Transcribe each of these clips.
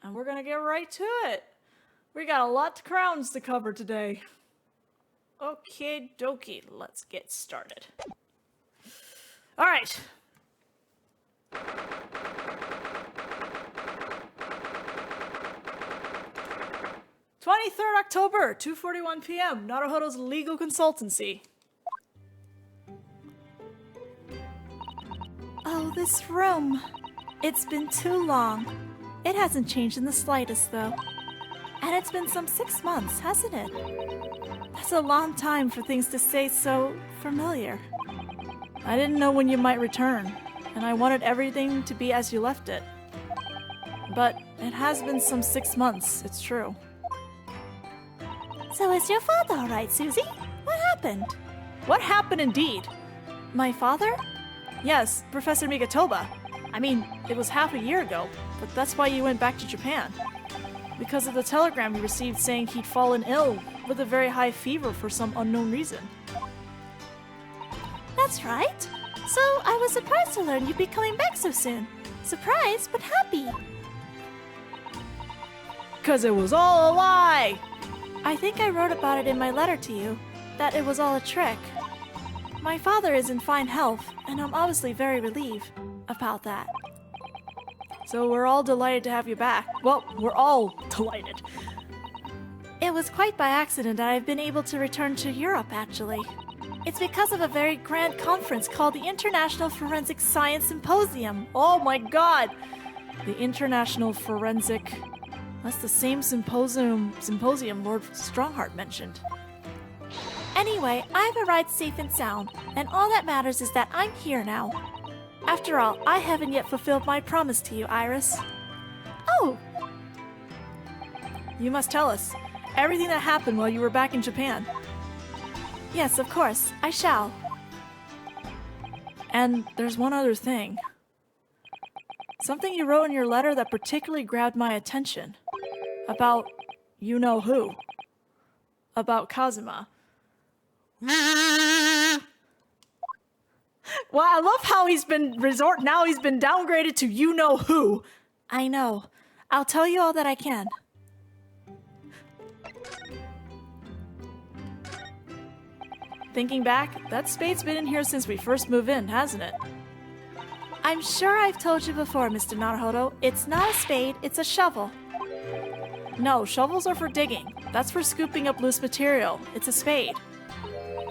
and we're gonna get right to it. We got a lot of crowns to cover today. Okay, dokie, let's get started. All right. 23rd October, 2:41 p.m. Naruhodo's legal consultancy. Oh, this room. It's been too long. It hasn't changed in the slightest, though. And it's been some 6 months, hasn't it? That's a long time for things to stay so familiar. I didn't know when you might return, and I wanted everything to be as you left it. But it has been some 6 months, it's true. So is your father all right, Susie? What happened? What happened indeed? My father? Yes, Professor Migatoba. I mean, it was half a year ago, but that's why you went back to Japan. Because of the telegram you received saying he'd fallen ill with a very high fever for some unknown reason. That's right. So I was surprised to learn you'd be coming back so soon. Surprised, but happy. 'Cause it was all a lie! I think I wrote about it in my letter to you, that it was all a trick. My father is in fine health, and I'm obviously very relieved about that. So we're all delighted to have you back. Well, we're all delighted. It was quite by accident that I've been able to return to Europe, actually. It's because of a very grand conference called the International Forensic Science Symposium. Oh my god! The International Forensic... That's the same symposium Lord Strongheart mentioned. Anyway, I've arrived safe and sound, and all that matters is that I'm here now. After all, I haven't yet fulfilled my promise to you, Iris. Oh! You must tell us everything that happened while you were back in Japan. Yes, of course, I shall. And there's one other thing. Something you wrote in your letter that particularly grabbed my attention. About you-know-who. About Kazuma. Well, I love how he's been downgraded to you-know-who. I know. I'll tell you all that I can. Thinking back, that Spade's been in here since we first moved in, hasn't it? I'm sure I've told you before, Mr. Naruhodo. It's not a spade, it's a shovel. No, shovels are for digging. That's for scooping up loose material. It's a spade.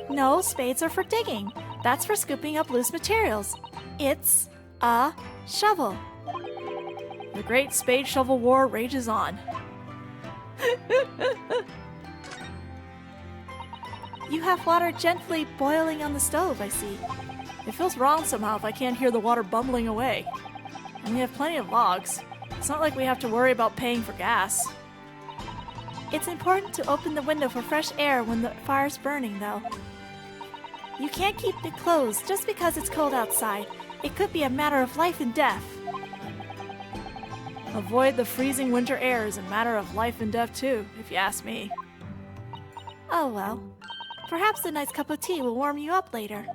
No, spades are for digging. That's for scooping up loose materials. It's a shovel. The great spade shovel war rages on. You have water gently boiling on the stove, I see. It feels wrong somehow if I can't hear the water bubbling away. And we have plenty of logs. It's not like we have to worry about paying for gas. It's important to open the window for fresh air when the fire's burning, though. You can't keep it closed just because it's cold outside. It could be a matter of life and death. Avoid the freezing winter air is a matter of life and death too, if you ask me. Oh well. Perhaps a nice cup of tea will warm you up later.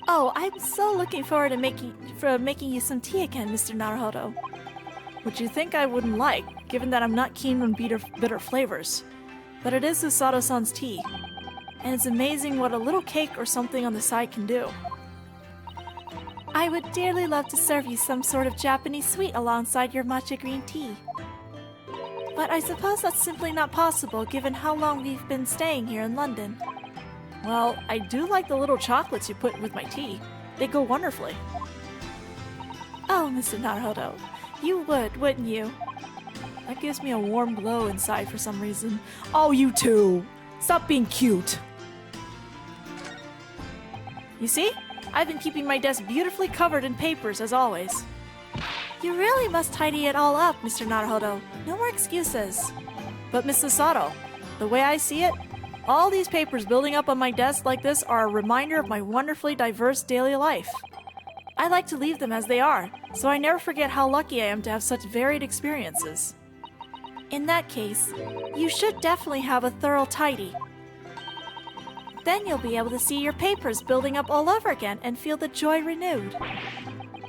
Oh, I'm so looking forward to making you some tea again, Mr. Naruhodo. Which you think I wouldn't like, given that I'm not keen on bitter flavors. But it is Susato-san's tea, and it's amazing what a little cake or something on the side can do. I would dearly love to serve you some sort of Japanese sweet alongside your matcha green tea. But I suppose that's simply not possible given how long we've been staying here in London. Well, I do like the little chocolates you put with my tea. They go wonderfully. Oh, Mr. Naruhodo, you would, wouldn't you? That gives me a warm glow inside for some reason. Oh, you two! Stop being cute! You see? I've been keeping my desk beautifully covered in papers, as always. You really must tidy it all up, Mr. Naruhodo. No more excuses. But Miss Susato, the way I see it, all these papers building up on my desk like this are a reminder of my wonderfully diverse daily life. I like to leave them as they are, so I never forget how lucky I am to have such varied experiences. In that case, you should definitely have a thorough tidy. Then you'll be able to see your papers building up all over again and feel the joy renewed.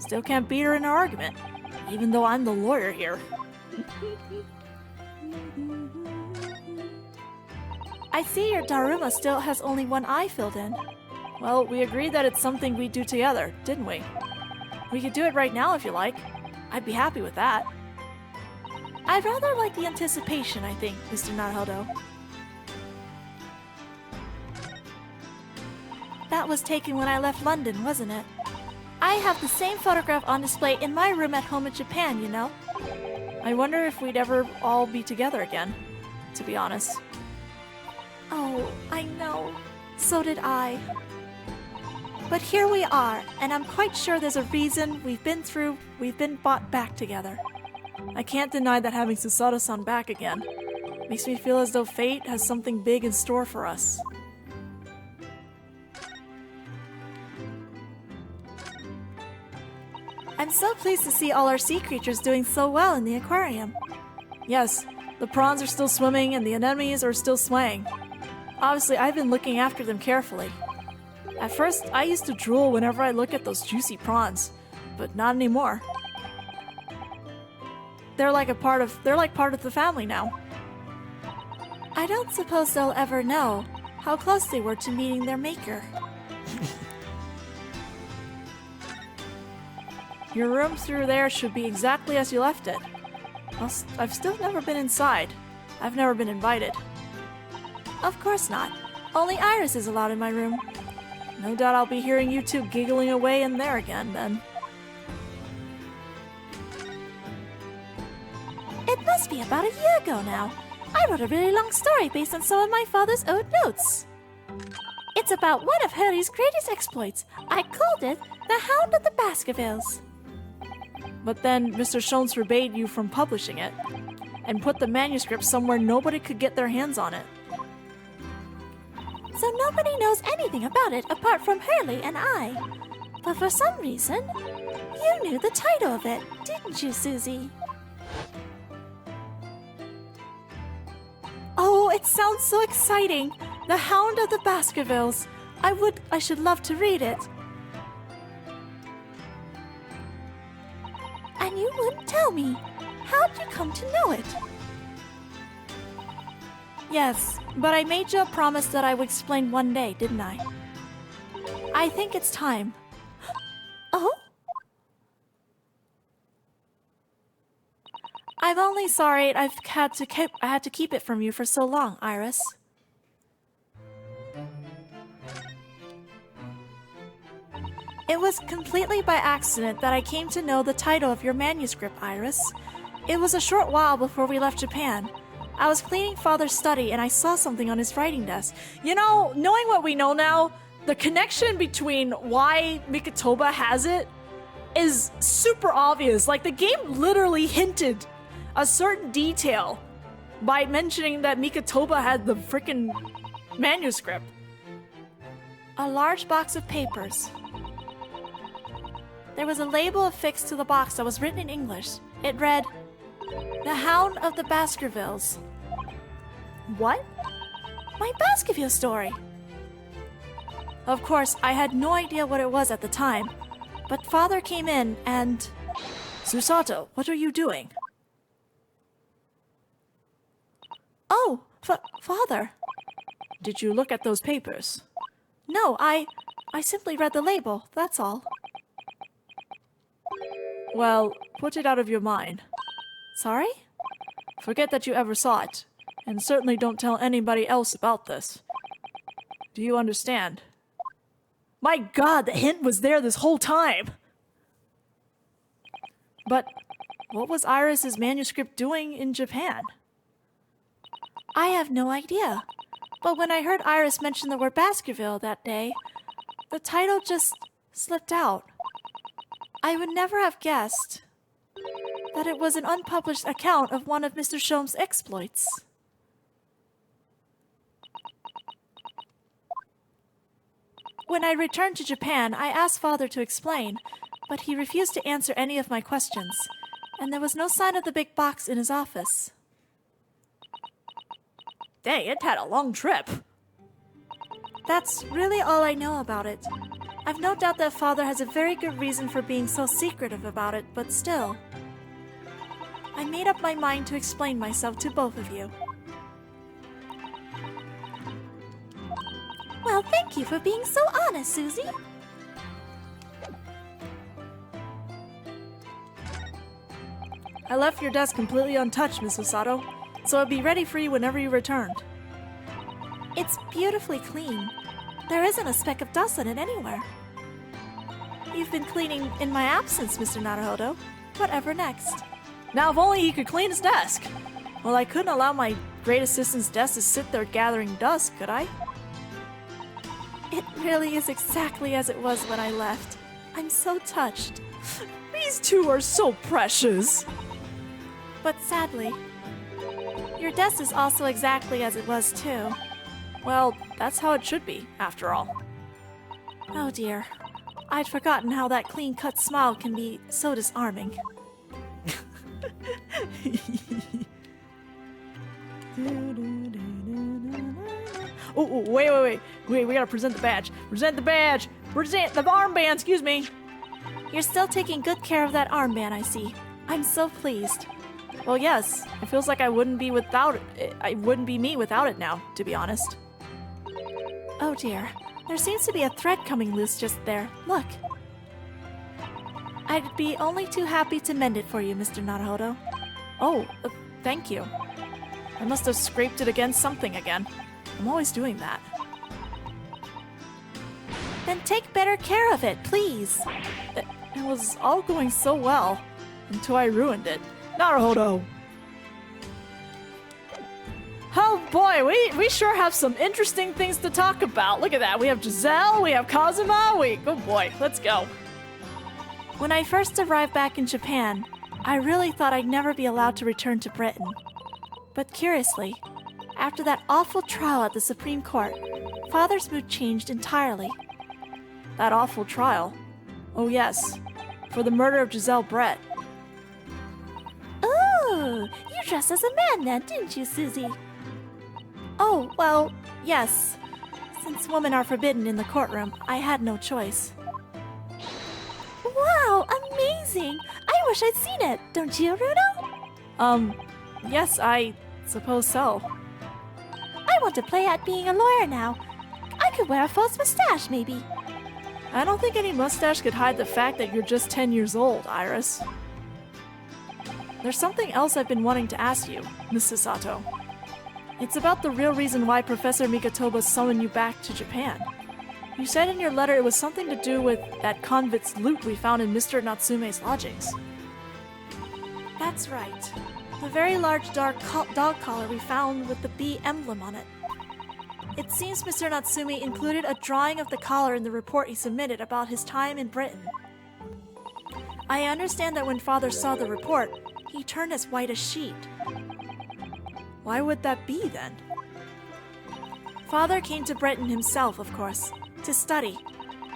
Still can't beat her in an argument, even though I'm the lawyer here. I see your Daruma still has only one eye filled in. Well, we agreed that it's something we do together, didn't we? We could do it right now if you like. I'd be happy with that. I'd rather like the anticipation, I think, Mr. Naruhodo. That was taken when I left London, wasn't it? I have the same photograph on display in my room at home in Japan, you know? I wonder if we'd ever all be together again, to be honest. Oh, I know. So did I. But here we are, and I'm quite sure there's a reason we've been brought back together. I can't deny that having Susato-san back again makes me feel as though fate has something big in store for us. I'm so pleased to see all our sea creatures doing so well in the aquarium. Yes, the prawns are still swimming and the anemones are still swaying. Obviously, I've been looking after them carefully. At first, I used to drool whenever I look at those juicy prawns, but not anymore. They're like part of the family now. I don't suppose they'll ever know how close they were to meeting their maker. Your room through there should be exactly as you left it. I've still never been inside. I've never been invited. Of course not. Only Iris is allowed in my room. No doubt I'll be hearing you two giggling away in there again, then. It must be about a year ago now. I wrote a really long story based on some of my father's old notes. It's about one of Hurley's greatest exploits. I called it The Hound of the Baskervilles. But then Mr. Sholmes forbade you from publishing it, and put the manuscript somewhere nobody could get their hands on it. So nobody knows anything about it apart from Hurley and I. But for some reason, you knew the title of it, didn't you, Susie? Oh, it sounds so exciting! The Hound of the Baskervilles. I should love to read it. And you wouldn't tell me. How'd you come to know it? Yes, but I made you a promise that I would explain one day, didn't I? I think it's time. Oh? I'm only sorry I had to keep it from you for so long, Iris. It was completely by accident that I came to know the title of your manuscript, Iris. It was a short while before we left Japan. I was cleaning Father's study and I saw something on his writing desk. You know, knowing what we know now, the connection between why Mikotoba has it is super obvious. Like, the game literally hinted a certain detail by mentioning that Mikotoba had the frickin' manuscript. A large box of papers. There was a label affixed to the box that was written in English. It read, The Hound of the Baskervilles. What? My Baskerville story. Of course, I had no idea what it was at the time, but Father came in and... Susato, what are you doing? Oh, Father. Did you look at those papers? No, I simply read the label, that's all. Well, put it out of your mind. Sorry? Forget that you ever saw it, and certainly don't tell anybody else about this. Do you understand? My God, the hint was there this whole time! But what was Iris's manuscript doing in Japan? I have no idea. But when I heard Iris mention the word Baskerville that day, the title just slipped out. I would never have guessed that it was an unpublished account of one of Mr. Sholmes' exploits. When I returned to Japan, I asked Father to explain, but he refused to answer any of my questions, and there was no sign of the big box in his office. Dang, it had a long trip. That's really all I know about it. I've no doubt that Father has a very good reason for being so secretive about it, but still. I made up my mind to explain myself to both of you. Well, thank you for being so honest, Susie. I left your desk completely untouched, Miss Susato, so it'll be ready for you whenever you returned. It's beautifully clean. There isn't a speck of dust on it anywhere. You've been cleaning in my absence, Mr. Naruhodo. Whatever next? Now, if only he could clean his desk. Well, I couldn't allow my great assistant's desk to sit there gathering dust, could I? It really is exactly as it was when I left. I'm so touched. These two are so precious. But sadly, your desk is also exactly as it was too. Well, that's how it should be, after all. Oh dear. I'd forgotten how that clean-cut smile can be so disarming. Oh, wait, we gotta present the badge. Present the badge! Present the armband, excuse me! You're still taking good care of that armband, I see. I'm so pleased. Well, yes. It feels like I wouldn't be without it. I wouldn't be me without it now, to be honest. Oh dear. There seems to be a thread coming loose just there. Look. I'd be only too happy to mend it for you, Mr. Naruhodo. Oh, thank you. I must have scraped it against something again. I'm always doing that. Then take better care of it, please. It was all going so well until I ruined it. Naruhodo! Oh boy, we sure have some interesting things to talk about. Look at that. We have Giselle, we have Kazuma, oh boy, let's go. When I first arrived back in Japan, I really thought I'd never be allowed to return to Britain. But curiously, after that awful trial at the Supreme Court, Father's mood changed entirely. That awful trial? Oh yes, for the murder of Giselle Brett. Ooh, you dressed as a man then, didn't you, Susie? Oh, well, yes. Since women are forbidden in the courtroom, I had no choice. Wow, amazing! I wish I'd seen it, don't you, Rudo? Yes, I suppose so. I want to play at being a lawyer now. I could wear a false mustache, maybe. I don't think any mustache could hide the fact that you're just 10 years old, Iris. There's something else I've been wanting to ask you, Miss Susato. It's about the real reason why Professor Mikotoba summoned you back to Japan. You said in your letter it was something to do with that convict's loot we found in Mr. Natsume's lodgings. That's right. The very large dark dog collar we found with the bee emblem on it. It seems Mr. Natsume included a drawing of the collar in the report he submitted about his time in Britain. I understand that when Father saw the report, he turned as white as sheet. Why would that be, then? Father came to Britain himself, of course, to study.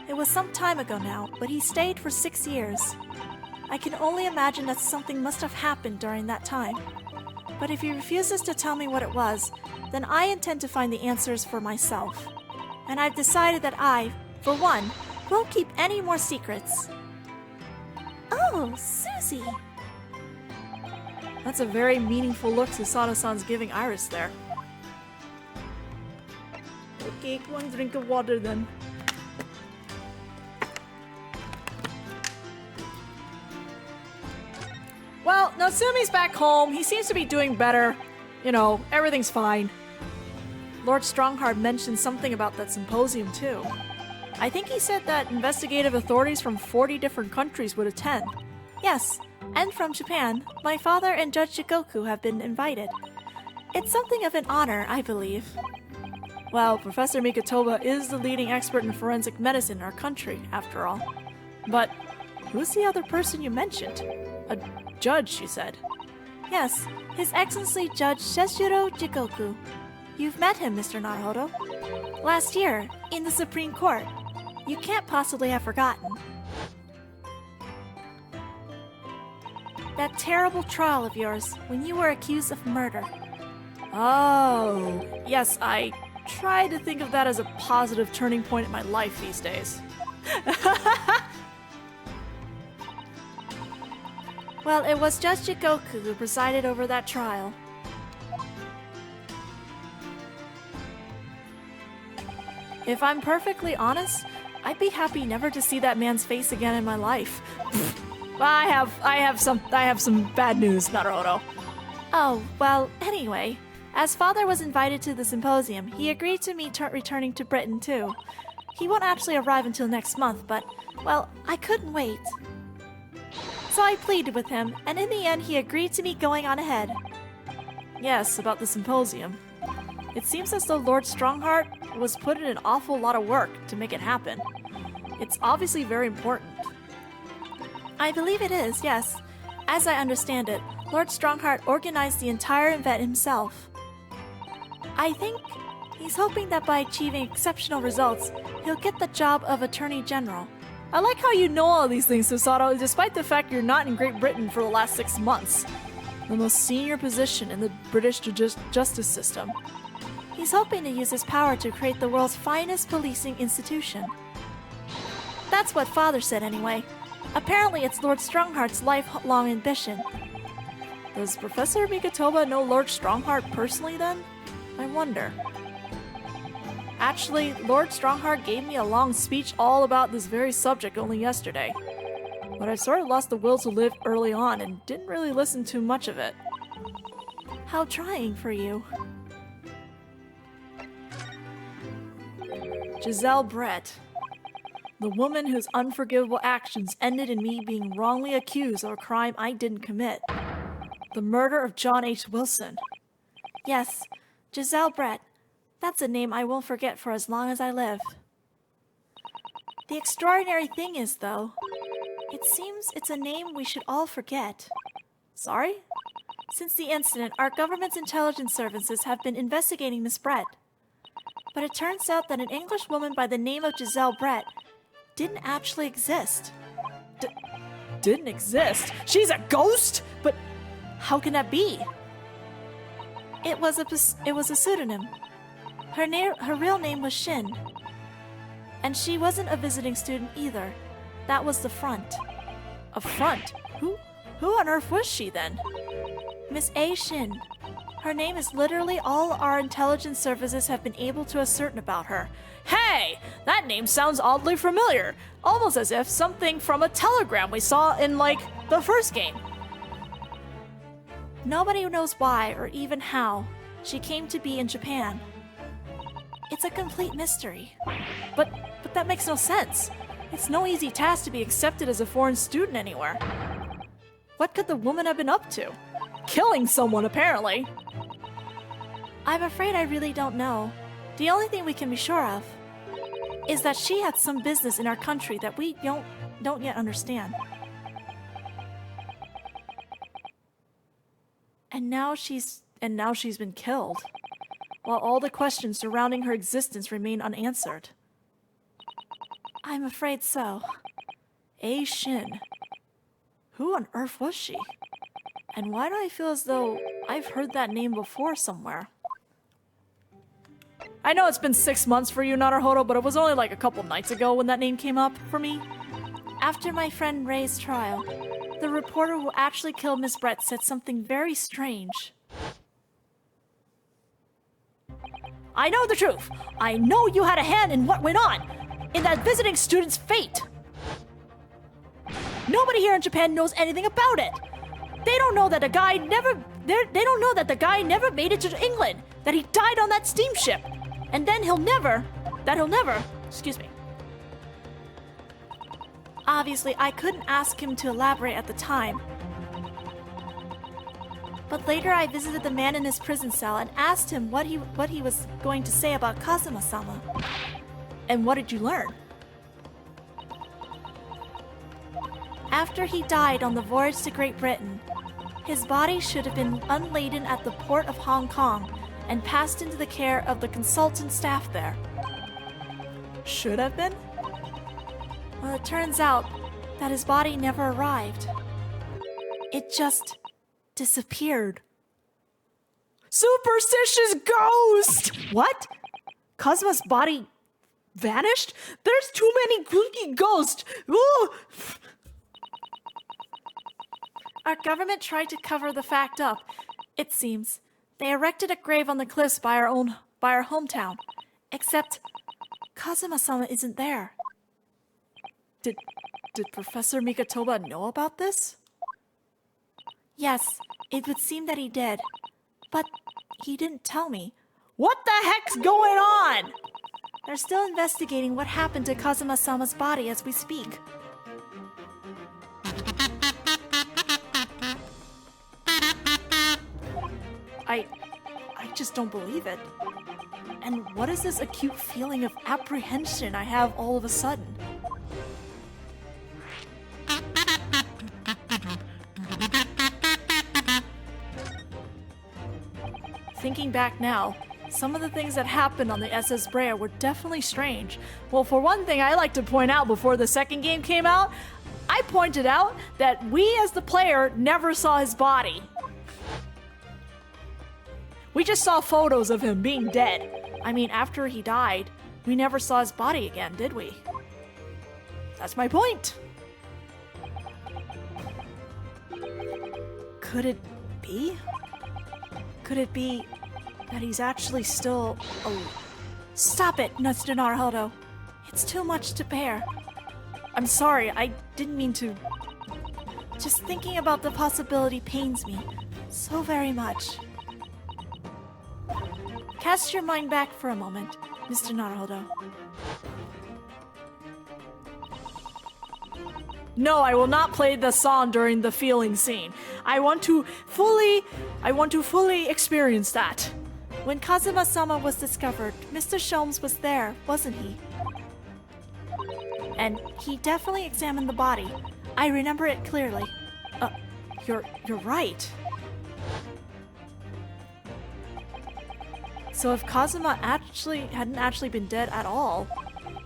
It was some time ago now, but he stayed for 6 years. I can only imagine that something must have happened during that time. But if he refuses to tell me what it was, then I intend to find the answers for myself. And I've decided that I, for one, won't keep any more secrets. Oh, Susie! That's a very meaningful look Susato-san's giving Iris there. Okay, one drink of water then. Well, Natsume's back home. He seems to be doing better. You know, everything's fine. Lord Strongheart mentioned something about that symposium, too. I think he said that investigative authorities from 40 different countries would attend. Yes, and from Japan, my father and Judge Jigoku have been invited. It's something of an honor, I believe. Well, Professor Mikotoba is the leading expert in forensic medicine in our country, after all. But who's the other person you mentioned? A judge, you said. Yes, His Excellency Judge Seshiro Jigoku. You've met him, Mr. Naruhodo. Last year, in the Supreme Court. You can't possibly have forgotten. That terrible trial of yours, when you were accused of murder. Oh, yes, try to think of that as a positive turning point in my life these days. Well, it was Judge Jigoku who presided over that trial. If I'm perfectly honest, I'd be happy never to see that man's face again in my life. I have some bad news, Naruhodo. Oh, well, anyway, as Father was invited to the symposium, he agreed to me returning to Britain too. He won't actually arrive until next month, but, well, I couldn't wait. So I pleaded with him, and in the end he agreed to me going on ahead. Yes, about the symposium. It seems as though Lord Strongheart was put in an awful lot of work to make it happen. It's obviously very important. I believe it is, yes. As I understand it, Lord Strongheart organized the entire event himself. I think he's hoping that by achieving exceptional results, he'll get the job of Attorney General. I like how you know all these things, Susato, despite the fact you're not in Great Britain for the last 6 months. The most senior position in the British justice system. He's hoping to use his power to create the world's finest policing institution. That's what Father said anyway. Apparently it's Lord Strongheart's lifelong ambition. Does Professor Mikotoba know Lord Strongheart personally then? I wonder. Actually, Lord Strongheart gave me a long speech all about this very subject only yesterday. But I sort of lost the will to live early on and didn't really listen to much of it. How trying for you. Giselle Brett. The woman whose unforgivable actions ended in me being wrongly accused of a crime I didn't commit. The murder of John H. Wilson. Yes, Giselle Brett. That's a name I won't forget for as long as I live. The extraordinary thing is, though, it seems it's a name we should all forget. Sorry? Since the incident, our government's intelligence services have been investigating Miss Brett. But it turns out that an English woman by the name of Giselle Brett didn't actually exist. Didn't exist? She's a ghost? But how can that be? It was a pseudonym. Her real name was Shin. And she wasn't a visiting student either. That was the front. A front? Who on earth was she then? Miss A. Shin. Her name is literally all our intelligence services have been able to ascertain about her. Hey! That name sounds oddly familiar. Almost as if something from a telegram we saw in, the first game. Nobody knows why or even how she came to be in Japan. It's a complete mystery. But that makes no sense. It's no easy task to be accepted as a foreign student anywhere. What could the woman have been up to? Killing someone, apparently. I'm afraid I really don't know. The only thing we can be sure of is that she had some business in our country that we don't yet understand. And now she's been killed, while all the questions surrounding her existence remain unanswered. I'm afraid so. A. Shin. Who on earth was she? And why do I feel as though I've heard that name before somewhere? I know it's been 6 months for you, Naruhodo, but it was only a couple nights ago when that name came up for me. After my friend Ray's trial, the reporter who actually killed Miss Brett said something very strange. I know the truth. I know you had a hand in what went on, in that visiting student's fate. Nobody here in Japan knows anything about it. They don't know that the guy never made it to England, that he died on that steamship, and then he'll never, excuse me. Obviously, I couldn't ask him to elaborate at the time. But later I visited the man in his prison cell and asked him what he was going to say about Kazuma-sama. And what did you learn? After he died on the voyage to Great Britain, his body should have been unladen at the port of Hong Kong and passed into the care of the consultant staff there. Should have been? Well, it turns out that his body never arrived. It just disappeared. Superstitious ghost! What? Kazuma's body vanished? There's too many creepy ghosts! Ooh! Our government tried to cover the fact up, it seems. They erected a grave on the cliffs by our hometown. Except Kazuma-sama isn't there. Did Professor Mikatoba know about this? Yes, it would seem that he did. But he didn't tell me. What the heck's going on? They're still investigating what happened to Kazuma-sama's body as we speak. I just don't believe it. And what is this acute feeling of apprehension I have all of a sudden? Thinking back now, some of the things that happened on the SS Brea were definitely strange. Well, for one thing, I like to point out before the second game came out, I pointed out that we as the player never saw his body. We just saw photos of him being dead. I mean, after he died, we never saw his body again, did we? That's my point. Could it be? Could it be that he's actually still... Oh. Stop it, Mr. Naruhodo. It's too much to bear. I'm sorry, I didn't mean to... Just thinking about the possibility pains me so very much. Cast your mind back for a moment, Mr. Naruhodo. No, I will not play the song during the feeling scene. I want to fully experience that. When Kazuma-sama was discovered, Mr. Sholmes was there, wasn't he? And he definitely examined the body. I remember it clearly. You're right. So if Kazuma hadn't actually been dead at all,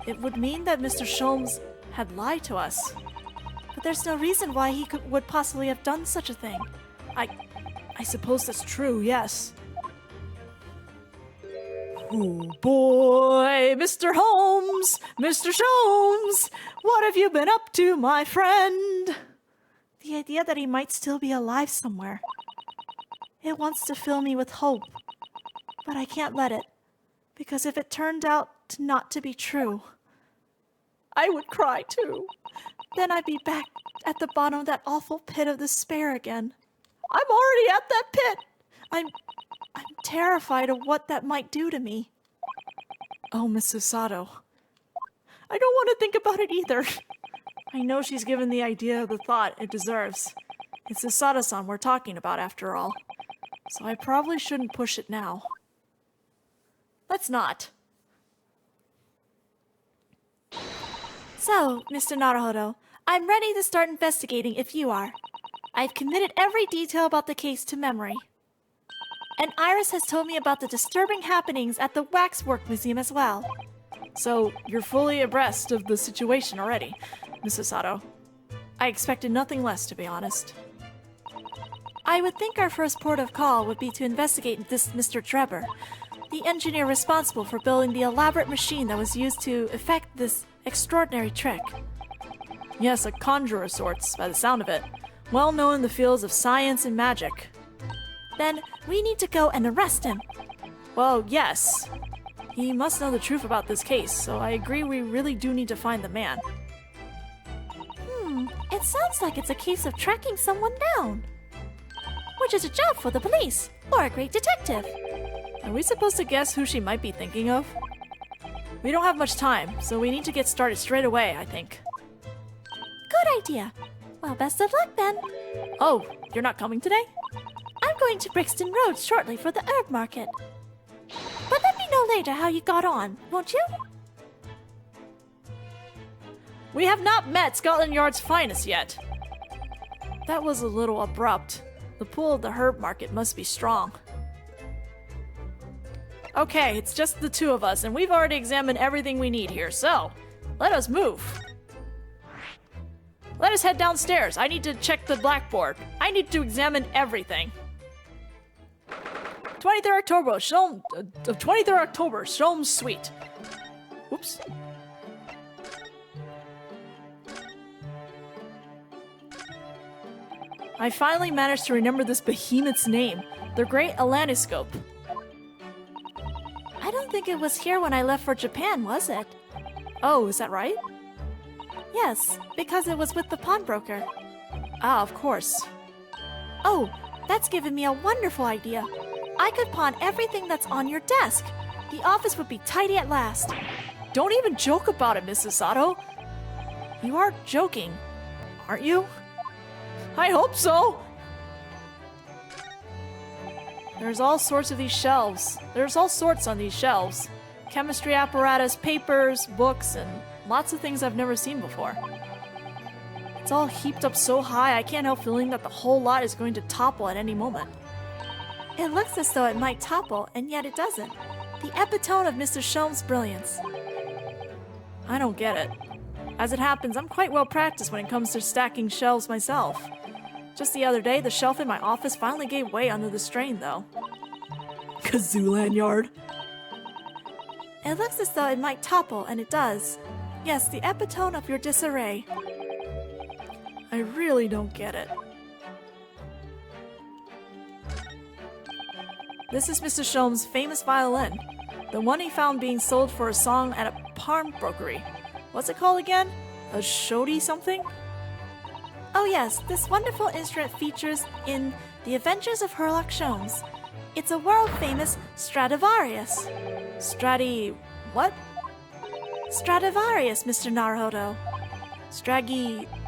it would mean that Mr. Sholmes had lied to us. But there's no reason why he would possibly have done such a thing. I suppose that's true, yes. Oh boy, Mr. Holmes! Mr. Sholmes! What have you been up to, my friend? The idea that he might still be alive somewhere. It wants to fill me with hope. But I can't let it. Because if it turned out not to be true, I would cry too. Then I'd be back at the bottom of that awful pit of despair again. I'm already at that pit! I'm terrified of what that might do to me. Oh, Miss Susato. I don't want to think about it either. I know she's given the idea the thought it deserves. It's Susato-san we're talking about after all. So I probably shouldn't push it now. Let's not. So, Mr. Naruhodo, I'm ready to start investigating if you are. I've committed every detail about the case to memory. And Iris has told me about the disturbing happenings at the Waxwork Museum as well. So, you're fully abreast of the situation already, Miss Susato. I expected nothing less, to be honest. I would think our first port of call would be to investigate this Mr. Drebber, the engineer responsible for building the elaborate machine that was used to effect this extraordinary trick. Yes, a conjurer of sorts, by the sound of it. Well known in the fields of science and magic. Then we need to go and arrest him. Well, yes. He must know the truth about this case, so I agree we really do need to find the man. It sounds like it's a case of tracking someone down. Which is a job for the police, or a great detective. Are we supposed to guess who she might be thinking of? We don't have much time, so we need to get started straight away, I think. Good idea. Well, best of luck then. Oh, you're not coming today? I'm going to Brixton Road shortly for the herb market. But let me know later how you got on, won't you? We have not met Scotland Yard's finest yet. That was a little abrupt. The pull of the herb market must be strong. Okay, it's just the two of us, and we've already examined everything we need here, so let us move. Let us head downstairs. I need to check the blackboard. I need to examine everything. 23rd October, Sholmes, 23rd October, Sholmes Suite. Oops. I finally managed to remember this behemoth's name, the Great Atlantiscope. I don't think it was here when I left for Japan, was it? Oh, is that right? Yes, because it was with the pawnbroker. Ah, of course. Oh, that's given me a wonderful idea. I could pawn everything that's on your desk. The office would be tidy at last. Don't even joke about it, Miss Susato. You are joking, aren't you? I hope so! There's all sorts of these shelves. There's all sorts on these shelves. Chemistry apparatus, papers, books, and lots of things I've never seen before. It's all heaped up so high I can't help feeling that the whole lot is going to topple at any moment. It looks as though it might topple, and yet it doesn't. The epitome of Mr. Sholmes' brilliance. I don't get it. As it happens, I'm quite well practiced when it comes to stacking shelves myself. Just the other day, the shelf in my office finally gave way under the strain, though. Kazoo lanyard. It looks as though it might topple, and it does. Yes, the epitome of your disarray. I really don't get it. This is Mr. Sholmes' famous violin. The one he found being sold for a song at a pawnbrokery. What's it called again? A shodi something? Oh yes, this wonderful instrument features in The Adventures of Herlock Sholmes. It's a world-famous Stradivarius. What? Stradivarius, Mr. Naruhodo.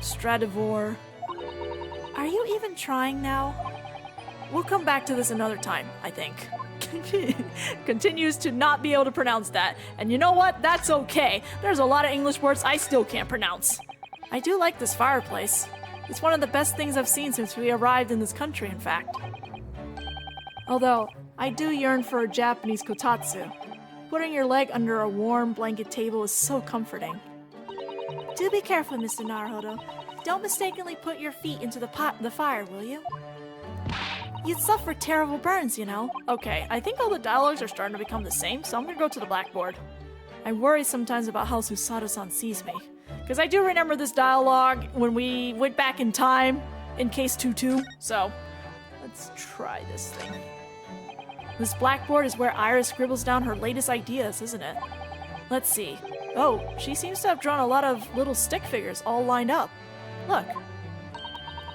Stradivor. Are you even trying now? We'll come back to this another time, I think. Continues to not be able to pronounce that. And you know what? That's okay. There's a lot of English words I still can't pronounce. I do like this fireplace. It's one of the best things I've seen since we arrived in this country, in fact. Although, I do yearn for a Japanese kotatsu. Putting your leg under a warm blanket table is so comforting. Do be careful, Mr. Naruhodo. Don't mistakenly put your feet into the fire, will you? You'd suffer terrible burns, you know. Okay, I think all the dialogues are starting to become the same, so I'm gonna go to the blackboard. I worry sometimes about how Susato-san sees me. Because I do remember this dialogue when we went back in time in case 2-2, so let's try this thing. This blackboard is where Iris scribbles down her latest ideas, isn't it? Let's see. Oh, she seems to have drawn a lot of little stick figures all lined up. Look.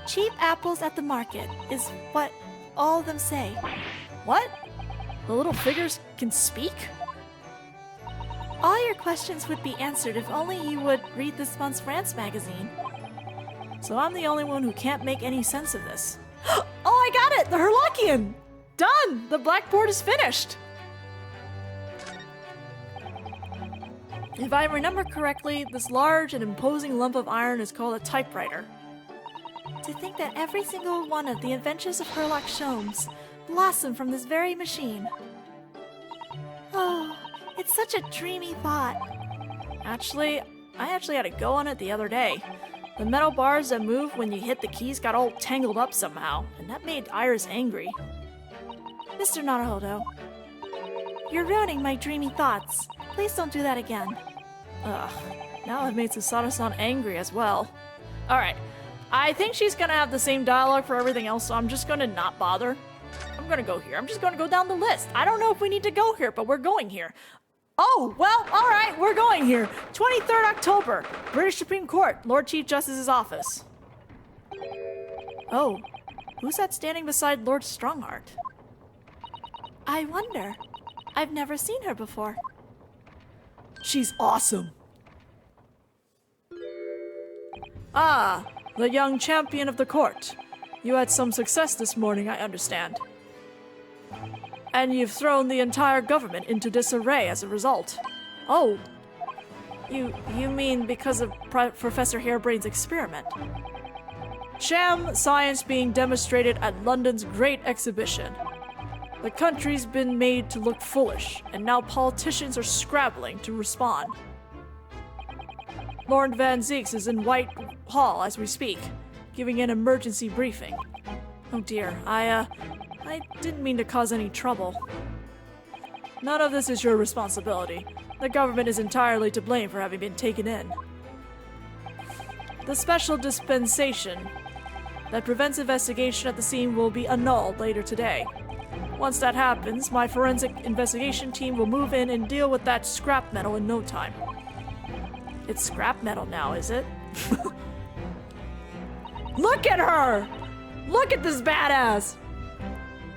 Cheap apples at the market is what all of them say. What? The little figures can speak? All your questions would be answered if only you would read this month's France magazine. So I'm the only one who can't make any sense of this. Oh, I got it! The Herlockian! Done! The blackboard is finished! If I remember correctly, this large and imposing lump of iron is called a typewriter. To think that every single one of the adventures of Herlock Sholmes blossomed from this very machine. Oh, it's such a dreamy thought. I actually had a go on it the other day. The metal bars that move when you hit the keys got all tangled up somehow, and that made Iris angry. Mr. Naruhodo, you're ruining my dreamy thoughts. Please don't do that again. Ugh, now I've made Susato-san angry as well. Alright, I think she's gonna have the same dialogue for everything else, so I'm just gonna not bother. I'm gonna go here. I'm just gonna go down the list. I don't know if we need to go here, but we're going here. Oh, well, alright, we're going here. 23rd October, British Supreme Court, Lord Chief Justice's office. Oh, who's that standing beside Lord Strongheart? I wonder. I've never seen her before. She's awesome. Ah, the young champion of the court. You had some success this morning, I understand. And you've thrown the entire government into disarray as a result. Oh, you mean because of Professor Harebrain's experiment? Sham science being demonstrated at London's great exhibition. The country's been made to look foolish, and now politicians are scrabbling to respond. Lord Van Zeeks is in Whitehall as we speak, giving an emergency briefing. Oh dear, I I didn't mean to cause any trouble. None of this is your responsibility. The government is entirely to blame for having been taken in. The special dispensation that prevents investigation at the scene will be annulled later today. Once that happens, my forensic investigation team will move in and deal with that scrap metal in no time. It's scrap metal now, is it? Look at her! Look at this badass!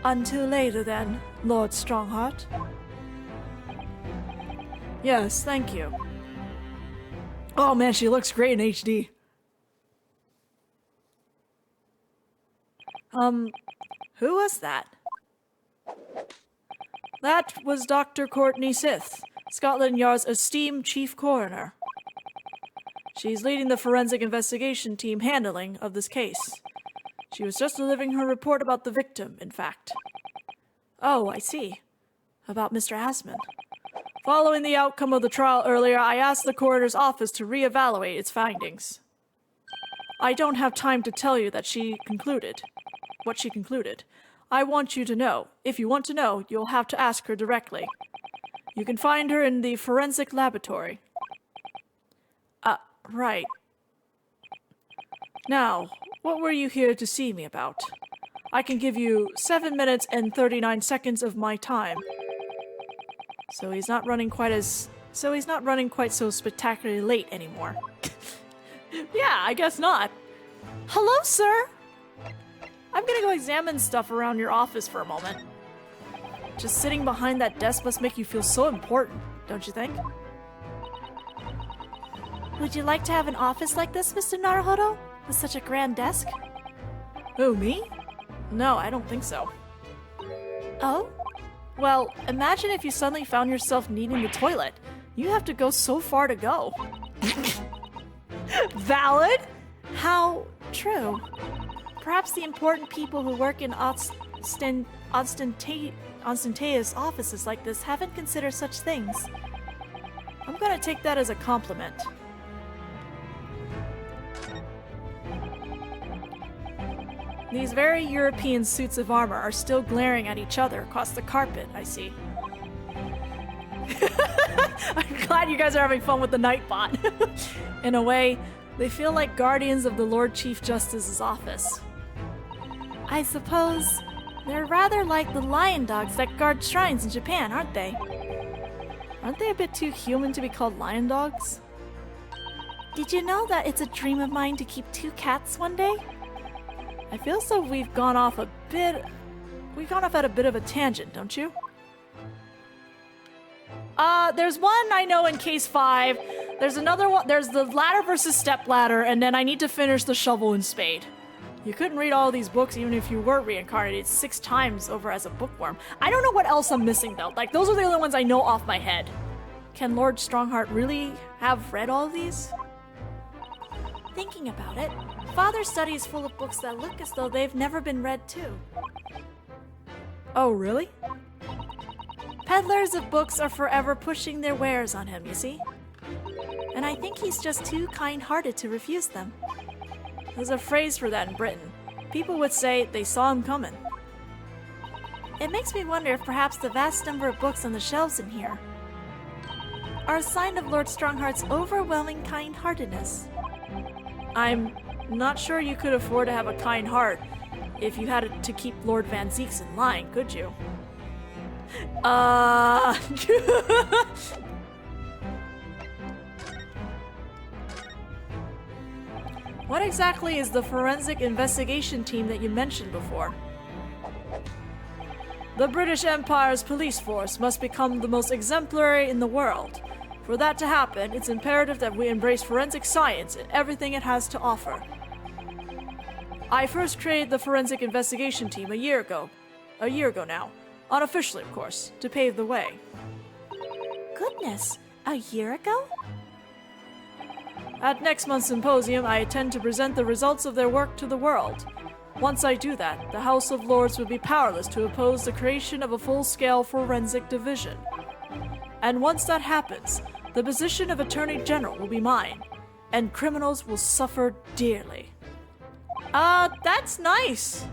Until later then, Lord Strongheart. Yes, thank you. Oh man, she looks great in HD. Who was that? That was Dr. Courtney Sith, Scotland Yard's esteemed chief coroner. She's leading the forensic investigation team handling of this case. She was just delivering her report about the victim, in fact. Oh, I see. About Mr. Asman. Following the outcome of the trial earlier, I asked the coroner's office to reevaluate its findings. I don't have time to tell you that what she concluded. I want you to know. If you want to know, you'll have to ask her directly. You can find her in the forensic laboratory. Right. Now, what were you here to see me about? I can give you 7 minutes and 39 seconds of my time. So he's not running quite so spectacularly late anymore. Yeah, I guess not. Hello, sir! I'm gonna go examine stuff around your office for a moment. Just sitting behind that desk must make you feel so important, don't you think? Would you like to have an office like this, Mr. Naruhodo? With such a grand desk? Who, me? No, I don't think so. Oh? Well, imagine if you suddenly found yourself needing the toilet. You have to go so far to go. Valid? How true. Perhaps the important people who work in ostentatious offices like this haven't considered such things. I'm gonna take that as a compliment. These very European suits of armor are still glaring at each other across the carpet, I see. I'm glad you guys are having fun with the Nightbot. In a way, they feel like guardians of the Lord Chief Justice's office. I suppose they're rather like the lion dogs that guard shrines in Japan, aren't they? Aren't they a bit too human to be called lion dogs? Did you know that it's a dream of mine to keep 2 cats one day? I feel as though we've gone off at a bit of a tangent, don't you? There's one I know in case 5. There's another one, there's the ladder versus step ladder, and then I need to finish the shovel and spade. You couldn't read all these books even if you were reincarnated 6 times over as a bookworm. I don't know what else I'm missing though. Like, those are the only ones I know off my head. Can Lord Strongheart really have read all of these? Thinking about it, Father's study is full of books that look as though they've never been read too. Oh, really? Peddlers of books are forever pushing their wares on him, you see? And I think he's just too kind-hearted to refuse them. There's a phrase for that in Britain. People would say they saw him coming. It makes me wonder if perhaps the vast number of books on the shelves in here are a sign of Lord Strongheart's overwhelming kind-heartedness. I'm not sure you could afford to have a kind heart if you had to keep Lord Van Zeeks in line, could you? What exactly is the forensic investigation team that you mentioned before? The British Empire's police force must become the most exemplary in the world. For that to happen, it's imperative that we embrace forensic science and everything it has to offer. I first created the forensic investigation team a year ago now, unofficially of course, to pave the way. Goodness, a year ago? At next month's symposium, I intend to present the results of their work to the world. Once I do that, the House of Lords would be powerless to oppose the creation of a full-scale forensic division. And once that happens, the position of Attorney General will be mine, and criminals will suffer dearly. That's nice.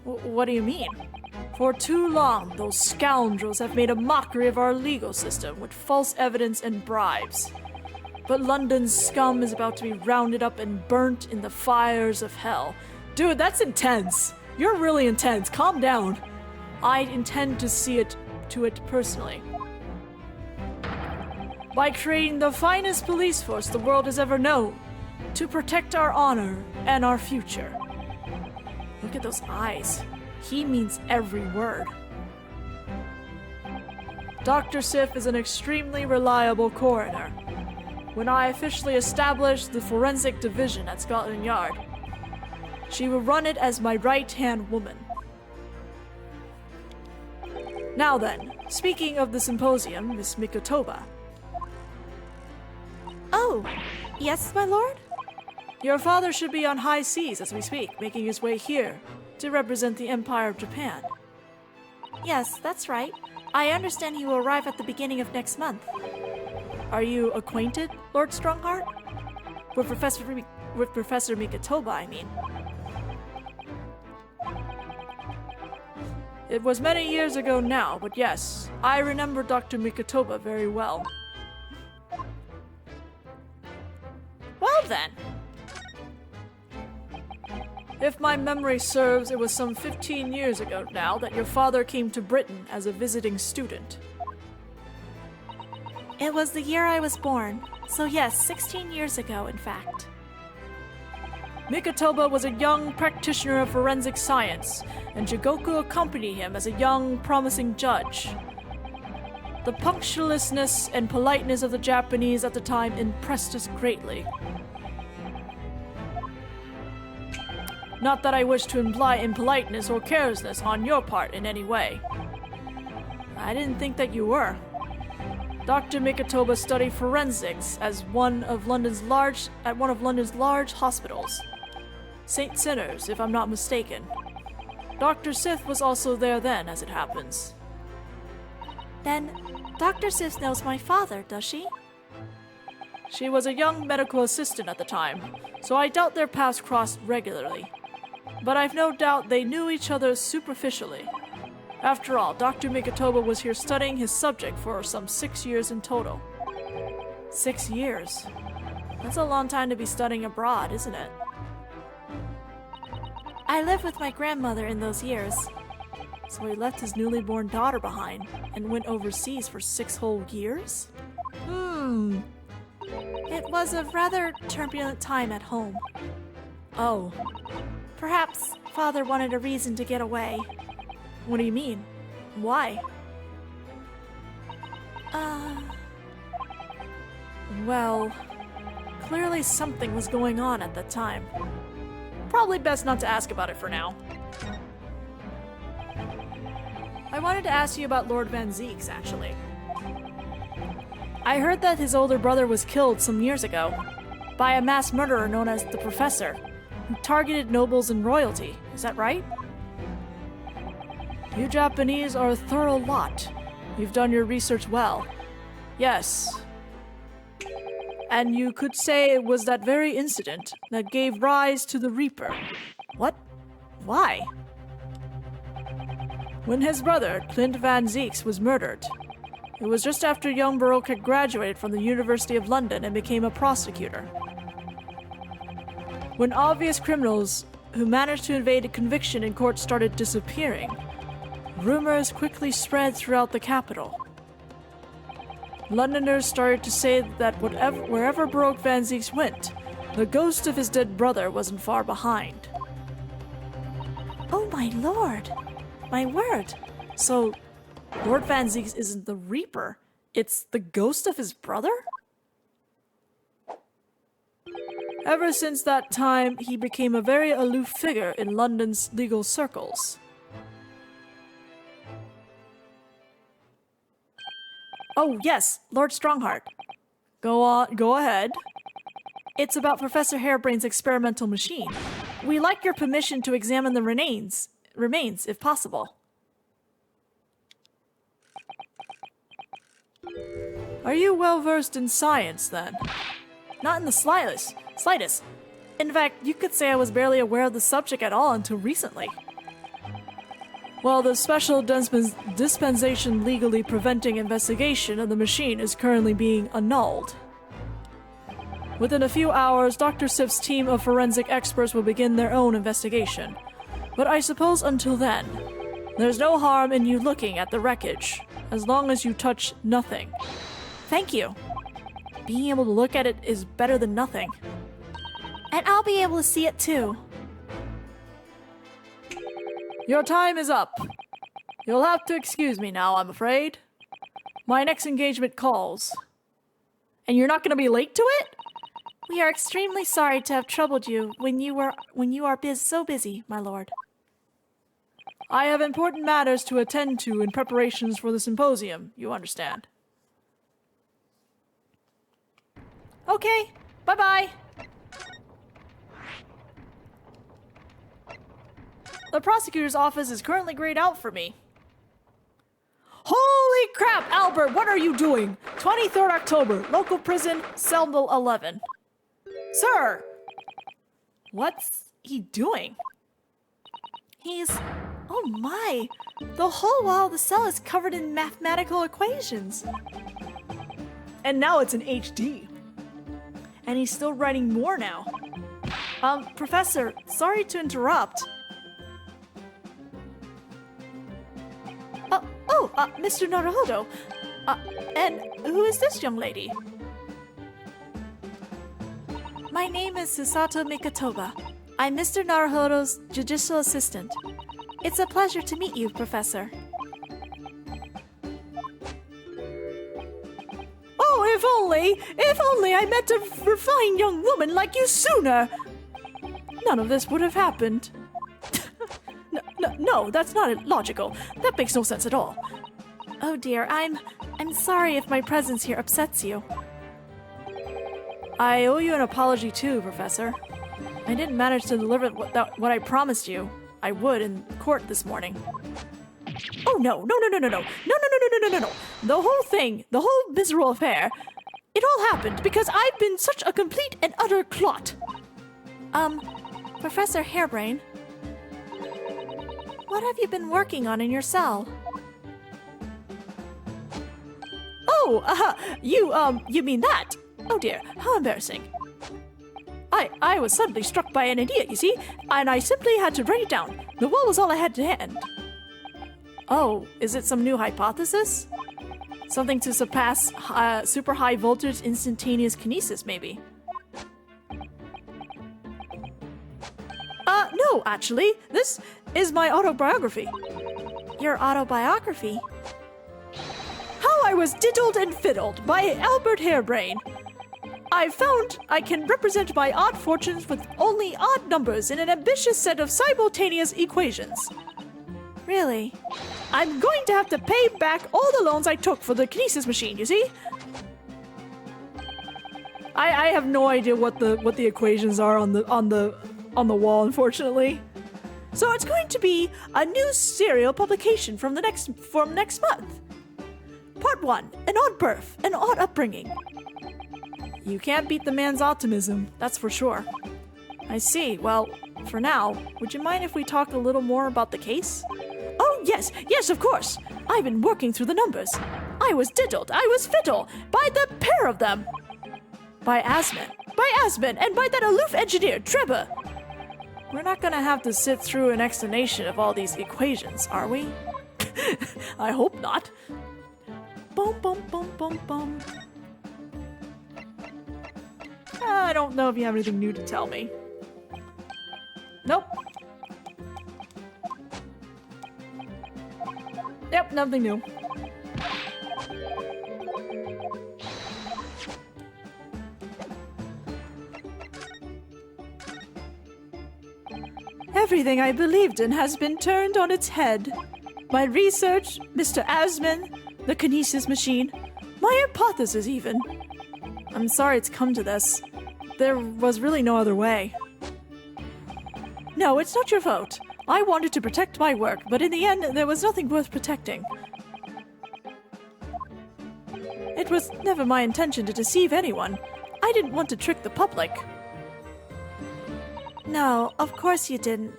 What do you mean? For too long, those scoundrels have made a mockery of our legal system with false evidence and bribes. But London's scum is about to be rounded up and burnt in the fires of hell. Dude, that's intense. You're really intense. Calm down. I intend to see to it personally. By creating the finest police force the world has ever known, to protect our honor and our future. Look at those eyes. He means every word. Dr. Sif is an extremely reliable coroner. When I officially establish the forensic division at Scotland Yard, she will run it as my right-hand woman. Now then, speaking of the symposium, Miss Mikotoba. Oh, yes, my lord? Your father should be on high seas as we speak, making his way here to represent the Empire of Japan. Yes, that's right. I understand he will arrive at the beginning of next month. Are you acquainted, Lord Strongheart? With Professor Mikotoba, I mean. It was many years ago now, but yes, I remember Dr. Mikotoba very well. Well then. If my memory serves, it was some 15 years ago now that your father came to Britain as a visiting student. It was the year I was born, so yes, 16 years ago, in fact. Mikotoba was a young practitioner of forensic science, and Jigoku accompanied him as a young, promising judge. The punctiliousness and politeness of the Japanese at the time impressed us greatly. Not that I wish to imply impoliteness or carelessness on your part in any way. I didn't think that you were. Dr. Mikotoba studied forensics as one of London's large hospitals. St. Sinners, if I'm not mistaken. Dr. Sith was also there then, as it happens. Then, Dr. Sith knows my father, does she? She was a young medical assistant at the time, so I doubt their paths crossed regularly. But I've no doubt they knew each other superficially. After all, Dr. Mikotoba was here studying his subject for some 6 years in total. 6 years? That's a long time to be studying abroad, isn't it? I lived with my grandmother in those years. So he left his newly born daughter behind and went overseas for 6 whole years? It was a rather turbulent time at home. Oh. Perhaps father wanted a reason to get away. What do you mean? Why? Well, clearly something was going on at that time. Probably best not to ask about it for now. I wanted to ask you about Lord Van Zeeks, actually. I heard that his older brother was killed some years ago by a mass murderer known as the Professor, who targeted nobles and royalty. Is that right? You Japanese are a thorough lot. You've done your research well. Yes. And you could say it was that very incident that gave rise to the Reaper. What? Why? When his brother, Clint Van Zeeks, was murdered, it was just after young Baroque had graduated from the University of London and became a prosecutor. When obvious criminals who managed to evade a conviction in court started disappearing, rumors quickly spread throughout the capital. Londoners started to say that wherever Baroque Van Zeeks went, the ghost of his dead brother wasn't far behind. Oh my lord! My word! So, Lord Van Zeeks isn't the Reaper, it's the ghost of his brother? Ever since that time, he became a very aloof figure in London's legal circles. Oh, yes, Lord Strongheart. Go on, go ahead. It's about Professor Harebrain's experimental machine. We'd like your permission to examine the remains, if possible. Are you well versed in science, then? Not in the slightest. In fact, you could say I was barely aware of the subject at all until recently. Well, the special dispensation legally preventing investigation of the machine is currently being annulled. Within a few hours, Dr. Sif's team of forensic experts will begin their own investigation. But I suppose until then, there's no harm in you looking at the wreckage, as long as you touch nothing. Thank you. Being able to look at it is better than nothing. And I'll be able to see it too. Your time is up. You'll have to excuse me now, I'm afraid. My next engagement calls. And you're not going to be late to it? We are extremely sorry to have troubled you when you are so busy, my lord. I have important matters to attend to in preparations for the symposium, you understand. Okay, bye-bye. The prosecutor's office is currently grayed out for me. Holy crap, Albert, what are you doing? 23rd October, local prison, cell 11. Sir! What's he doing? Oh my! The whole wall of the cell is covered in mathematical equations. And now it's in HD. And he's still writing more now. Professor, sorry to interrupt. Mr. Naruhodo. And who is this young lady? My name is Susato Mikatoba. I'm Mr. Naruhodo's judicial assistant. It's a pleasure to meet you, Professor. Oh, if only I met a refined young woman like you sooner! None of this would have happened. No, that's not logical. That makes no sense at all. Oh dear, I'm sorry if my presence here upsets you. I owe you an apology too, Professor. I didn't manage to deliver what I promised you I would in court this morning. Oh no. The whole thing, the whole miserable affair, it all happened because I've been such a complete and utter clot. Professor Hairbrain, what have you been working on in your cell? Oh, you mean that? Oh dear, how embarrassing. I was suddenly struck by an idea, you see, and I simply had to write it down. The wall was all I had to hand. Oh, is it some new hypothesis? Something to surpass super high voltage instantaneous kinesis, maybe? No, actually, this is my autobiography. Your autobiography? How I Was Diddled and Fiddled by Albert Hairbrain. I found I can represent my odd fortunes with only odd numbers in an ambitious set of simultaneous equations. Really? I'm going to have to pay back all the loans I took for the kinesis machine, you see? I have no idea what the equations are on the wall, unfortunately. So it's going to be a new serial publication from next month. Part 1, an odd birth, an odd upbringing. You can't beat the man's optimism, that's for sure. I see. Well, for now, would you mind if we talk a little more about the case? Oh, yes, of course. I've been working through the numbers. I was diddled, I was fiddled, by the pair of them. By Asman, and by that aloof engineer, Trevor. We're not gonna have to sit through an explanation of all these equations, are we? I hope not. Boom, boom, boom, boom, boom. I don't know if you have anything new to tell me. Nope. Yep, nothing new. Everything I believed in has been turned on its head. My research, Mr. Asman, the kinesis machine, my hypothesis even. I'm sorry it's come to this. There was really no other way. No, it's not your fault. I wanted to protect my work, but in the end, there was nothing worth protecting. It was never my intention to deceive anyone. I didn't want to trick the public. No, of course you didn't.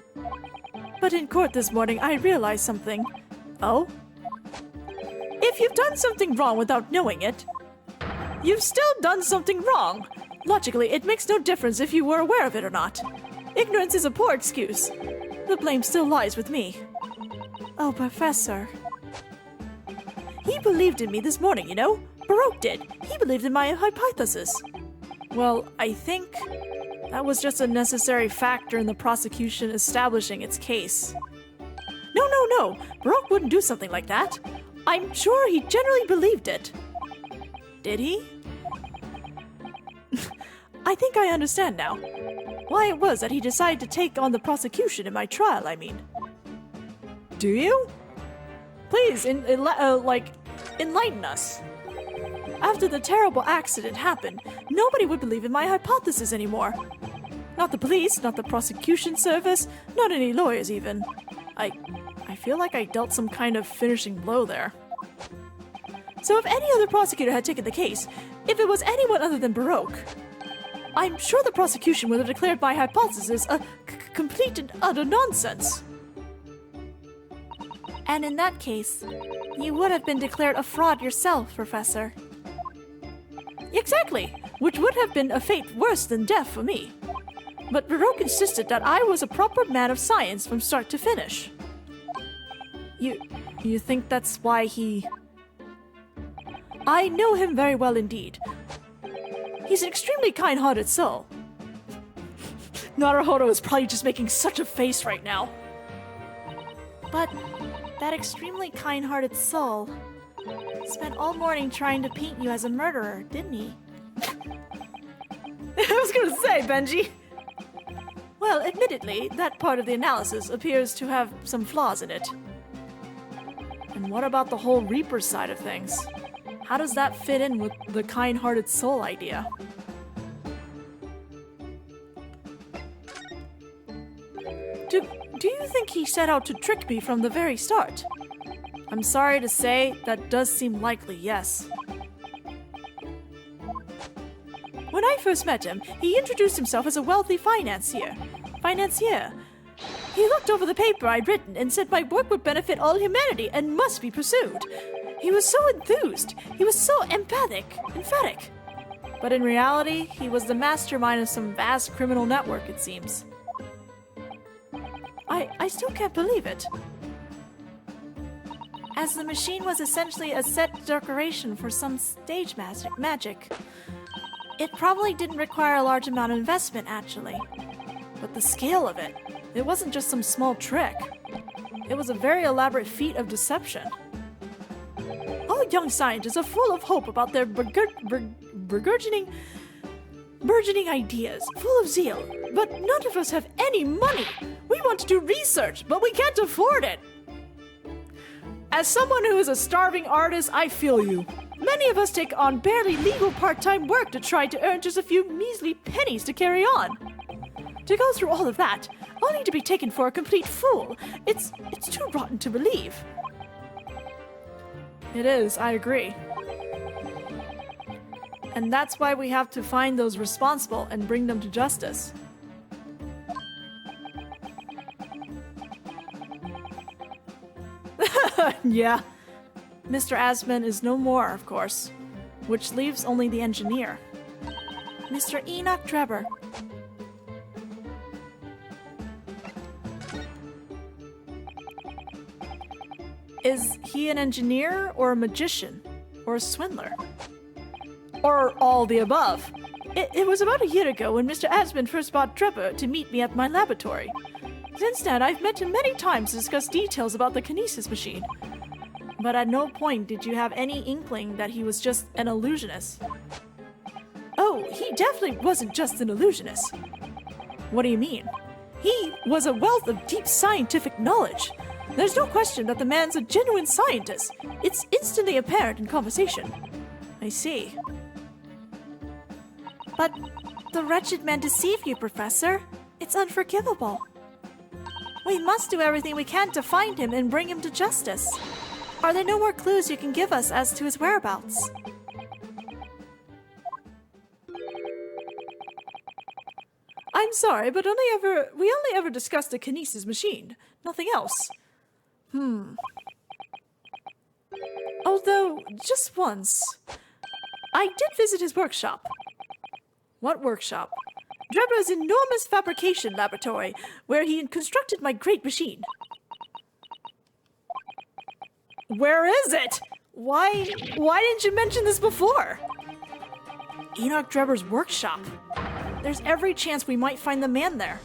But in court this morning, I realized something. Oh? If you've done something wrong without knowing it, you've still done something wrong. Logically, it makes no difference if you were aware of it or not. Ignorance is a poor excuse. The blame still lies with me. Oh, Professor. He believed in me this morning, you know? Baroque did. He believed in my hypothesis. Well, I think that was just a necessary factor in the prosecution establishing its case. No. Baroque wouldn't do something like that. I'm sure he generally believed it. Did he? I think I understand now. Why it was that he decided to take on the prosecution in my trial, I mean. Do you? Please, enlighten us. After the terrible accident happened, nobody would believe in my hypothesis anymore. Not the police, not the prosecution service, not any lawyers even. I feel like I dealt some kind of finishing blow there. So if any other prosecutor had taken the case, if it was anyone other than Baroque, I'm sure the prosecution would have declared my hypothesis a complete and utter nonsense. And in that case, you would have been declared a fraud yourself, Professor. Exactly, which would have been a fate worse than death for me. But Baroque insisted that I was a proper man of science from start to finish. You think that's why he... I know him very well indeed. He's an extremely kind-hearted soul. Naruhodo is probably just making such a face right now. But that extremely kind-hearted soul spent all morning trying to paint you as a murderer, didn't he? I was gonna say, Benji. Well, admittedly, that part of the analysis appears to have some flaws in it. And what about the whole Reaper side of things? How does that fit in with the kind-hearted soul idea? Do you think he set out to trick me from the very start? I'm sorry to say, that does seem likely, yes. When I first met him, he introduced himself as a wealthy financier. He looked over the paper I'd written and said my work would benefit all humanity and must be pursued. He was so enthused. He was so emphatic. But in reality, he was the mastermind of some vast criminal network, it seems. I still can't believe it. As the machine was essentially a set decoration for some stage magic. It probably didn't require a large amount of investment, actually. But the scale of it, it wasn't just some small trick. It was a very elaborate feat of deception. All young scientists are full of hope about their burgeoning ideas, full of zeal. But none of us have any money. We want to do research, but we can't afford it. As someone who is a starving artist, I feel you. Many of us take on barely legal part-time work to try to earn just a few measly pennies to carry on. To go through all of that, only to be taken for a complete fool, it's too rotten to believe. It is, I agree. And that's why we have to find those responsible and bring them to justice. Yeah. Mr. Asman is no more, of course, which leaves only the engineer. Mr. Enoch Drebber. Is he an engineer or a magician or a swindler? Or all the above? It was about a year ago when Mr. Asman first brought Drebber to meet me at my laboratory. Since then, I've met him many times to discuss details about the kinesis machine. But at no point did you have any inkling that he was just an illusionist. Oh, he definitely wasn't just an illusionist. What do you mean? He was a wealth of deep scientific knowledge. There's no question that the man's a genuine scientist. It's instantly apparent in conversation. I see. But the wretched man deceived you, Professor. It's unforgivable. We must do everything we can to find him and bring him to justice. Are there no more clues you can give us as to his I'm sorry, but we only ever discussed the kinesis machine. Nothing else. Although, just once, I did visit his workshop. What workshop? Drebber's enormous fabrication laboratory, where he constructed my great machine. Where is it? Why didn't you mention this before? Enoch Drebber's workshop. There's every chance we might find the man there.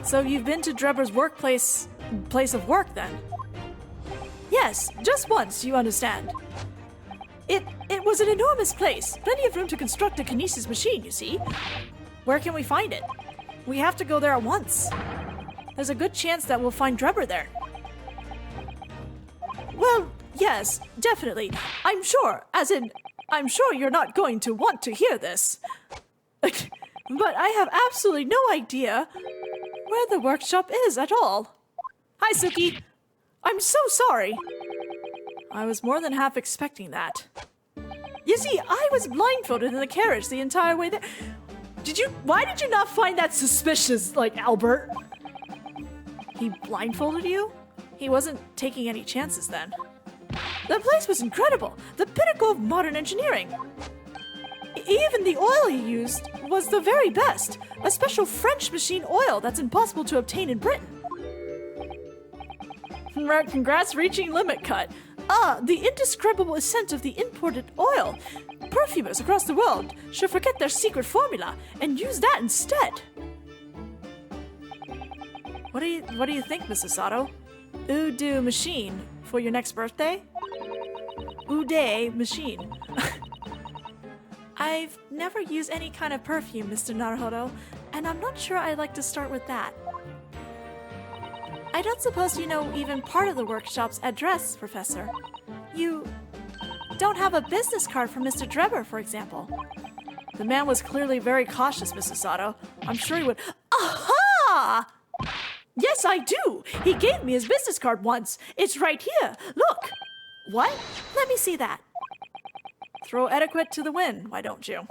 So you've been to Drebber's place of work then? Yes, just once, you understand. It was an enormous place, plenty of room to construct a kinesis machine, you see. Where can we find it? We have to go there at once. There's a good chance that we'll find Drebber there. Well, yes, definitely. I'm sure you're not going to want to hear this. But I have absolutely no idea where the workshop is at all. Hi, Suki. I'm so sorry. I was more than half expecting that. You see, I was blindfolded in the carriage the entire way there. Why did you not find that suspicious, Albert? He blindfolded you? He wasn't taking any chances then. The place was incredible, the pinnacle of modern engineering. Even the oil he used was the very best, a special French machine oil that's impossible to obtain in Britain. Congrats reaching limit cut. The indescribable scent of the imported oil. Perfumers across the world should forget their secret formula and use that instead. What do you think, Mrs. Sato? Udo machine for your next birthday? Uday machine. I've never used any kind of perfume, Mr. Naruhodo, and I'm not sure I'd like to start with that. I don't suppose you know even part of the workshop's address, Professor. You don't have a business card for Mr. Drebber, for example. The man was clearly very cautious, Mrs. Sato. I'm sure he would... Aha! Yes, I do! He gave me his business card once. It's right here. Look! What? Let me see that. Throw etiquette to the wind, why don't you?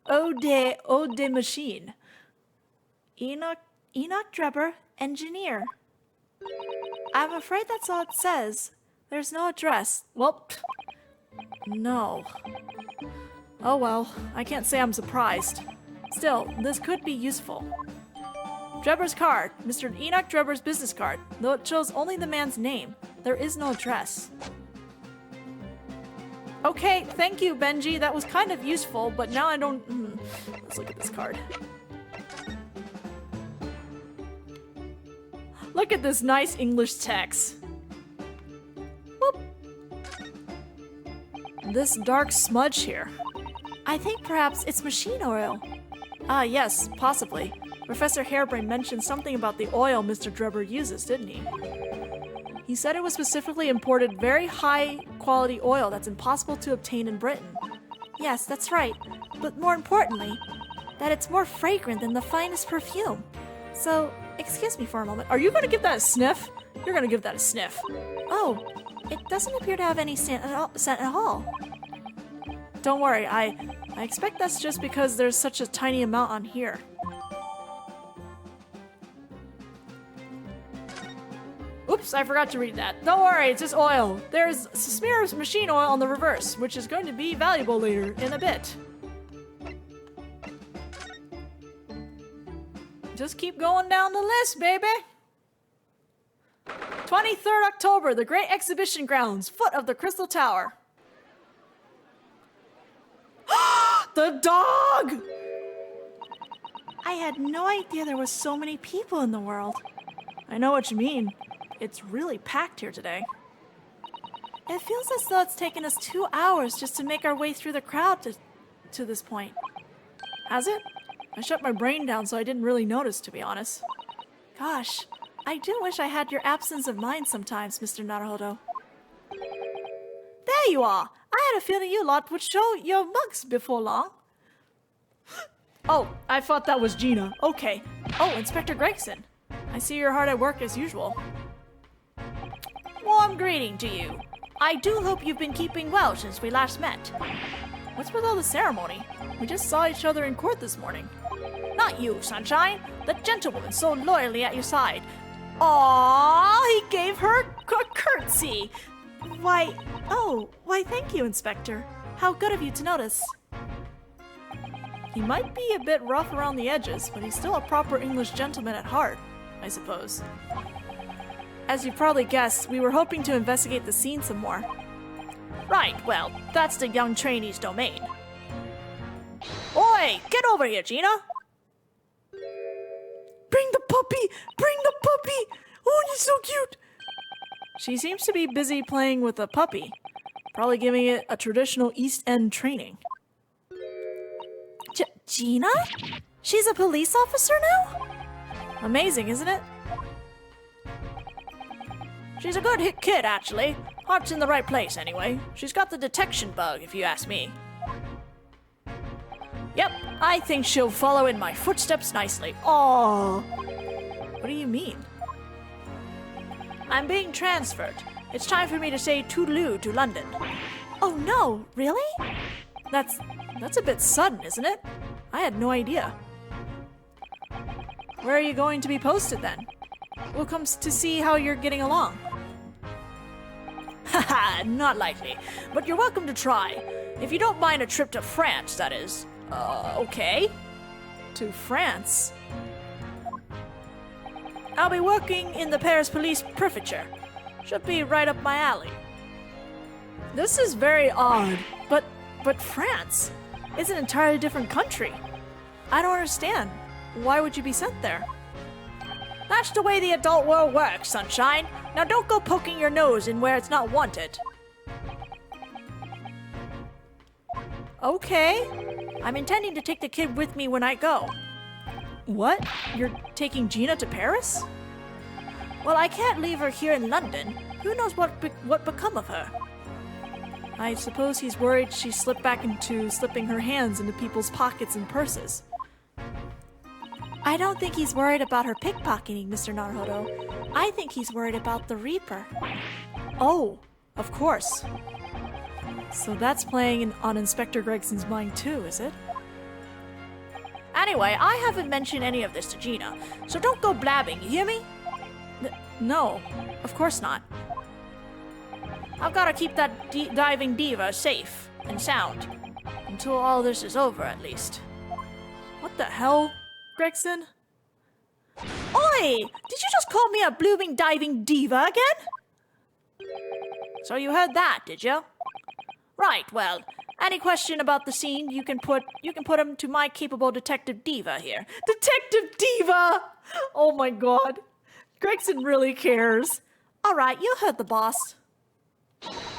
Ode machine. Enoch Drebber, engineer. I'm afraid that's all it says. There's no address. Well, no. Oh well, I can't say I'm surprised. Still, this could be useful. Drebber's card, Mr. Enoch Drebber's business card, though it shows only the man's name. There is no address. Okay, thank you, Benji. That was kind of useful, but now I don't... Let's look at this card. Look at this nice English text. Whoop. This dark smudge here. I think perhaps it's machine oil. Ah, yes, possibly. Professor Harebrain mentioned something about the oil Mr. Drebber uses, didn't he? He said it was specifically imported very high-quality oil that's impossible to obtain in Britain. Yes, that's right. But more importantly, that it's more fragrant than the finest perfume. So, excuse me for a moment. Are you going to give that a sniff? You're going to give that a sniff. Oh, it doesn't appear to have any scent at all. Don't worry, I expect that's just because there's such a tiny amount on here. Oops, I forgot to read that. Don't worry, it's just oil. There's a smear of machine oil on the reverse, which is going to be valuable later in a bit. Just keep going down the list, baby. 23rd October, the Great Exhibition Grounds, foot of the Crystal Tower. The dog! I had no idea there was so many people in the world. I know what you mean. It's really packed here today. It feels as though it's taken us 2 hours just to make our way through the crowd to this point. Has it? I shut my brain down so I didn't really notice, to be honest. Gosh, I do wish I had your absence of mind sometimes, Mr. Naruhodo. There you are! I had a feeling you lot would show your mugs before long. Oh, I thought that was Gina. Okay. Oh, Inspector Gregson. I see you're hard at work as usual. Warm greeting to you. I do hope you've been keeping well since we last met. What's with all the ceremony? We just saw each other in court this morning. Not you, Sunshine. The gentlewoman so loyally at your side. Aww, he gave her a curtsy. Why, thank you, Inspector. How good of you to notice. He might be a bit rough around the edges, but he's still a proper English gentleman at heart, I suppose. As you probably guessed, we were hoping to investigate the scene some more. Right, well, that's the young trainee's domain. Oi, get over here, Gina! Bring the puppy! Bring the puppy! Oh, you're so cute! She seems to be busy playing with a puppy, probably giving it a traditional East End training. Gina? She's a police officer now? Amazing, isn't it? She's a good kid, actually. Heart's in the right place, anyway. She's got the detection bug, if you ask me. Yep, I think she'll follow in my footsteps nicely. Aww. What do you mean? I'm being transferred. It's time for me to say toodaloo to London. Oh no, really? That's a bit sudden, isn't it? I had no idea. Where are you going to be posted then? We'll come to see how you're getting along. Haha, not likely. But you're welcome to try. If you don't mind a trip to France, that is. Okay. To France? I'll be working in the Paris Police Prefecture. Should be right up my alley. This is very odd, but France? It's an entirely different country. I don't understand. Why would you be sent there? That's the way the adult world works, Sunshine. Now don't go poking your nose in where it's not wanted. Okay. I'm intending to take the kid with me when I go. What? You're taking Gina to Paris? Well, I can't leave her here in London. Who knows what become of her? I suppose he's worried she slipped back into slipping her hands into people's pockets and purses. I don't think he's worried about her pickpocketing, Mr. Naruhodo. I think he's worried about the Reaper. Oh, of course. So that's playing on Inspector Gregson's mind too, is it? Anyway, I haven't mentioned any of this to Gina, so don't go blabbing, you hear me? No, of course not. I've got to keep that diving diva safe and sound. Until all this is over, at least. What the hell, Gregson? Oi! Did you just call me a blooming diving diva again? So you heard that, did you? Right, well, any question about the scene, you can put them to my capable detective diva here. Detective diva! Oh my god. Gregson really cares. All right, you heard the boss.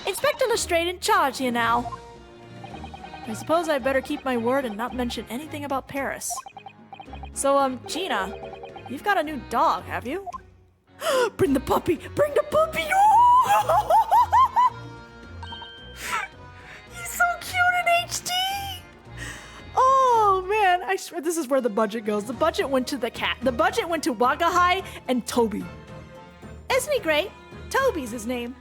Inspector Lestrade in charge here now. I suppose I better keep my word and not mention anything about Paris. So, Gina, you've got a new dog, have you? Bring the puppy! Bring the puppy! He's so cute in HD! Oh, man, I swear this is where the budget goes. The budget went to the cat. The budget went to Wagahai and Toby. Isn't he great? Toby's his name.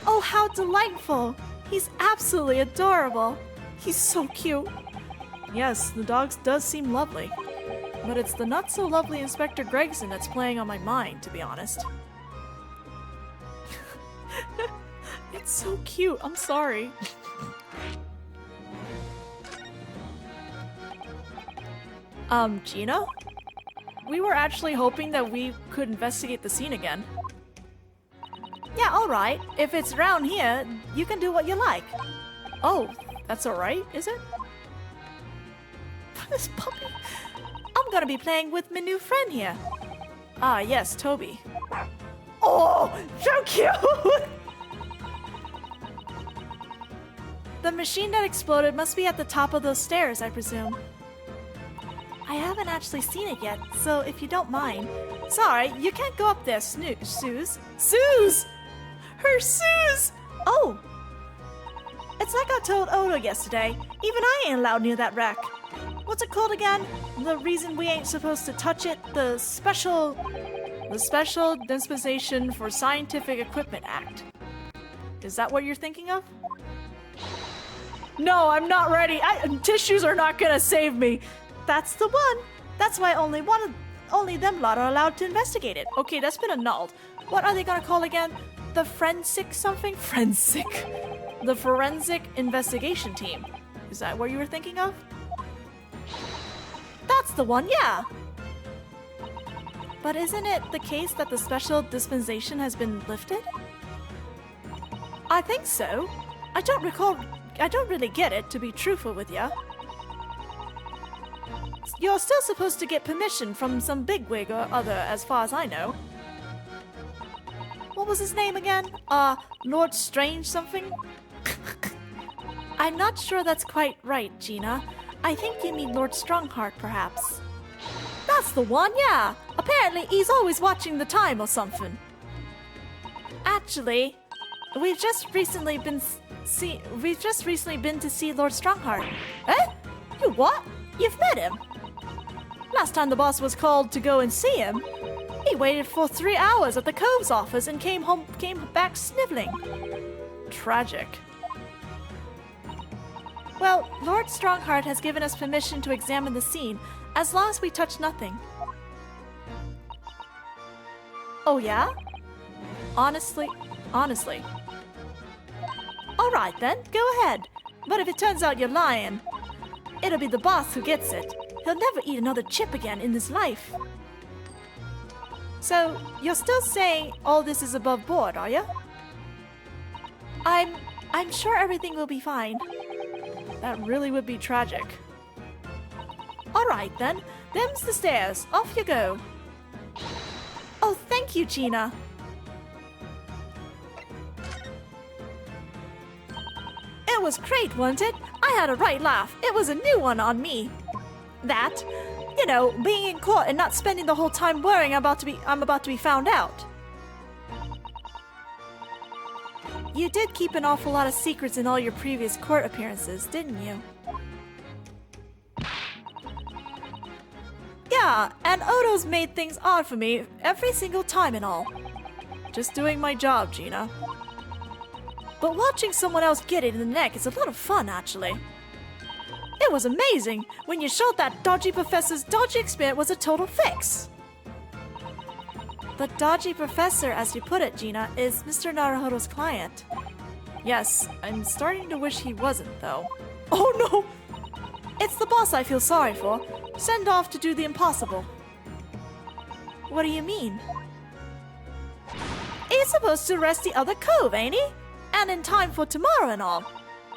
Oh, how delightful! He's absolutely adorable. He's so cute. Yes, the dog does seem lovely. But it's the not-so-lovely Inspector Gregson that's playing on my mind, to be honest. It's so cute. I'm sorry. Gina? We were actually hoping that we could investigate the scene again. Yeah, alright. If it's around here, you can do what you like. Oh, that's alright, is it? This puppy. I'm gonna be playing with my new friend here. Ah, yes, Toby. Oh, so cute! The machine that exploded must be at the top of those stairs, I presume. I haven't actually seen it yet, so if you don't mind. Sorry, you can't go up there, Suze. Suze! Her Suze! Oh! It's like I told Odo yesterday. Even I ain't allowed near that wreck. What's it called again? The reason we ain't supposed to touch it? The special The Special Dispensation for Scientific Equipment Act. Is that what you're thinking of? No, I'm not ready. Tissues are not gonna save me. That's the one. That's why only them lot are allowed to investigate it. Okay, that's been annulled. What are they gonna call again? The forensic something? Forensic. The Forensic Investigation Team. Is that what you were thinking of? That's the one, yeah. But isn't it the case that the special dispensation has been lifted? I think so. I don't really get it, to be truthful with ya. You're still supposed to get permission from some bigwig or other, as far as I know. What was his name again? Lord Strange something? I'm not sure that's quite right, Gina. I think you mean Lord Strongheart, perhaps. That's the one, yeah. Apparently, he's always watching the time or something. Actually, we've just recently been to see Lord Strongheart. Eh? You what? You've met him? Last time the boss was called to go and see him, he waited for 3 hours at the Cove's office and came back sniveling. Tragic. Well, Lord Strongheart has given us permission to examine the scene, as long as we touch nothing. Oh yeah? Honestly. Alright then, go ahead. But if it turns out you're lying, it'll be the boss who gets it. He'll never eat another chip again in his life. So, you're still saying all this is above board, are you? I'm sure everything will be fine. That really would be tragic. Alright then, them's the stairs. Off you go. Oh, thank you, Gina. It was great, wasn't it? I had a right laugh. It was a new one on me. That, you know, being in court and not spending the whole time worrying I'm about to be found out. You did keep an awful lot of secrets in all your previous court appearances, didn't you? Yeah, and Odo's made things odd for me every single time and all. Just doing my job, Gina. But watching someone else get it in the neck is a lot of fun, actually. It was amazing when you showed that dodgy professor's dodgy experiment was a total fix. The dodgy professor, as you put it, Gina, is Mr. Naruhodo's client. Yes, I'm starting to wish he wasn't, though. Oh no! It's the boss I feel sorry for. Send off to do the impossible. What do you mean? He's supposed to arrest the other Cove, ain't he? And in time for tomorrow and all.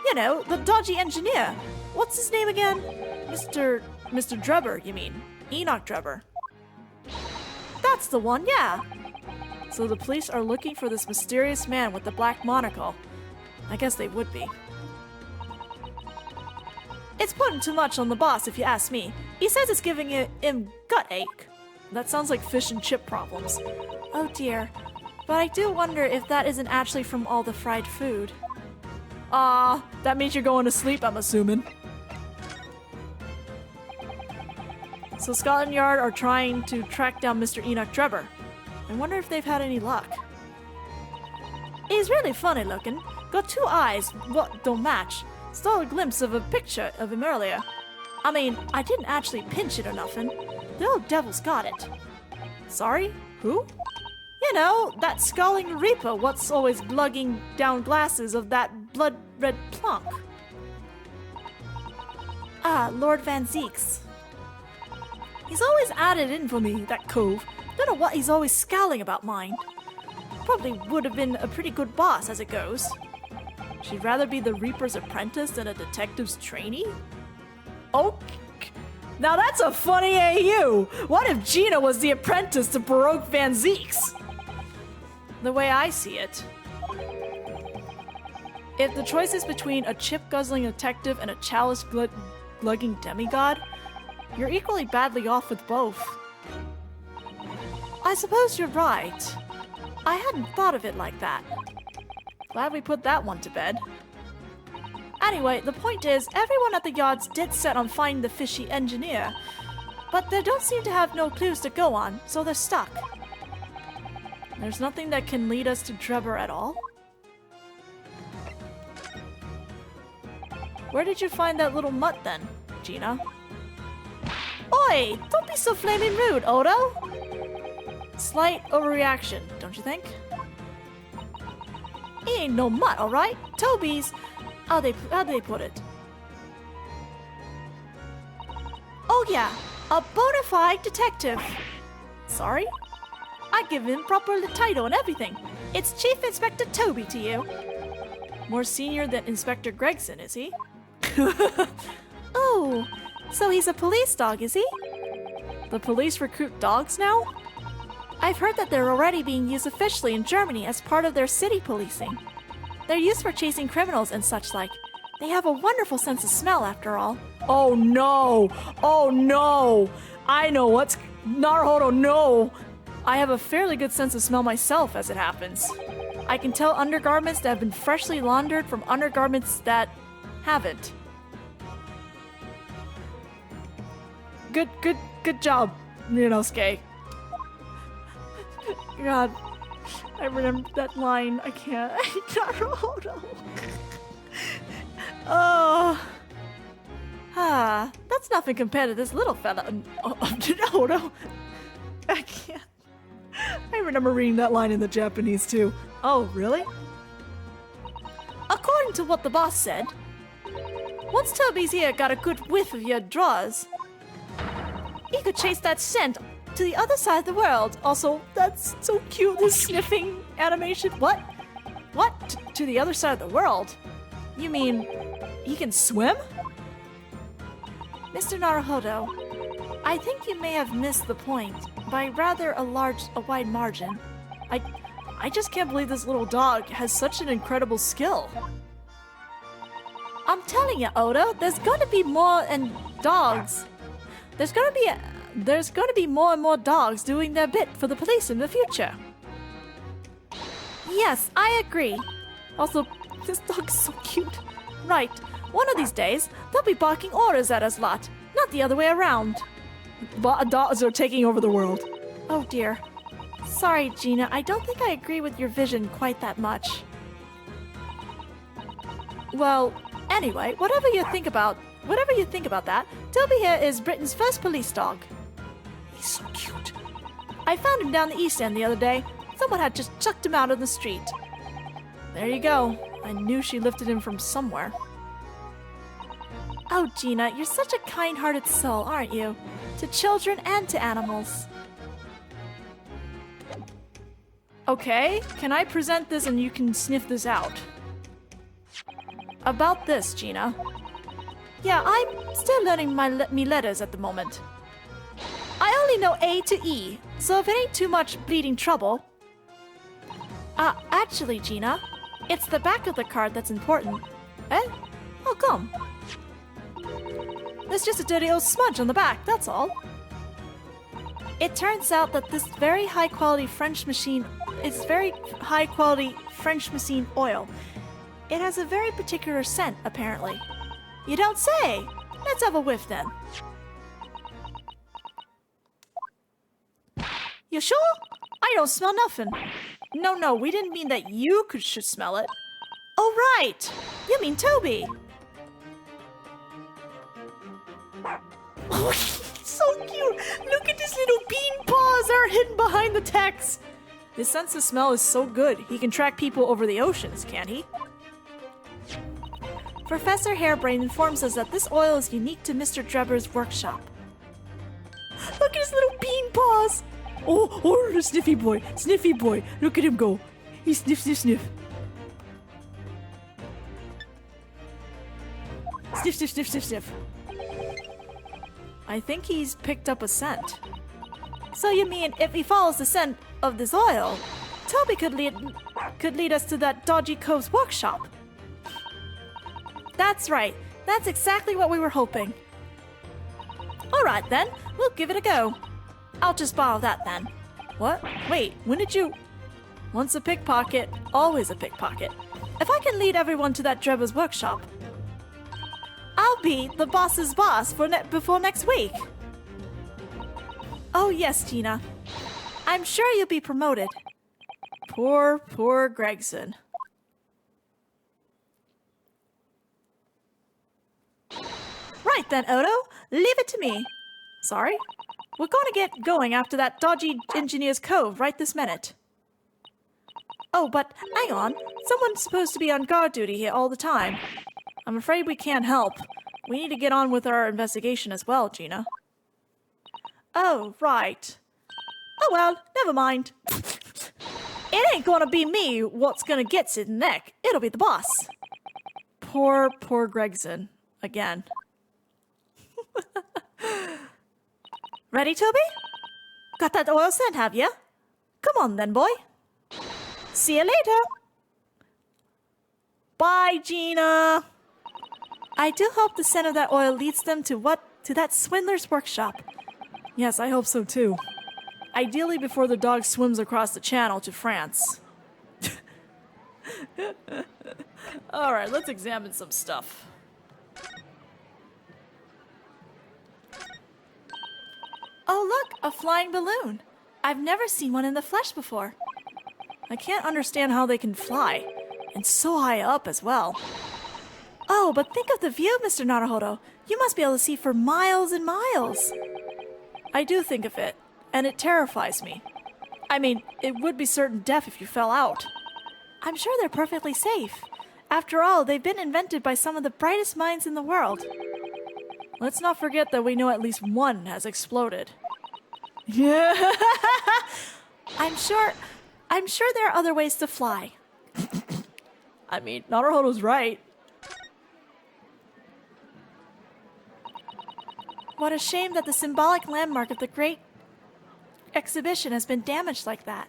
You know, the dodgy engineer. What's his name again? Mr. Drebber, you mean. Enoch Drebber. That's the one, yeah. So the police are looking for this mysterious man with the black monocle. I guess they would be. It's putting too much on the boss, if you ask me. He says it's giving him gut ache. That sounds like fish and chip problems. Oh dear. But I do wonder if that isn't actually from all the fried food. That means you're going to sleep, I'm assuming. So Scotland Yard are trying to track down Mr. Enoch Drebber. I wonder if they've had any luck. He's really funny looking. Got 2 eyes, what don't match. Saw a glimpse of a picture of him earlier. I mean, I didn't actually pinch it or nothing. The old devil's got it. Sorry? Who? You know, that scowling reaper what's always glugging down glasses of that blood-red plunk. Lord Van Zeeks. He's always added in for me, that Cove. Don't know what he's always scowling about mine. Probably would have been a pretty good boss as it goes. She'd rather be the Reaper's apprentice than a detective's trainee? Oh, now that's a funny AU! What if Gina was the apprentice to Baroque Van Zeeks? The way I see it, if the choice is between a chip-guzzling detective and a chalice-glugging demigod, you're equally badly off with both. I suppose you're right. I hadn't thought of it like that. Glad we put that one to bed. Anyway, the point is, everyone at the yard's dead set on finding the fishy engineer, but they don't seem to have no clues to go on, so they're stuck. There's nothing that can lead us to Drebber at all? Where did you find that little mutt then, Gina? Oi! Don't be so flaming rude, Odo! Slight overreaction, don't you think? He ain't no mutt, alright? Toby's... How'd they put it? Oh yeah, a bona fide detective. Sorry? I give him proper title and everything. It's Chief Inspector Toby to you. More senior than Inspector Gregson, is he? Oh, so he's a police dog, is he? The police recruit dogs now? I've heard that they're already being used officially in Germany as part of their city policing. They're used for chasing criminals and such like. They have a wonderful sense of smell, after all. Oh no! Oh no! I know what's... Naruhodo, no! I have a fairly good sense of smell myself, as it happens. I can tell undergarments that have been freshly laundered from undergarments that haven't. Good job, Ninosuke. God, I remember that line. I can't. Naruhodo. Oh. That's nothing compared to this little fella. Naruhodo. I can't. I remember reading that line in the Japanese too. Oh, really? According to what the boss said, once Toby's here got a good whiff of your drawers, he could chase that scent to the other side of the world. Also, that's so cute, this sniffing animation. What? What? To the other side of the world? You mean he can swim? Mr. Naruhodo, I think you may have missed the point by rather a wide margin. I just can't believe this little dog has such an incredible skill. I'm telling you, Odo, there's gonna be more and dogs. There's gonna be more and more dogs doing their bit for the police in the future. Yes, I agree. Also, this dog's so cute. Right, one of these days, they'll be barking orders at us lot, not the other way around. Dogs are taking over the world. Oh dear. Sorry, Gina, I don't think I agree with your vision quite that much. Well, anyway, whatever you think about that, Toby here is Britain's first police dog. He's so cute. I found him down the East End the other day. Someone had just chucked him out on the street. There you go. I knew she lifted him from somewhere. Oh, Gina, you're such a kind-hearted soul, aren't you? To children and to animals. Okay, can I present this and you can sniff this out? About this, Gina. Yeah, I'm still learning me letters at the moment. I only know A to E, so if it ain't too much bleeding trouble... actually, Gina, it's the back of the card that's important. Eh? How come? There's just a dirty old smudge on the back, that's all. It turns out that this very high-quality French machine oil. It has a very particular scent, apparently. You don't say! Let's have a whiff, then. You sure? I don't smell nothing. No, we didn't mean that you should smell it. Oh, right! You mean Toby. Oh, so cute! Look at his little bean paws are hidden behind the text! His sense of smell is so good, he can track people over the oceans, can't he? Professor Harebrain informs us that this oil is unique to Mr. Drebber's workshop. Look at his little bean paws! Oh, the sniffy boy, look at him go. He sniff. Sniff. I think he's picked up a scent. So you mean if he follows the scent of this oil, Toby could lead us to that dodgy cove's workshop? That's right. That's exactly what we were hoping. Alright then, we'll give it a go. I'll just borrow that then. What? Wait, when did you... Once a pickpocket, always a pickpocket. If I can lead everyone to that Drebber's workshop, I'll be the boss's boss before next week. Oh yes, Gina. I'm sure you'll be promoted. Poor Gregson. Right then, Odo. Leave it to me. Sorry? We're going to get going after that dodgy Engineer's Cove right this minute. Oh, but hang on. Someone's supposed to be on guard duty here all the time. I'm afraid we can't help. We need to get on with our investigation as well, Gina. Oh, right. Oh well, never mind. It ain't gonna be me what's gonna get his neck. It'll be the boss. Poor Gregson. Again. Ready, Toby? Got that oil scent, have ya? Come on then, boy. See you later. Bye, Gina. I do hope the scent of that oil leads them to that swindler's workshop. Yes, I hope so too. Ideally before the dog swims across the channel to France. Alright, let's examine some stuff. Oh look, a flying balloon. I've never seen one in the flesh before. I can't understand how they can fly. And so high up as well. Oh, but think of the view, Mr. Naruhodo. You must be able to see for miles and miles. I do think of it, and it terrifies me. I mean, it would be certain death if you fell out. I'm sure they're perfectly safe. After all, they've been invented by some of the brightest minds in the world. Let's not forget that we know at least one has exploded. Yeah. I'm sure there are other ways to fly. I mean, Naruhodo's right. What a shame that the symbolic landmark of the great exhibition has been damaged like that.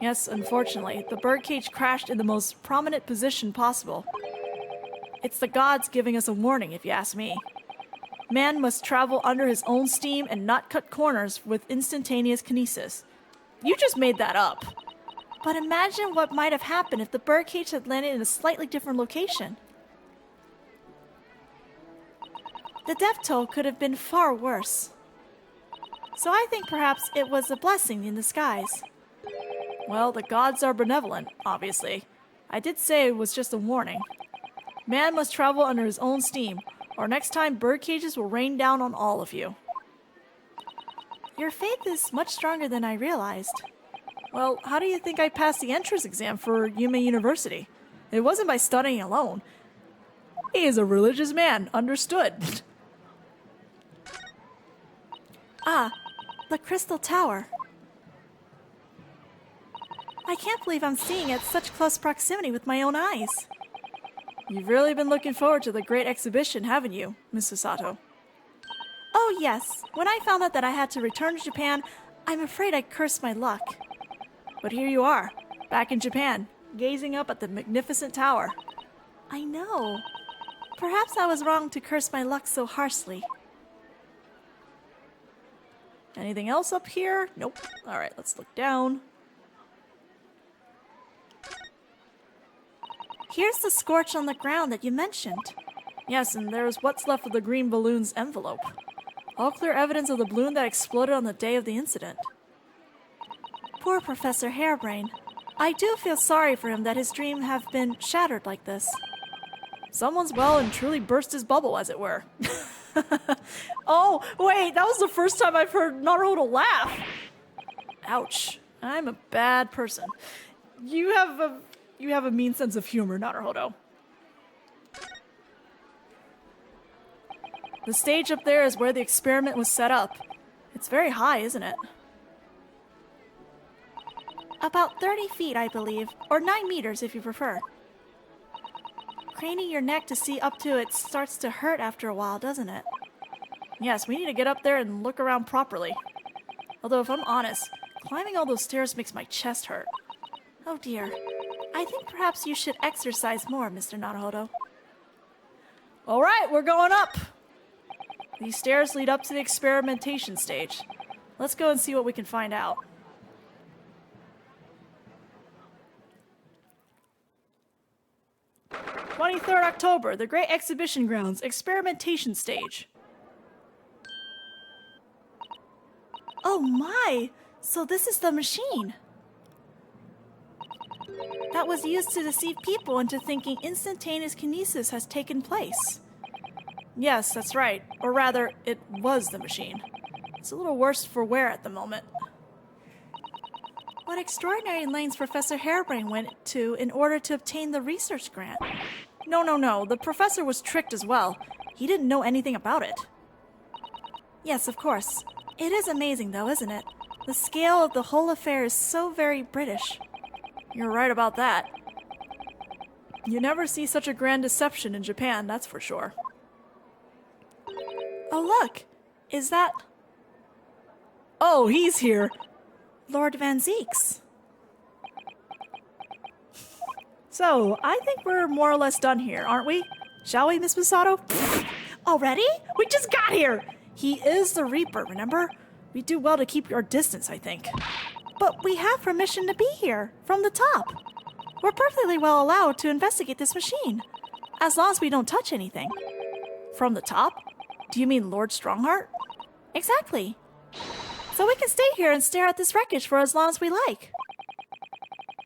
Yes, unfortunately, the birdcage crashed in the most prominent position possible. It's the gods giving us a warning, if you ask me. Man must travel under his own steam and not cut corners with instantaneous kinesis. You just made that up. But imagine what might have happened if the birdcage had landed in a slightly different location. The death toll could have been far worse. So I think perhaps it was a blessing in disguise. Well, the gods are benevolent, obviously. I did say it was just a warning. Man must travel under his own steam, or next time birdcages will rain down on all of you. Your faith is much stronger than I realized. Well, how do you think I passed the entrance exam for Yume University? It wasn't by studying alone. He is a religious man, understood. Ah, the Crystal Tower. I can't believe I'm seeing it at such close proximity with my own eyes. You've really been looking forward to the great exhibition, haven't you, Miss Susato? Oh yes, when I found out that I had to return to Japan, I'm afraid I cursed my luck. But here you are, back in Japan, gazing up at the magnificent tower. I know. Perhaps I was wrong to curse my luck so harshly. Anything else up here? Nope. Alright, let's look down. Here's the scorch on the ground that you mentioned. Yes, and there's what's left of the green balloon's envelope. All clear evidence of the balloon that exploded on the day of the incident. Poor Professor Harebrain. I do feel sorry for him that his dream have been shattered like this. Someone's well and truly burst his bubble, as it were. Oh, wait, that was the first time I've heard Naruhodo laugh. Ouch. I'm a bad person. You have a mean sense of humor, Naruhodo. The stage up there is where the experiment was set up. It's very high, isn't it? About 30 feet, I believe, or 9 meters if you prefer. Craning your neck to see up to it starts to hurt after a while, doesn't it? Yes, we need to get up there and look around properly. Although, if I'm honest, climbing all those stairs makes my chest hurt. Oh dear. I think perhaps you should exercise more, Mr. Naruhodo. All right, we're going up. These stairs lead up to the experimentation stage. Let's go and see what we can find out. October, the Great Exhibition Grounds, experimentation stage. Oh my! So this is the machine. that was used to deceive people into thinking instantaneous kinesis has taken place. Yes, that's right. Or rather, it was the machine. It's a little worse for wear at the moment. What extraordinary lengths Professor Harebrain went to in order to obtain the research grant. No. The professor was tricked as well. He didn't know anything about it. Yes, of course. It is amazing, though, isn't it? The scale of the whole affair is so very British. You're right about that. You never see such a grand deception in Japan, that's for sure. Oh, look! Is that... Oh, he's here! Lord Van Zeeks. So, I think we're more or less done here, aren't we? Shall we, Miss Susato? Already? We just got here! He is the Reaper, remember? We do well to keep our distance, I think. But we have permission to be here, from the top. We're perfectly well allowed to investigate this machine, as long as we don't touch anything. From the top? Do you mean Lord Strongheart? Exactly. So we can stay here and stare at this wreckage for as long as we like.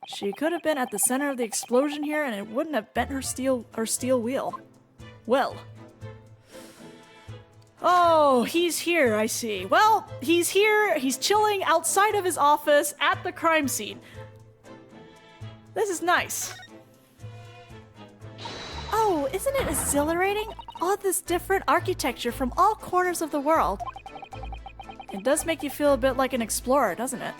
She could have been at the center of the explosion here and it wouldn't have bent her steel wheel. Well. Oh, he's here, I see. Well, he's here. He's chilling outside of his office at the crime scene. This is nice. Oh, isn't it exhilarating? All this different architecture from all corners of the world. It does make you feel a bit like an explorer, doesn't it?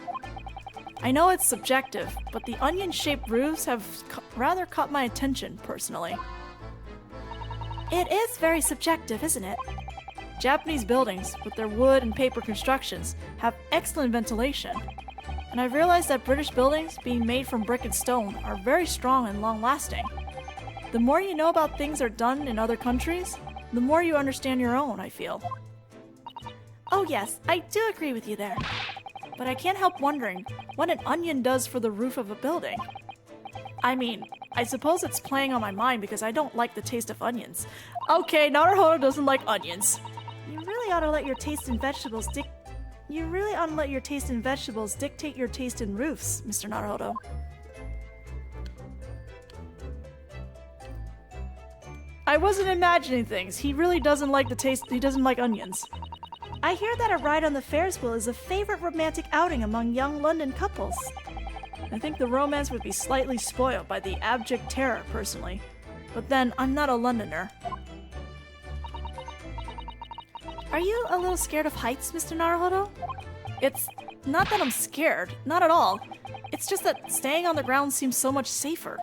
I know it's subjective, but the onion-shaped roofs have rather caught my attention, personally. It is very subjective, isn't it? Japanese buildings, with their wood and paper constructions, have excellent ventilation. And I've realized that British buildings, being made from brick and stone, are very strong and long-lasting. The more you know about things that are done in other countries, the more you understand your own, I feel. Oh yes, I do agree with you there. But I can't help wondering what an onion does for the roof of a building. I mean, I suppose it's playing on my mind because I don't like the taste of onions. Okay, Naruhodo doesn't like onions. You really ought to let your taste in vegetables dictate your taste in roofs, Mr. Naruhodo. I wasn't imagining things. He really doesn't like the taste. He doesn't like onions. I hear that a ride on the Ferris wheel is a favorite romantic outing among young London couples. I think the romance would be slightly spoiled by the abject terror, personally. But then, I'm not a Londoner. Are you a little scared of heights, Mr. Naruhodo? It's not that I'm scared. Not at all. It's just that staying on the ground seems so much safer.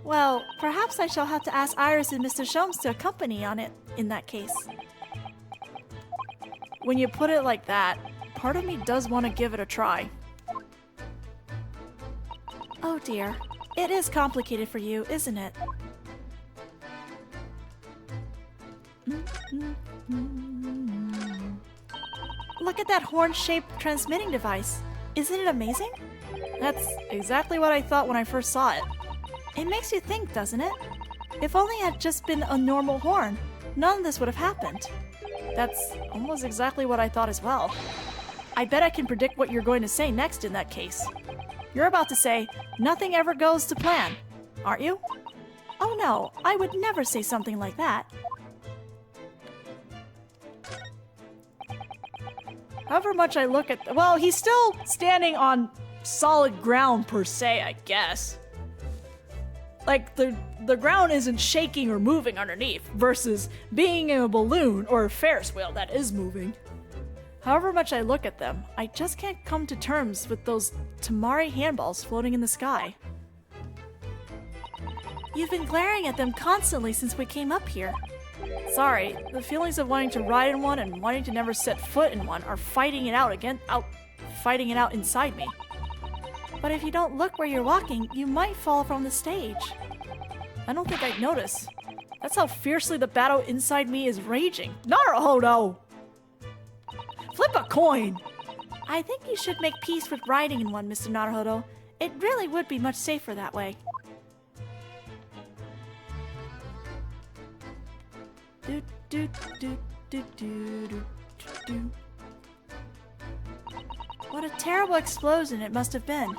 Well, perhaps I shall have to ask Iris and Mr. Sholmes to accompany on it in that case. When you put it like that, part of me does want to give it a try. Oh dear. It is complicated for you, isn't it? Look at that horn-shaped transmitting device. Isn't it amazing? That's exactly what I thought when I first saw it. It makes you think, doesn't it? If only it had just been a normal horn, none of this would have happened. That's almost exactly what I thought as well. I bet I can predict what you're going to say next in that case. You're about to say, nothing ever goes to plan, aren't you? Oh no, I would never say something like that. However much I look at... Well, he's still standing on solid ground per se, I guess. Like, the ground isn't shaking or moving underneath, versus being in a balloon or a Ferris wheel that is moving. However much I look at them, I just can't come to terms with those Tamari handballs floating in the sky. You've been glaring at them constantly since we came up here. Sorry, the feelings of wanting to ride in one and wanting to never set foot in one are fighting it out inside me. But if you don't look where you're walking, you might fall from the stage. I don't think I'd notice. That's how fiercely the battle inside me is raging. Naruhodo! Flip a coin! I think you should make peace with riding in one, Mr. Naruhodo. It really would be much safer that way. Do, do, do, do, do, do, do. What a terrible explosion it must have been.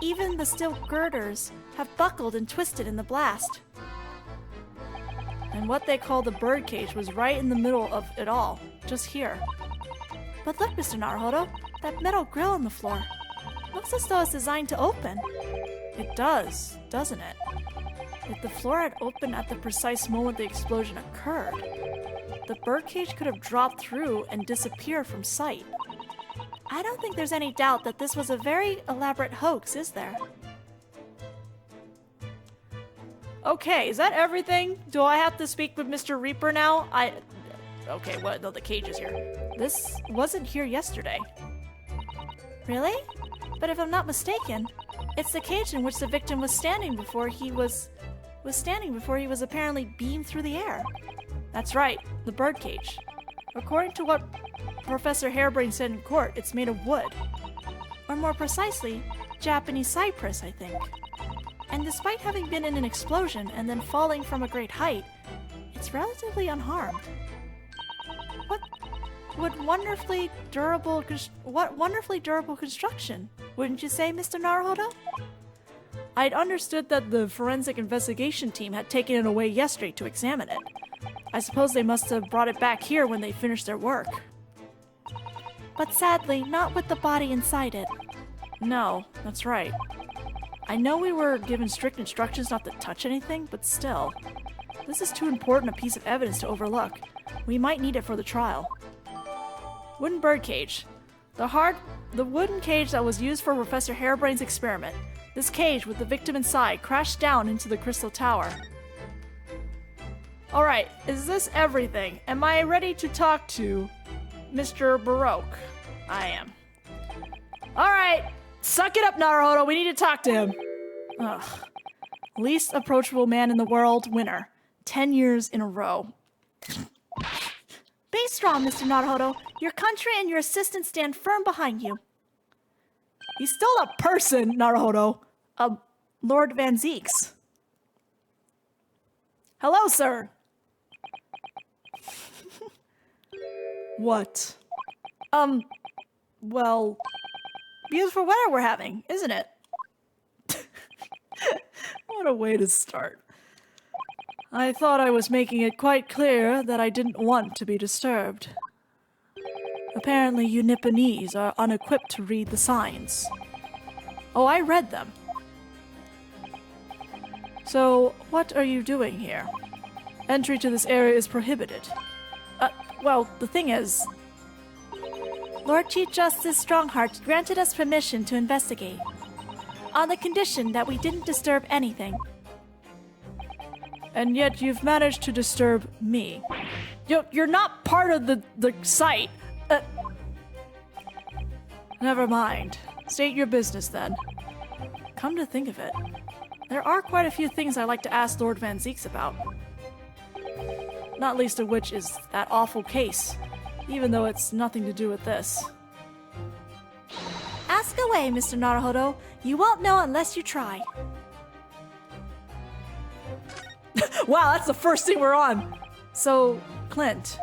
Even the steel girders have buckled and twisted in the blast. And what they call the birdcage was right in the middle of it all, just here. But look, Mr. Naruhodo, that metal grill on the floor. Looks as though it's designed to open. It does, doesn't it? If the floor had opened at the precise moment the explosion occurred, the birdcage could have dropped through and disappeared from sight. I don't think there's any doubt that this was a very elaborate hoax, is there? Okay, is that everything? Do I have to speak with Mr. Reaper now? Okay, what? No, the cage is here. This wasn't here yesterday. Really? But if I'm not mistaken, it's the cage in which the victim was standing before he was apparently beamed through the air. That's right, the birdcage. According to what Professor Harebrained said in court, it's made of wood. Or more precisely, Japanese cypress, I think. And despite having been in an explosion and then falling from a great height, it's relatively unharmed. What wonderfully durable construction, wouldn't you say, Mr. Naruhodo? I'd understood that the forensic investigation team had taken it away yesterday to examine it. I suppose they must have brought it back here when they finished their work. But sadly, not with the body inside it. No, that's right. I know we were given strict instructions not to touch anything, but still. This is too important a piece of evidence to overlook. We might need it for the trial. Wooden birdcage. The wooden cage that was used for Professor Harebrained's experiment. This cage with the victim inside crashed down into the crystal tower. Alright, is this everything? Am I ready to talk to Mr. Baroque? I am. Alright, suck it up, Naruhodo. We need to talk to him. Ugh. Least approachable man in the world, winner. 10 years in a row. Be strong, Mr. Naruhodo. Your country and your assistant stand firm behind you. He's still a person, Naruhodo. Lord Van Zeeks. Hello, sir. What? Well, beautiful weather we're having, isn't it? What a way to start. I thought I was making it quite clear that I didn't want to be disturbed. Apparently you Nipponese are unequipped to read the signs. Oh, I read them. So, what are you doing here? Entry to this area is prohibited. Well, the thing is... Lord Chief Justice Strongheart granted us permission to investigate, on the condition that we didn't disturb anything. And yet you've managed to disturb me. You're not part of the site. Never mind. State your business then. Come to think of it, there are quite a few things I'd like to ask Lord Van Zeeks about. Not least of which is that awful case, even though it's nothing to do with this. Ask away, Mr. Naruhodo. You won't know unless you try. Wow, that's the first thing we're on! So, Clint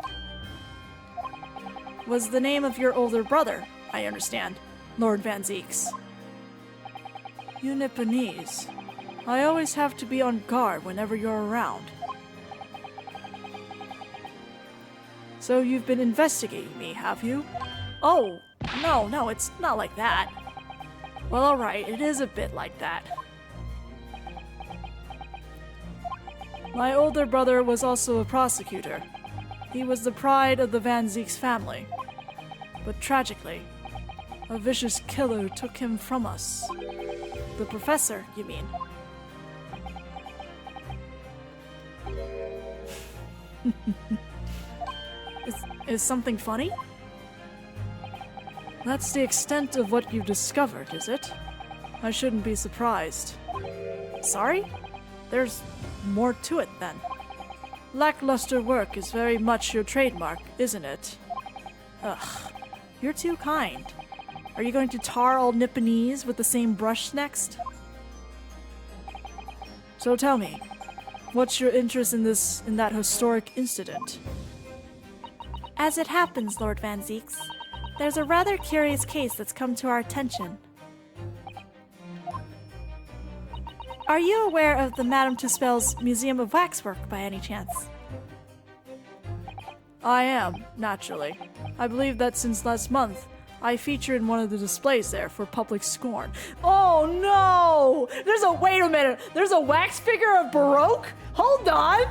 was the name of your older brother, I understand, Lord Van Zeeks. You Nipponese. I always have to be on guard whenever you're around. So you've been investigating me, have you? Oh, no, it's not like that. Well, alright, it is a bit like that. My older brother was also a prosecutor. He was the pride of the Van Zeeks family. But tragically, a vicious killer took him from us. The professor, you mean? Is something funny? That's the extent of what you've discovered, is it? I shouldn't be surprised. Sorry? There's more to it, then. Lackluster work is very much your trademark, isn't it? Ugh, you're too kind. Are you going to tar all Nipponese with the same brush next? So tell me, what's your interest in that historic incident? As it happens, Lord Van Zeeks, there's a rather curious case that's come to our attention. Are you aware of the Madame Tusspells Museum of Waxwork by any chance? I am, naturally. I believe that since last month, I feature in one of the displays there for public scorn. Oh no! Wait a minute! There's a wax figure of Baroque? Hold on!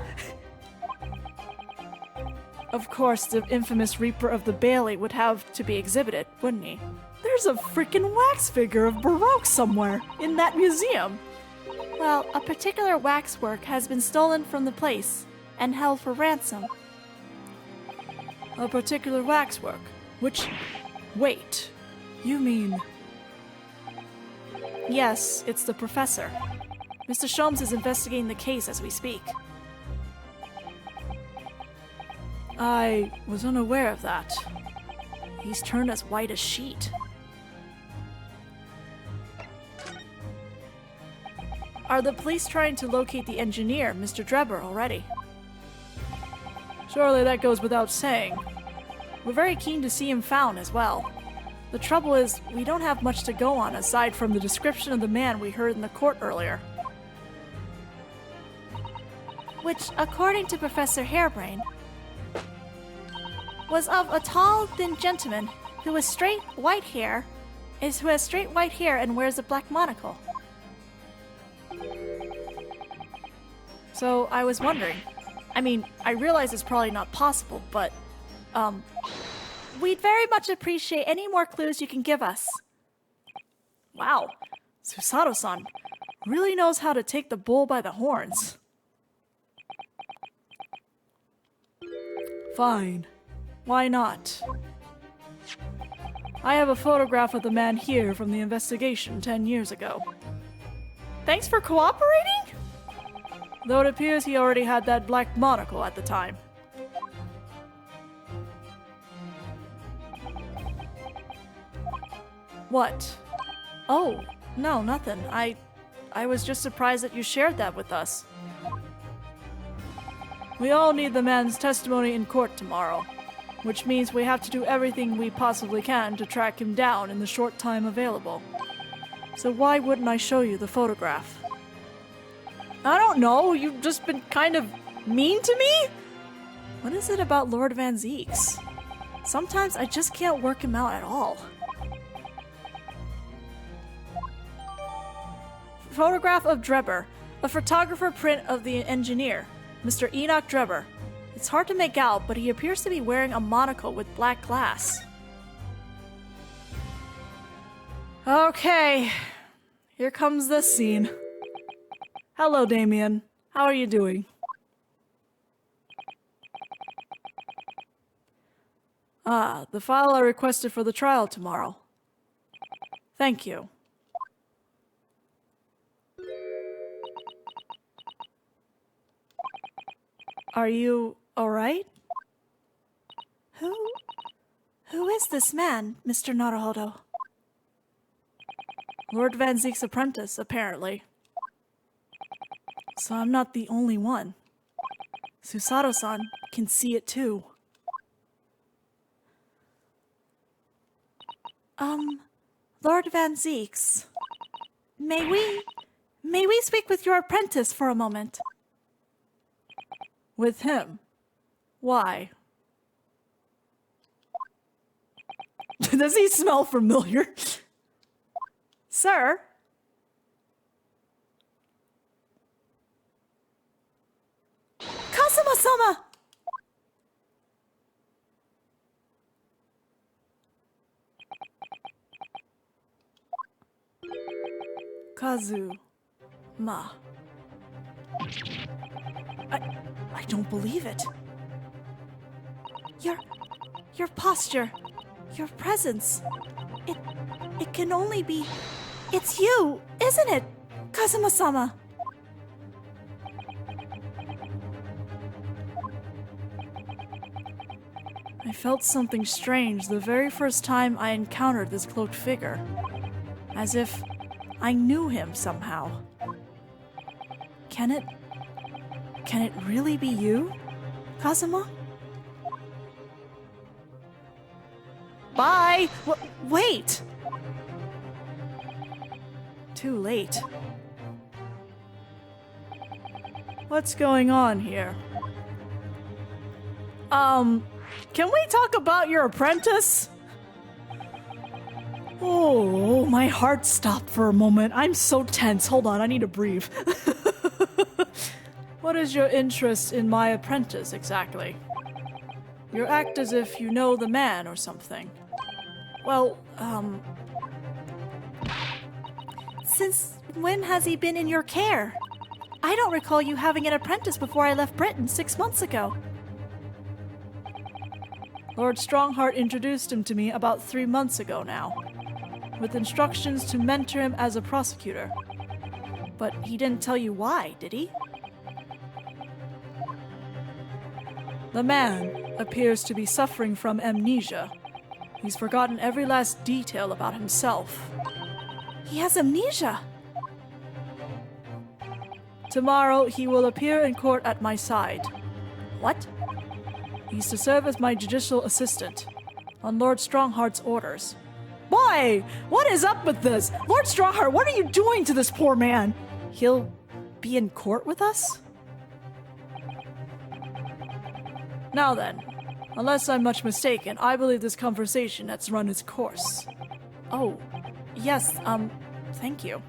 Of course, the infamous Reaper of the Bailey would have to be exhibited, wouldn't he? There's a freaking wax figure of Baroque somewhere in that museum. Well, a particular waxwork has been stolen from the place and held for ransom. A particular waxwork? Which... Wait. You mean... Yes, it's the professor. Mr. Sholmes is investigating the case as we speak. I was unaware of that. He's turned as white as sheet. Are the police trying to locate the engineer, Mr. Drebber, already? Surely that goes without saying. We're very keen to see him found as well. The trouble is, we don't have much to go on aside from the description of the man we heard in the court earlier. Which, according to Professor Hairbrain, was of a tall, thin gentleman who has straight white hair and wears a black monocle. So, I was wondering. I mean, I realize it's probably not possible, but, we'd very much appreciate any more clues you can give us. Wow, Susato-san really knows how to take the bull by the horns. Fine. Why not? I have a photograph of the man here from the investigation 10 years ago. Thanks for cooperating? Though it appears he already had that black monocle at the time. What? Oh, no, nothing. I was just surprised that you shared that with us. We all need the man's testimony in court tomorrow, which means we have to do everything we possibly can to track him down in the short time available. So why wouldn't I show you the photograph? I don't know, you've just been kind of mean to me? What is it about Lord Van Zeeks? Sometimes I just can't work him out at all. Photograph of Drebber, a photographer print of the engineer, Mr. Enoch Drebber. It's hard to make out, but he appears to be wearing a monocle with black glass. Okay, here comes the scene. Hello, Damien. How are you doing? Ah, the file I requested for the trial tomorrow. Thank you. Are you alright? Who is this man, Mr. Naruhodo? Lord Van Zeek's apprentice, apparently. So I'm not the only one. Susato-san can see it too. Lord Van Zeeks, may we speak with your apprentice for a moment? With him? Why? Does he smell familiar? Sir? Kazuma-sama! Kazuma. I don't believe it. Your posture, your presence, it can only be... It's you, isn't it, Kazuma-sama? I felt something strange the very first time I encountered this cloaked figure. As if I knew him somehow. Can it really be you, Kazuma? Bye! Wait! Too late. What's going on here? Can we talk about your apprentice? Oh, my heart stopped for a moment. I'm so tense. Hold on, I need to breathe. What is your interest in my apprentice, exactly? You act as if you know the man or something. Well, Since when has he been in your care? I don't recall you having an apprentice before I left Britain 6 months ago. Lord Strongheart introduced him to me about 3 months ago now, with instructions to mentor him as a prosecutor. But he didn't tell you why, did he? The man appears to be suffering from amnesia. He's forgotten every last detail about himself. He has amnesia. Tomorrow he will appear in court at my side. What? He's to serve as my judicial assistant, on Lord Strongheart's orders. Boy, what is up with this? Lord Strongheart, what are you doing to this poor man? He'll be in court with us? Now then, unless I'm much mistaken, I believe this conversation has run its course. Oh, yes, thank you.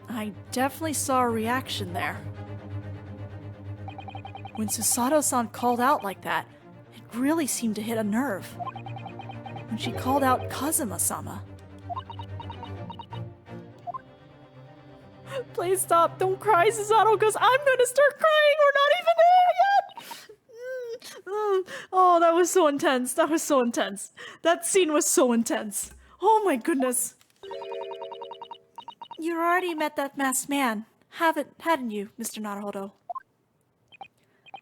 I definitely saw a reaction there. When Susato-san called out like that, it really seemed to hit a nerve. When she called out Kazuma-sama. Please stop, don't cry, Susato, because I'm gonna start crying. We're not even there yet. Oh, that was so intense. That was so intense. That scene was so intense. Oh my goodness. You already met that masked man, hadn't you, Mr. Naruhodo?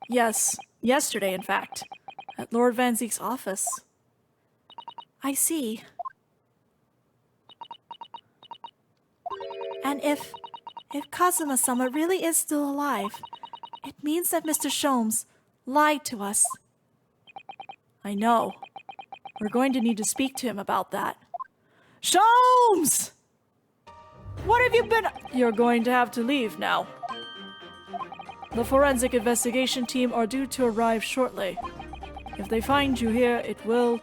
Yes, yesterday in fact, at Lord Van Zeek's office. I see. And if Kazuma-sama really is still alive, it means that Mr. Sholmes lied to us. I know. We're going to need to speak to him about that. Sholmes! What have you been— You're going to have to leave now. The forensic investigation team are due to arrive shortly. If they find you here, it will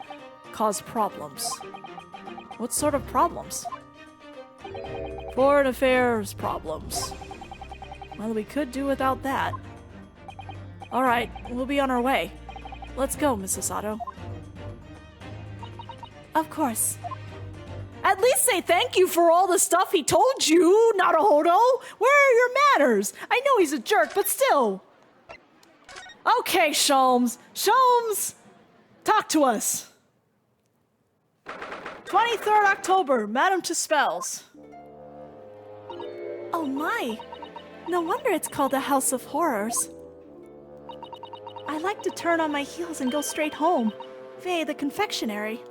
cause problems. What sort of problems? Foreign affairs problems. Well, we could do without that. Alright, we'll be on our way. Let's go, Miss Susato. Of course. At least say thank you for all the stuff he told you, Naruhodo! Where are your manners? I know he's a jerk, but still. Okay, Sholmes. Sholmes! Talk to us. 23rd October, Madame Tusspells. Oh my! No wonder it's called the House of Horrors. I like to turn on my heels and go straight home. Via the confectionery.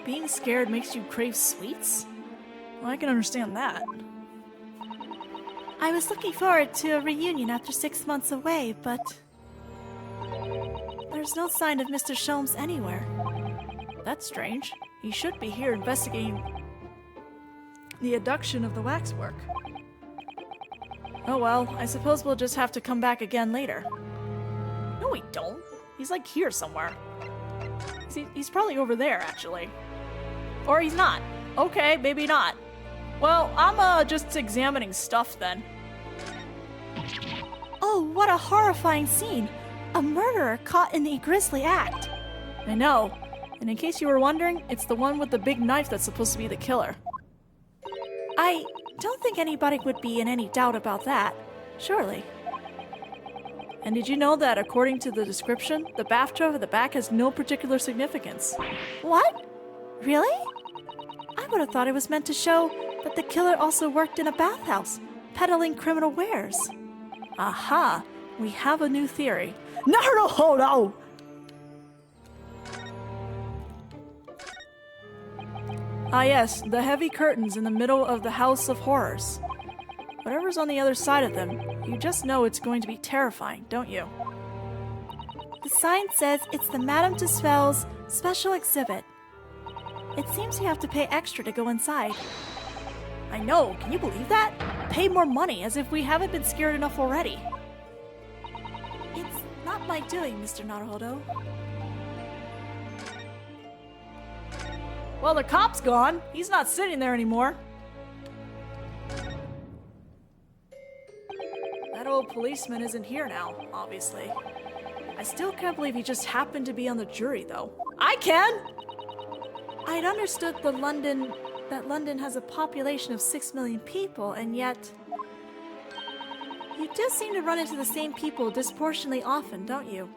Being scared makes you crave sweets? Well, I can understand that. I was looking forward to a reunion after 6 months away, but there's no sign of Mr. Sholmes anywhere. That's strange. He should be here investigating the abduction of the Waxwork. Oh well, I suppose we'll just have to come back again later. No, we don't. He's like here somewhere. He's probably over there, actually. Or he's not. Okay, maybe not. Well, I'm just examining stuff then. Oh, what a horrifying scene! A murderer caught in the grisly act. I know. And in case you were wondering, it's the one with the big knife that's supposed to be the killer. I don't think anybody would be in any doubt about that. Surely. And did you know that according to the description, the bathtub at the back has no particular significance? What? Really? I would have thought it was meant to show that the killer also worked in a bathhouse, peddling criminal wares. Aha! We have a new theory. Naruhodo! Ah yes, the heavy curtains in the middle of the House of Horrors. Whatever's on the other side of them, you just know it's going to be terrifying, don't you? The sign says it's the Madame Tusspells special exhibit. It seems you have to pay extra to go inside. I know, can you believe that? Pay more money, as if we haven't been scared enough already. It's not my doing, Mr. Naruhodo. Well, the cop's gone. He's not sitting there anymore. That old policeman isn't here now, obviously. I still can't believe he just happened to be on the jury, though. I can! I'd understood that London has a population of 6 million people, and yet... You do seem to run into the same people disproportionately often, don't you?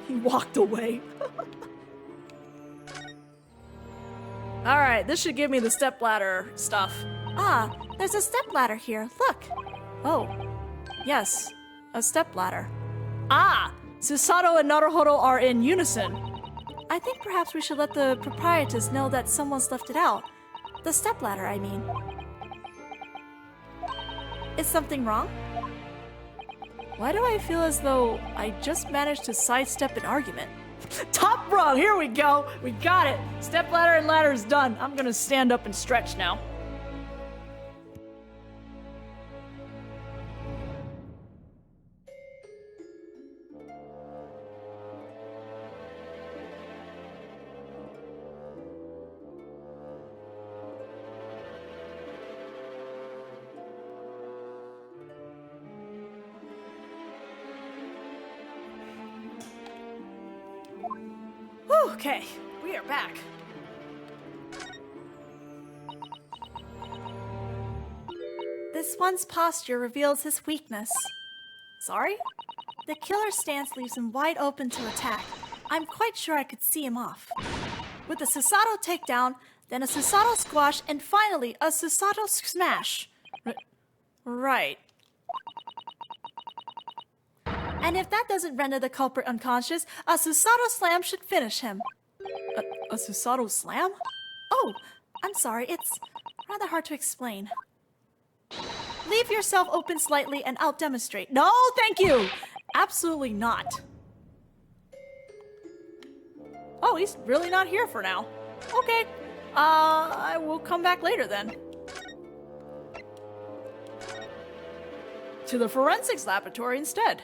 He walked away. Alright, this should give me the stepladder stuff. Ah, there's a stepladder here. Look. Oh, yes, a stepladder. Ah, Susato and Naruhodo are in unison. I think perhaps we should let the proprietress know that someone's left it out. The stepladder, I mean. Is something wrong? Why do I feel as though I just managed to sidestep an argument? Top rung, here we go. We got it. Stepladder and ladder is done. I'm gonna stand up and stretch now. Okay, we are back. This one's posture reveals his weakness. Sorry? The killer's stance leaves him wide open to attack. I'm quite sure I could see him off. With a Susato takedown, then a Susato squash, and finally a Susato smash. Right. And if that doesn't render the culprit unconscious, a Susato slam should finish him. A Susato slam? Oh, I'm sorry, it's rather hard to explain. Leave yourself open slightly and I'll demonstrate. No, thank you! Absolutely not. Oh, he's really not here for now. Okay, I will come back later then. To the forensics laboratory instead.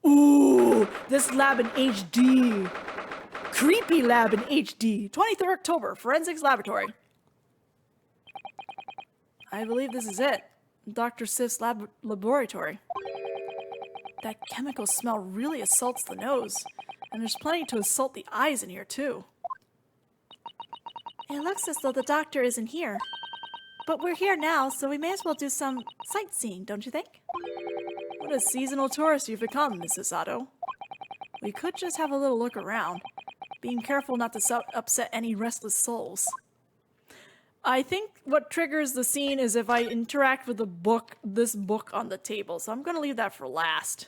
Ooh, this lab in HD. Creepy lab in HD. 23rd October, forensics laboratory. I believe this is it. Dr. Sif's laboratory. That chemical smell really assaults the nose. And there's plenty to assault the eyes in here, too. It looks as though the doctor isn't here. But we're here now, so we may as well do some sightseeing, don't you think? What a seasonal tourist you've become, Miss Susato. We could just have a little look around, being careful not to upset any restless souls. I think what triggers the scene is if I interact with this book on the table, so I'm going to leave that for last.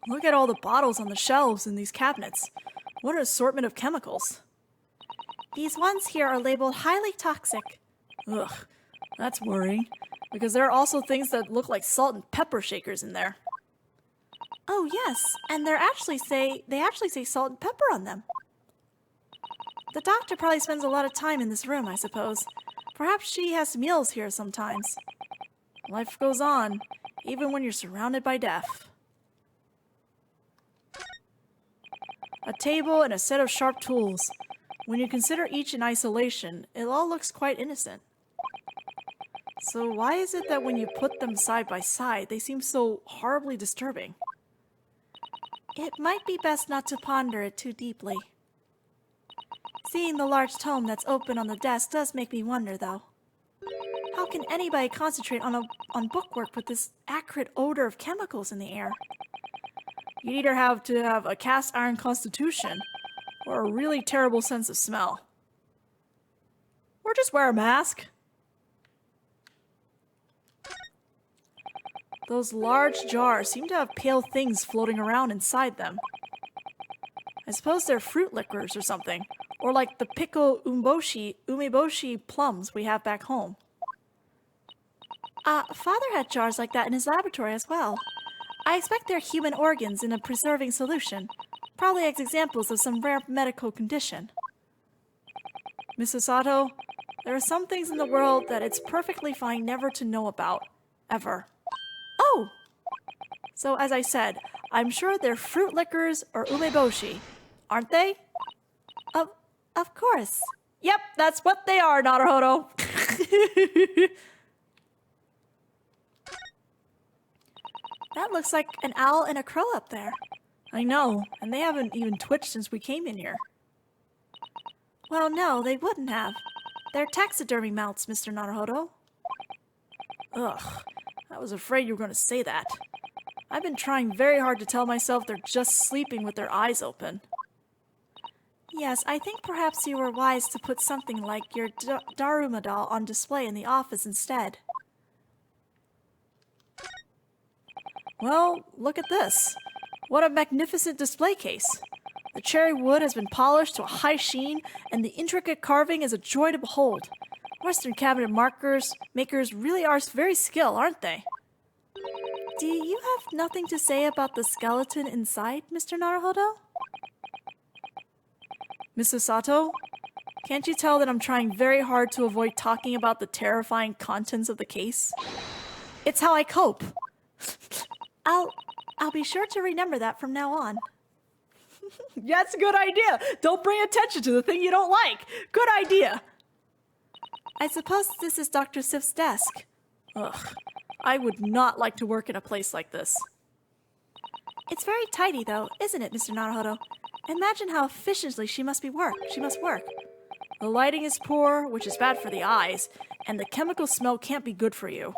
Look at all the bottles on the shelves in these cabinets. What an assortment of chemicals. These ones here are labeled highly toxic. Ugh, that's worrying, because there are also things that look like salt and pepper shakers in there. Oh yes, and they actually say salt and pepper on them. The doctor probably spends a lot of time in this room, I suppose. Perhaps she has meals here sometimes. Life goes on, even when you're surrounded by death. A table and a set of sharp tools. When you consider each in isolation, it all looks quite innocent. So why is it that when you put them side by side, they seem so horribly disturbing? It might be best not to ponder it too deeply. Seeing the large tome that's open on the desk does make me wonder, though. How can anybody concentrate on bookwork with this acrid odor of chemicals in the air? You'd either have to have a cast iron constitution or a really terrible sense of smell. Or just wear a mask. Those large jars seem to have pale things floating around inside them. I suppose they're fruit liquors or something. Or like the pickle umeboshi plums we have back home. Father had jars like that in his laboratory as well. I expect they're human organs in a preserving solution. Probably as examples of some rare medical condition. Miss Susato, there are some things in the world that it's perfectly fine never to know about. Ever. Oh! So as I said, I'm sure they're fruit liquors or umeboshi, aren't they? Of course. Yep, that's what they are, Naruhodo. That looks like an owl and a crow up there. I know, and they haven't even twitched since we came in here. Well, no, they wouldn't have. They're taxidermy mounts, Mr. Naruhodo. Ugh, I was afraid you were going to say that. I've been trying very hard to tell myself they're just sleeping with their eyes open. Yes, I think perhaps you were wise to put something like your Daruma doll on display in the office instead. Well, look at this. What a magnificent display case. The cherry wood has been polished to a high sheen, and the intricate carving is a joy to behold. Western cabinet makers really are very skilled, aren't they? Do you have nothing to say about the skeleton inside, Mr. Naruhodo? Miss Susato, can't you tell that I'm trying very hard to avoid talking about the terrifying contents of the case? It's how I cope. I'll be sure to remember that from now on. That's a good idea. Don't bring attention to the thing you don't like. Good idea. I suppose this is Dr. Sif's desk. Ugh, I would not like to work in a place like this. It's very tidy, though, isn't it, Mr. Naruhodo? Imagine how efficiently she must work. The lighting is poor, which is bad for the eyes, and the chemical smell can't be good for you.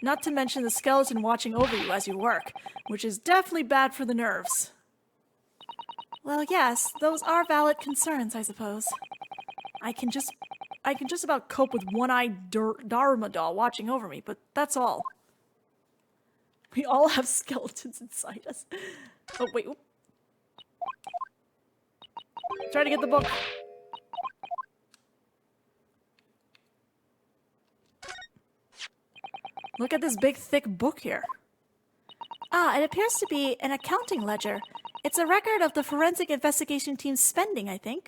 Not to mention the skeleton watching over you as you work, which is definitely bad for the nerves. Well, yes, those are valid concerns, I suppose. I can just about cope with one-eyed Daruma doll watching over me, but that's all. We all have skeletons inside us. Oh, wait. Oop. Try to get the book. Look at this big, thick book here. Ah, it appears to be an accounting ledger. It's a record of the forensic investigation team's spending, I think.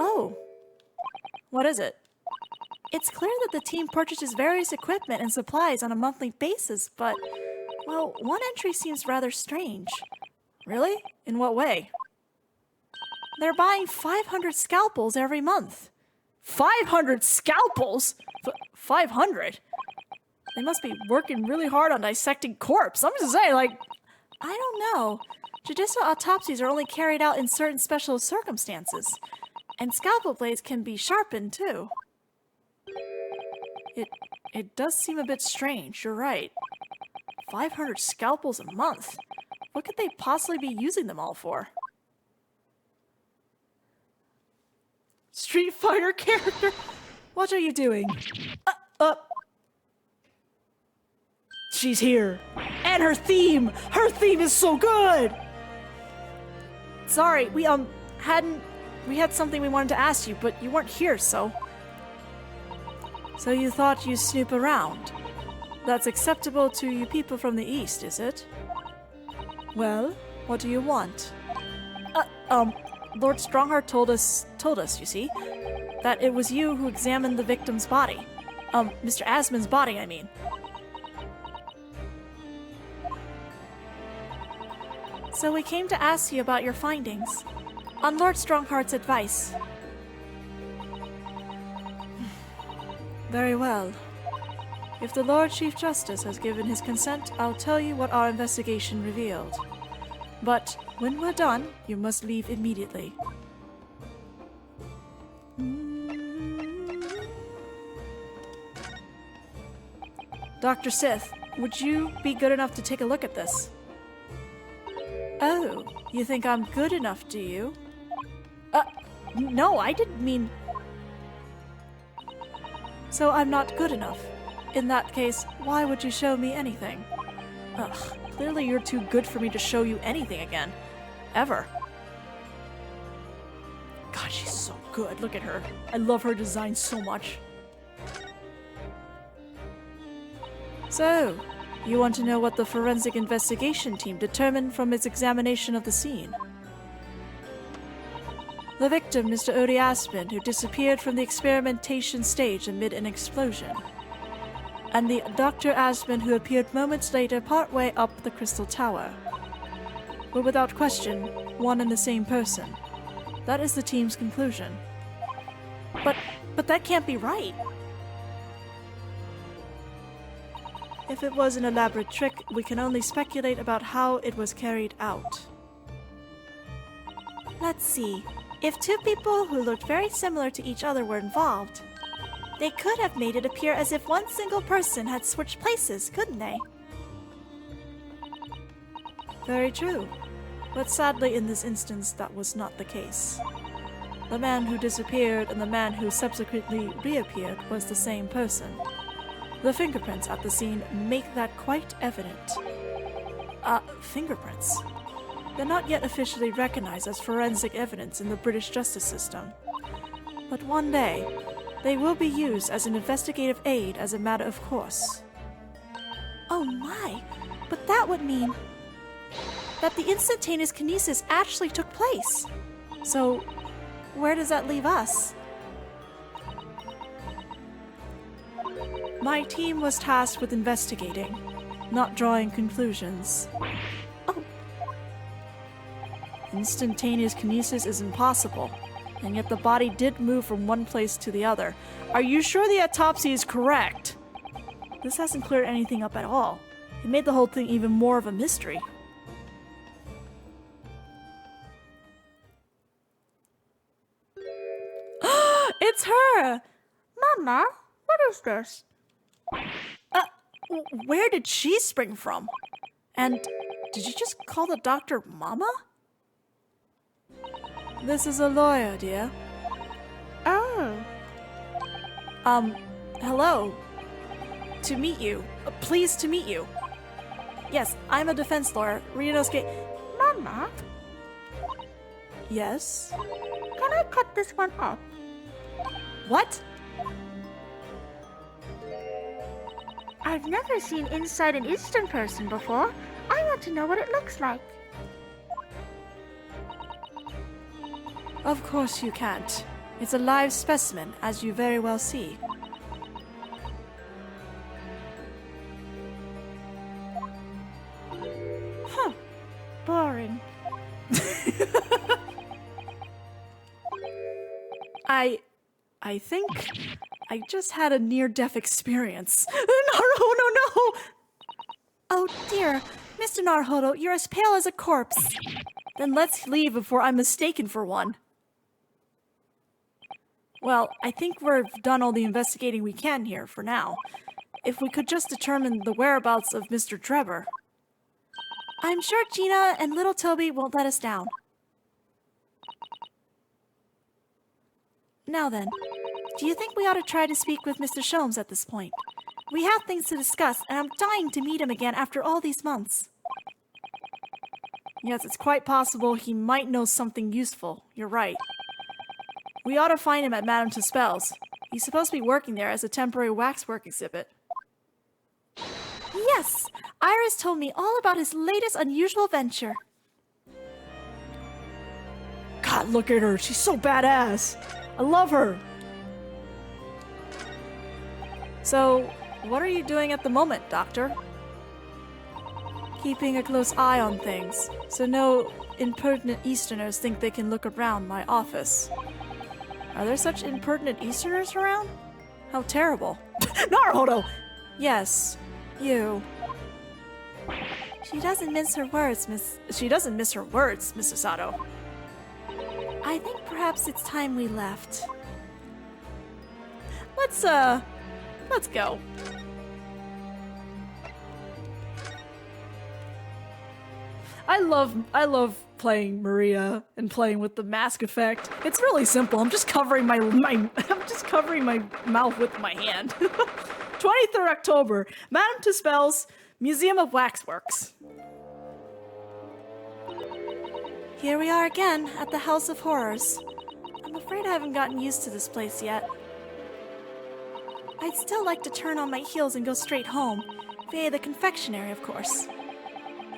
Oh. What is it? It's clear that the team purchases various equipment and supplies on a monthly basis, but, well, one entry seems rather strange. Really? In what way? They're buying 500 scalpels every month. 500 scalpels? 500? They must be working really hard on dissecting corpse. I'm just saying, like... I don't know. Judicial autopsies are only carried out in certain special circumstances. And scalpel blades can be sharpened, too. It does seem a bit strange, you're right. 500 scalpels a month? What could they possibly be using them all for? Street Fighter character? What are you doing? She's here. And her theme! Her theme is so good! Sorry, we had something we wanted to ask you, but you weren't here, so... So you thought you'd snoop around? That's acceptable to you people from the East, is it? Well, what do you want? Lord Strongheart told us, you see, that it was you who examined the victim's body. Mr. Asmon's body, I mean. So we came to ask you about your findings, on Lord Strongheart's advice. Very well. If the Lord Chief Justice has given his consent, I'll tell you what our investigation revealed. But when we're done, you must leave immediately. Dr. Sith, would you be good enough to take a look at this? Oh, you think I'm good enough, do you? No, I didn't mean... So I'm not good enough. In that case, why would you show me anything? Ugh, clearly you're too good for me to show you anything again. Ever. God, she's so good. Look at her. I love her design so much. So, You want to know what the forensic investigation team determined from its examination of the scene? The victim, Mr. Odie Aspen, who disappeared from the experimentation stage amid an explosion. And the Dr. Aspen who appeared moments later partway up the Crystal Tower. Were without question one and the same person. That is the team's conclusion. But that can't be right. If it was an elaborate trick, we can only speculate about how it was carried out. Let's see. If two people who looked very similar to each other were involved, they could have made it appear as if one single person had switched places, couldn't they? Very true. But sadly in this instance that was not the case. The man who disappeared and the man who subsequently reappeared was the same person. The fingerprints at the scene make that quite evident. Fingerprints? They're not yet officially recognized as forensic evidence in the British justice system. But one day, they will be used as an investigative aid as a matter of course. Oh my, but that would mean that the instantaneous kinesis actually took place. So, where does that leave us? My team was tasked with investigating, not drawing conclusions. Oh. Instantaneous kinesis is impossible, and yet the body did move from one place to the other. Are you sure the autopsy is correct? This hasn't cleared anything up at all. It made the whole thing even more of a mystery. It's her! Mama, what is this? Where did she spring from? And did you just call the doctor Mama? This is a lawyer, dear. Oh. Hello. To meet you. Pleased to meet you. Yes, I'm a defense lawyer, Ryunosuke. Mama? Yes? Can I cut this one off? What? I've never seen inside an Eastern person before. I want to know what it looks like. Of course you can't. It's a live specimen, as you very well see. Huh. Boring. I think I just had a near-death experience. Naruhodo, no! Oh dear, Mr. Naruhodo, you're as pale as a corpse. Then let's leave before I'm mistaken for one. Well, I think we've done all the investigating we can here for now. If we could just determine the whereabouts of Mr. Trevor. I'm sure Gina and little Toby won't let us down. Now then, do you think we ought to try to speak with Mr. Sholmes at this point? We have things to discuss, and I'm dying to meet him again after all these months. Yes, it's quite possible he might know something useful. You're right. We ought to find him at Madame Tusspells. He's supposed to be working there as a temporary waxwork exhibit. Yes! Iris told me all about his latest unusual venture. God, look at her. She's so badass. I love her. So, what are you doing at the moment, Doctor? Keeping a close eye on things, so no impertinent Easterners think they can look around my office. Are there such impertinent Easterners around? How terrible. Naruhodo! Yes, you. She doesn't mince her words, She doesn't miss her words, Miss Susato. I think perhaps it's time we left. Let's go. I love playing Maria and playing with the mask effect. It's really simple. I'm just covering my mouth with my hand. 23rd October, Madame Tusspells Museum of Waxworks. Here we are again at the House of Horrors. I'm afraid I haven't gotten used to this place yet. I'd still like to turn on my heels and go straight home. Via the confectionery, of course.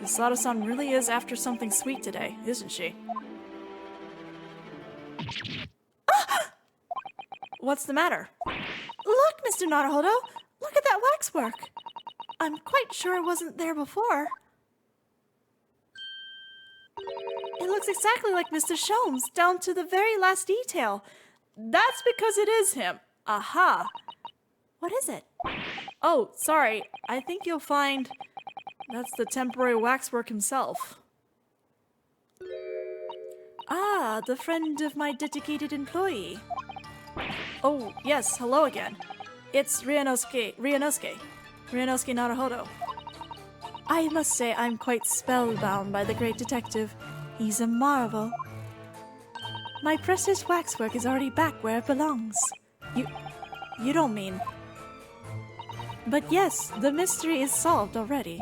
Susato-san really is after something sweet today, isn't she? What's the matter? Look, Mr. Naruhodo! Look at that waxwork! I'm quite sure it wasn't there before. It looks exactly like Mr. Sholmes, down to the very last detail. That's because it is him. Aha! What is it? Oh, sorry. I think you'll find that's the temporary waxwork himself. Ah, the friend of my dedicated employee. Oh, yes, hello again. It's Ryunosuke Naruhodo. I must say I'm quite spellbound by the great detective. He's a marvel. My precious waxwork is already back where it belongs. You don't mean... But yes, the mystery is solved already.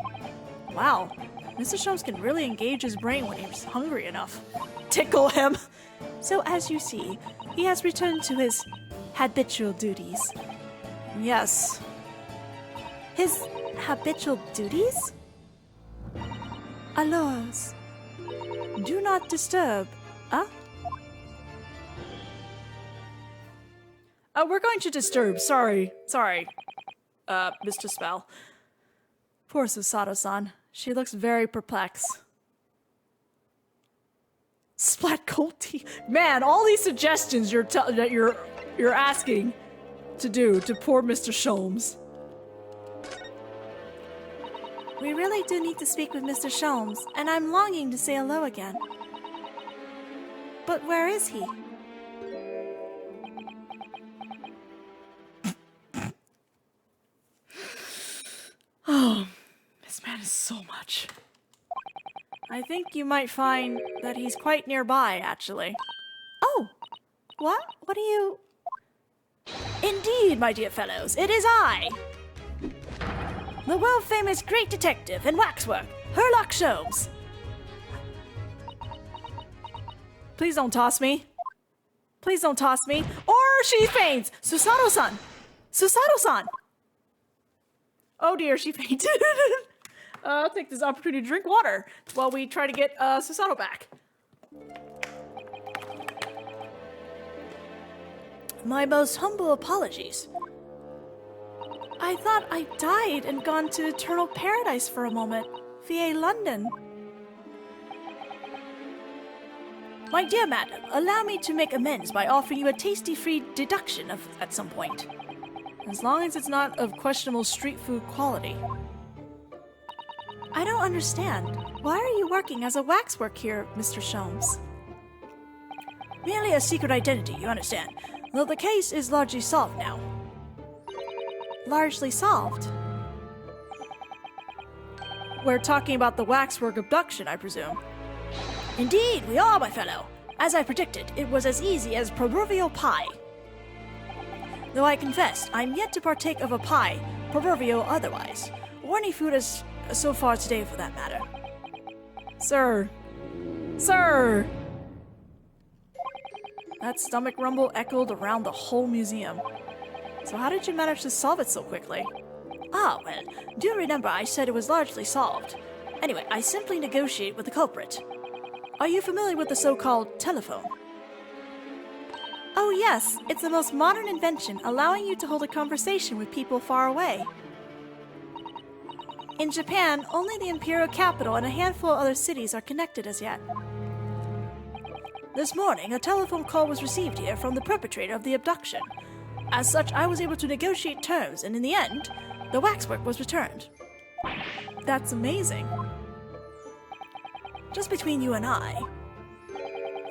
Wow, Mr. Sholmes can really engage his brain when he's hungry enough. Tickle him! So as you see, he has returned to his habitual duties. Yes. His habitual duties? Alors, do not disturb, huh? We're going to disturb, sorry, Mr. Spell. Poor Susato-san. She looks very perplexed. Splat cold tea. Man, all these suggestions that you're asking to do to poor Mr. Sholmes. We really do need to speak with Mr. Sholmes, and I'm longing to say hello again. But where is he? Oh, this man is so much. I think you might find that he's quite nearby, actually. Oh! What? What are you... Indeed, my dear fellows, it is I! The world-famous great detective in waxwork, Sholmes. Please don't toss me. Please don't toss me. Or she faints! Susato-san! Susato-san! Oh dear, she fainted. I'll take this opportunity to drink water while we try to get Susato back. My most humble apologies. I thought I died and gone to eternal paradise for a moment, via London. My dear madam, allow me to make amends by offering you a tasty free deduction at some point. As long as it's not of questionable street food quality. I don't understand. Why are you working as a waxwork here, Mr. Sholmes? Merely a secret identity, you understand. Though the case is largely solved now. Largely solved? We're talking about the waxwork abduction, I presume. Indeed, we are, my fellow. As I predicted, it was as easy as proverbial pie. Though I confess, I'm yet to partake of a pie, proverbial otherwise, or any food as so far today for that matter. Sir! Sir! That stomach rumble echoed around the whole museum. So how did you manage to solve it so quickly? Ah, well, do remember I said it was largely solved. Anyway, I simply negotiate with the culprit. Are you familiar with the so-called telephone? Oh yes, it's the most modern invention, allowing you to hold a conversation with people far away. In Japan, only the imperial capital and a handful of other cities are connected as yet. This morning, a telephone call was received here from the perpetrator of the abduction. As such, I was able to negotiate terms, and in the end, the waxwork was returned. That's amazing. Just between you and I,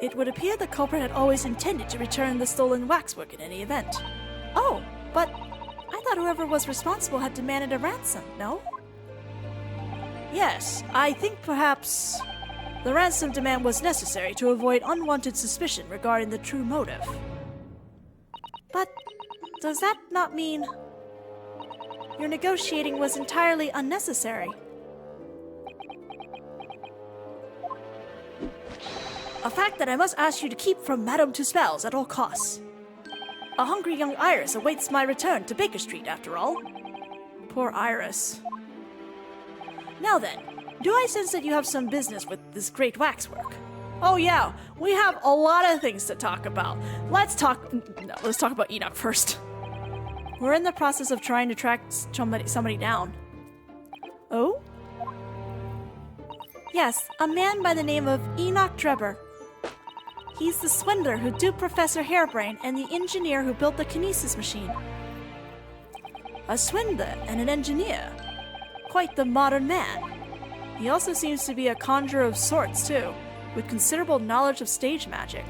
it would appear the culprit had always intended to return the stolen waxwork in any event. Oh, but I thought whoever was responsible had demanded a ransom, no? Yes, I think perhaps the ransom demand was necessary to avoid unwanted suspicion regarding the true motive. But does that not mean your negotiating was entirely unnecessary? A fact that I must ask you to keep from Madame Tusspells at all costs. A hungry young Iris awaits my return to Baker Street, after all. Poor Iris. Now then, do I sense that you have some business with this great waxwork? Oh yeah, we have a lot of things to talk about. Let's talk about Enoch first. We're in the process of trying to track somebody down. Oh? Yes, a man by the name of Enoch Drebber. He's the swindler who duped Professor Hairbrain and the engineer who built the kinesis machine. A swindler and an engineer. Quite the modern man. He also seems to be a conjurer of sorts, too, with considerable knowledge of stage magic.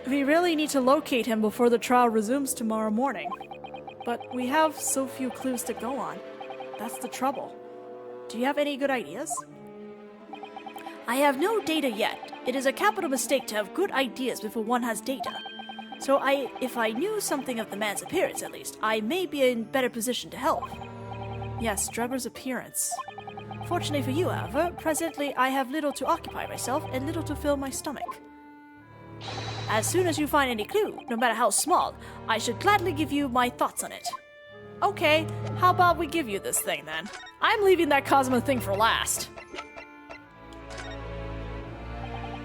We really need to locate him before the trial resumes tomorrow morning. But we have so few clues to go on. That's the trouble. Do you have any good ideas? I have no data yet. It is a capital mistake to have good ideas before one has data. So if I knew something of the man's appearance at least, I may be in better position to help. Yes, Drebber's appearance. Fortunately for you, however, presently I have little to occupy myself and little to fill my stomach. As soon as you find any clue, no matter how small, I should gladly give you my thoughts on it. Okay, how about we give you this thing then? I'm leaving that Cosmo thing for last.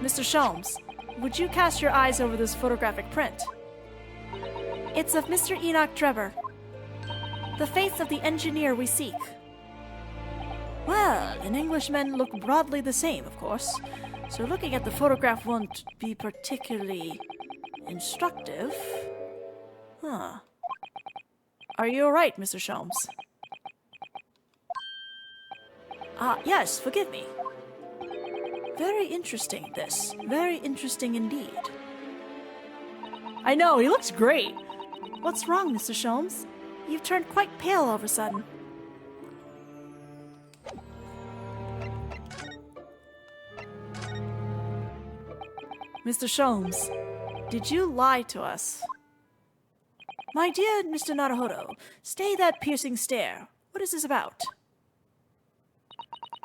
Mr. Sholmes, would you cast your eyes over this photographic print? It's of Mr. Enoch Drebber, the face of the engineer we seek. Well, and Englishmen look broadly the same, of course. So looking at the photograph won't be particularly instructive. Huh. Are you alright, Mr. Sholmes? Yes, forgive me. Very interesting, this. Very interesting indeed. I know, he looks great. What's wrong, Mr. Sholmes? You've turned quite pale all of a sudden. Mr. Sholmes, did you lie to us? My dear Mr. Naruhodo, stay that piercing stare. What is this about?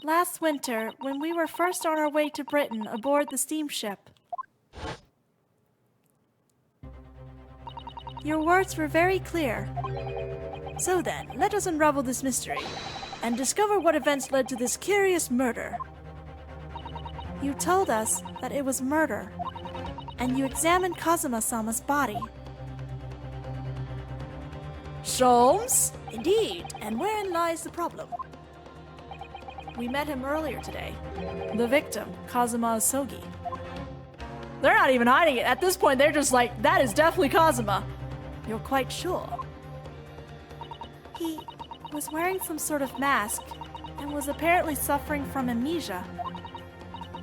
Last winter, when we were first on our way to Britain aboard the steamship, your words were very clear. So then, let us unravel this mystery and discover what events led to this curious murder. You told us that it was murder, and you examined Kazuma-sama's body. Sholmes? Indeed, and wherein lies the problem? We met him earlier today. The victim, Kazuma Asogi. They're not even hiding it. At this point, they're just like, that is definitely Kazuma. You're quite sure? He was wearing some sort of mask and was apparently suffering from amnesia.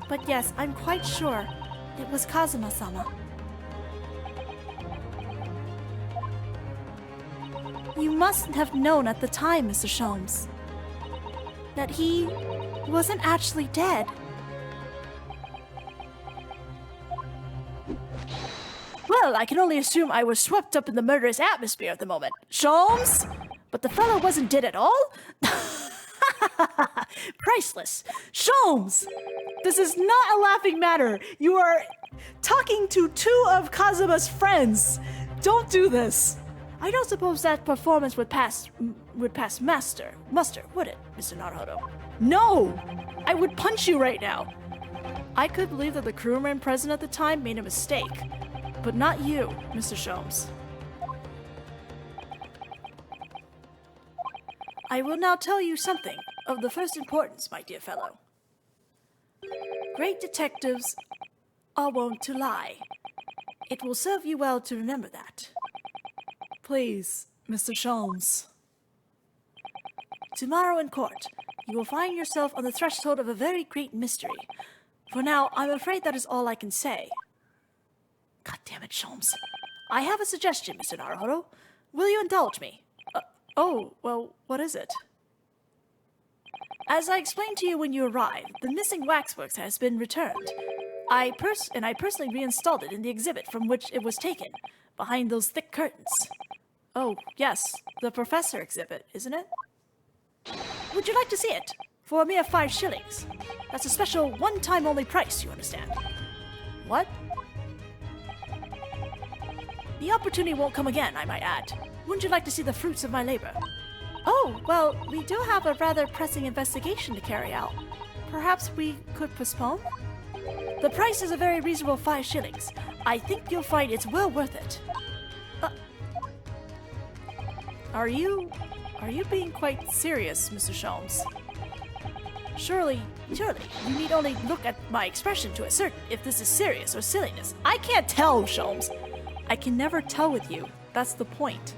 But yes, I'm quite sure it was Kazuma-sama. You must have known at the time, Mr. Sholmes, that he wasn't actually dead. Well, I can only assume I was swept up in the murderous atmosphere at the moment. Sholmes? But the fellow wasn't dead at all? Priceless. Sholmes! This is not a laughing matter. You are talking to two of Kazuma's friends. Don't do this. I don't suppose that performance would pass muster, would it, Mr. Naruhodo? No! I would punch you right now. I could believe that the crewman present at the time made a mistake, but not you, Mr. Sholmes. I will now tell you something of the first importance, my dear fellow. Great detectives are wont to lie. It will serve you well to remember that. Please, Mr. Sholmes. Tomorrow in court, you will find yourself on the threshold of a very great mystery. For now, I'm afraid that is all I can say. God damn it, Sholmes. I have a suggestion, Mr. Naruhodo. Will you indulge me? Oh, well, what is it? As I explained to you when you arrived, the missing Waxworks has been returned. I personally reinstalled it in the exhibit from which it was taken, behind those thick curtains. Oh, yes, the Professor exhibit, isn't it? Would you like to see it? For a mere 5 shillings. That's a special one-time only price, you understand. What? The opportunity won't come again, I might add. Wouldn't you like to see the fruits of my labor? Oh, well, we do have a rather pressing investigation to carry out. Perhaps we could postpone? The price is a very reasonable 5 shillings. I think you'll find it's well worth it. Are you being quite serious, Mr. Sholmes? Surely, you need only look at my expression to ascertain if this is serious or silliness. I can't tell, Sholmes. I can never tell with you. That's the point.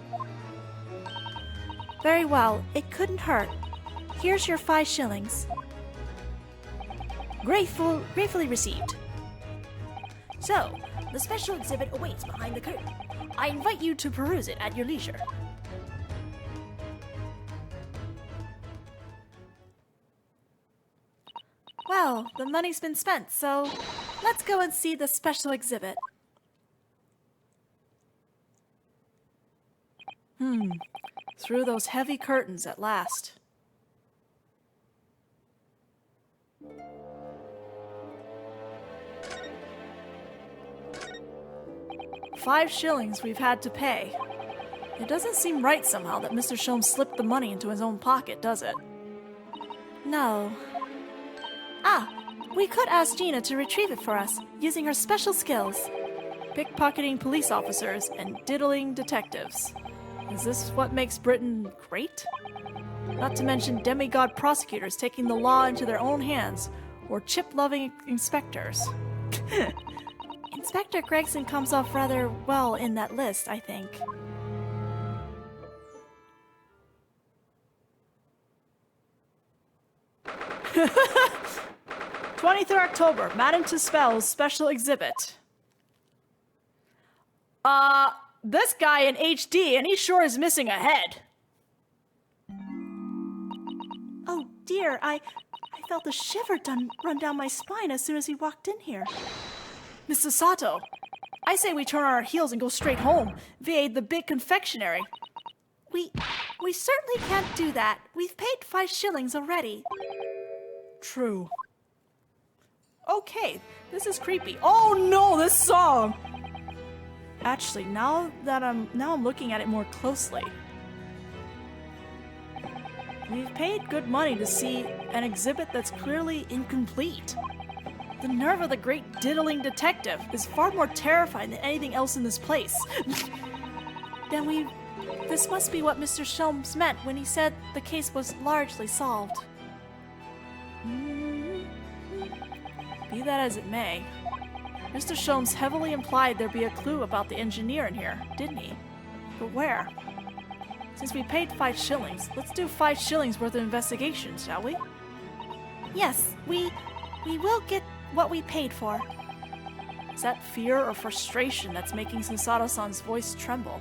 Very well, it couldn't hurt. Here's your 5 shillings. Gratefully received. So, the special exhibit awaits behind the curtain. I invite you to peruse it at your leisure. Well, the money's been spent, so let's go and see the special exhibit. Through those heavy curtains at last. $5 shillings we've had to pay. It doesn't seem right somehow that Mr. Sholmes slipped the money into his own pocket, does it? No. We could ask Gina to retrieve it for us, using her special skills. Pickpocketing police officers and diddling detectives. Is this what makes Britain great? Not to mention demigod prosecutors taking the law into their own hands, or chip-loving inspectors. Inspector Gregson comes off rather well in that list, I think. October, Madame Tusspells special exhibit. This guy in HD, and he sure is missing a head. Oh dear, I felt a shiver run down my spine as soon as he walked in here. Miss Susato, I say we turn on our heels and go straight home, via the big confectionery. We certainly can't do that. We've paid 5 shillings already. True. Okay, this is creepy. Oh no, this song! Actually, now I'm looking at it more closely. We've paid good money to see an exhibit that's clearly incomplete. The nerve of the great diddling detective is far more terrifying than anything else in this place. Then this must be what Mr. Sholmes meant when he said the case was largely solved. Be that as it may, Mr. Sholmes heavily implied there'd be a clue about the engineer in here, didn't he? But where? Since we paid 5 shillings, let's do 5 shillings worth of investigation, shall we? Yes, we will get what we paid for. Is that fear or frustration that's making Susato-san's voice tremble?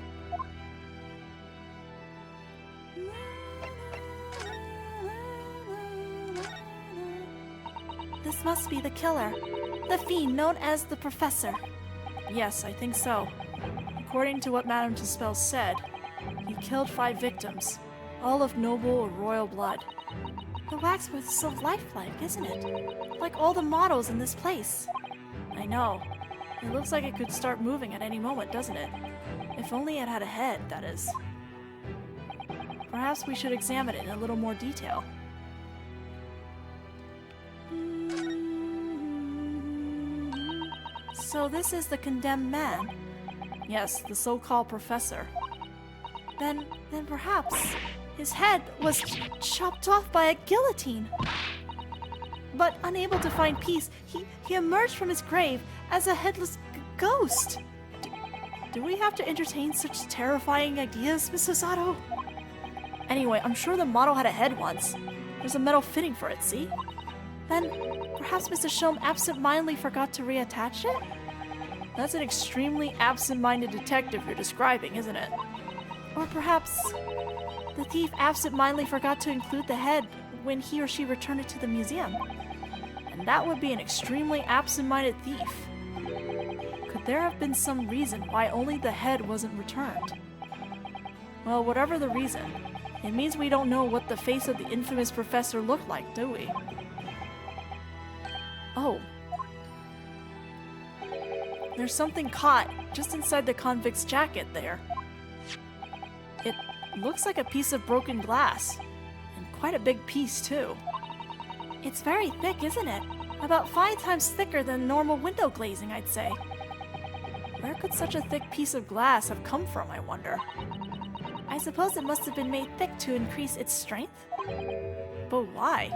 This must be the killer, the fiend known as the Professor. Yes, I think so. According to what Madame Tusspells said, he killed 5 victims, all of noble or royal blood. The waxwork is so lifelike, isn't it? Like all the models in this place. I know. It looks like it could start moving at any moment, doesn't it? If only it had a head, that is. Perhaps we should examine it in a little more detail. So this is the condemned man? Yes, the so-called professor. Then perhaps his head was chopped off by a guillotine. But unable to find peace, he emerged from his grave as a headless ghost. Do we have to entertain such terrifying ideas, Miss Susato? Anyway, I'm sure the model had a head once. There's a metal fitting for it, see? Then perhaps Mr. Sholmes absent-mindedly forgot to reattach it? That's an extremely absent-minded detective you're describing, isn't it? Or perhaps the thief absent-mindedly forgot to include the head when he or she returned it to the museum. And that would be an extremely absent-minded thief. Could there have been some reason why only the head wasn't returned? Well, whatever the reason, it means we don't know what the face of the infamous professor looked like, do we? Oh. There's something caught just inside the convict's jacket there. It looks like a piece of broken glass, and quite a big piece too. It's very thick, isn't it? About 5 times thicker than normal window glazing, I'd say. Where could such a thick piece of glass have come from, I wonder? I suppose it must have been made thick to increase its strength? But why?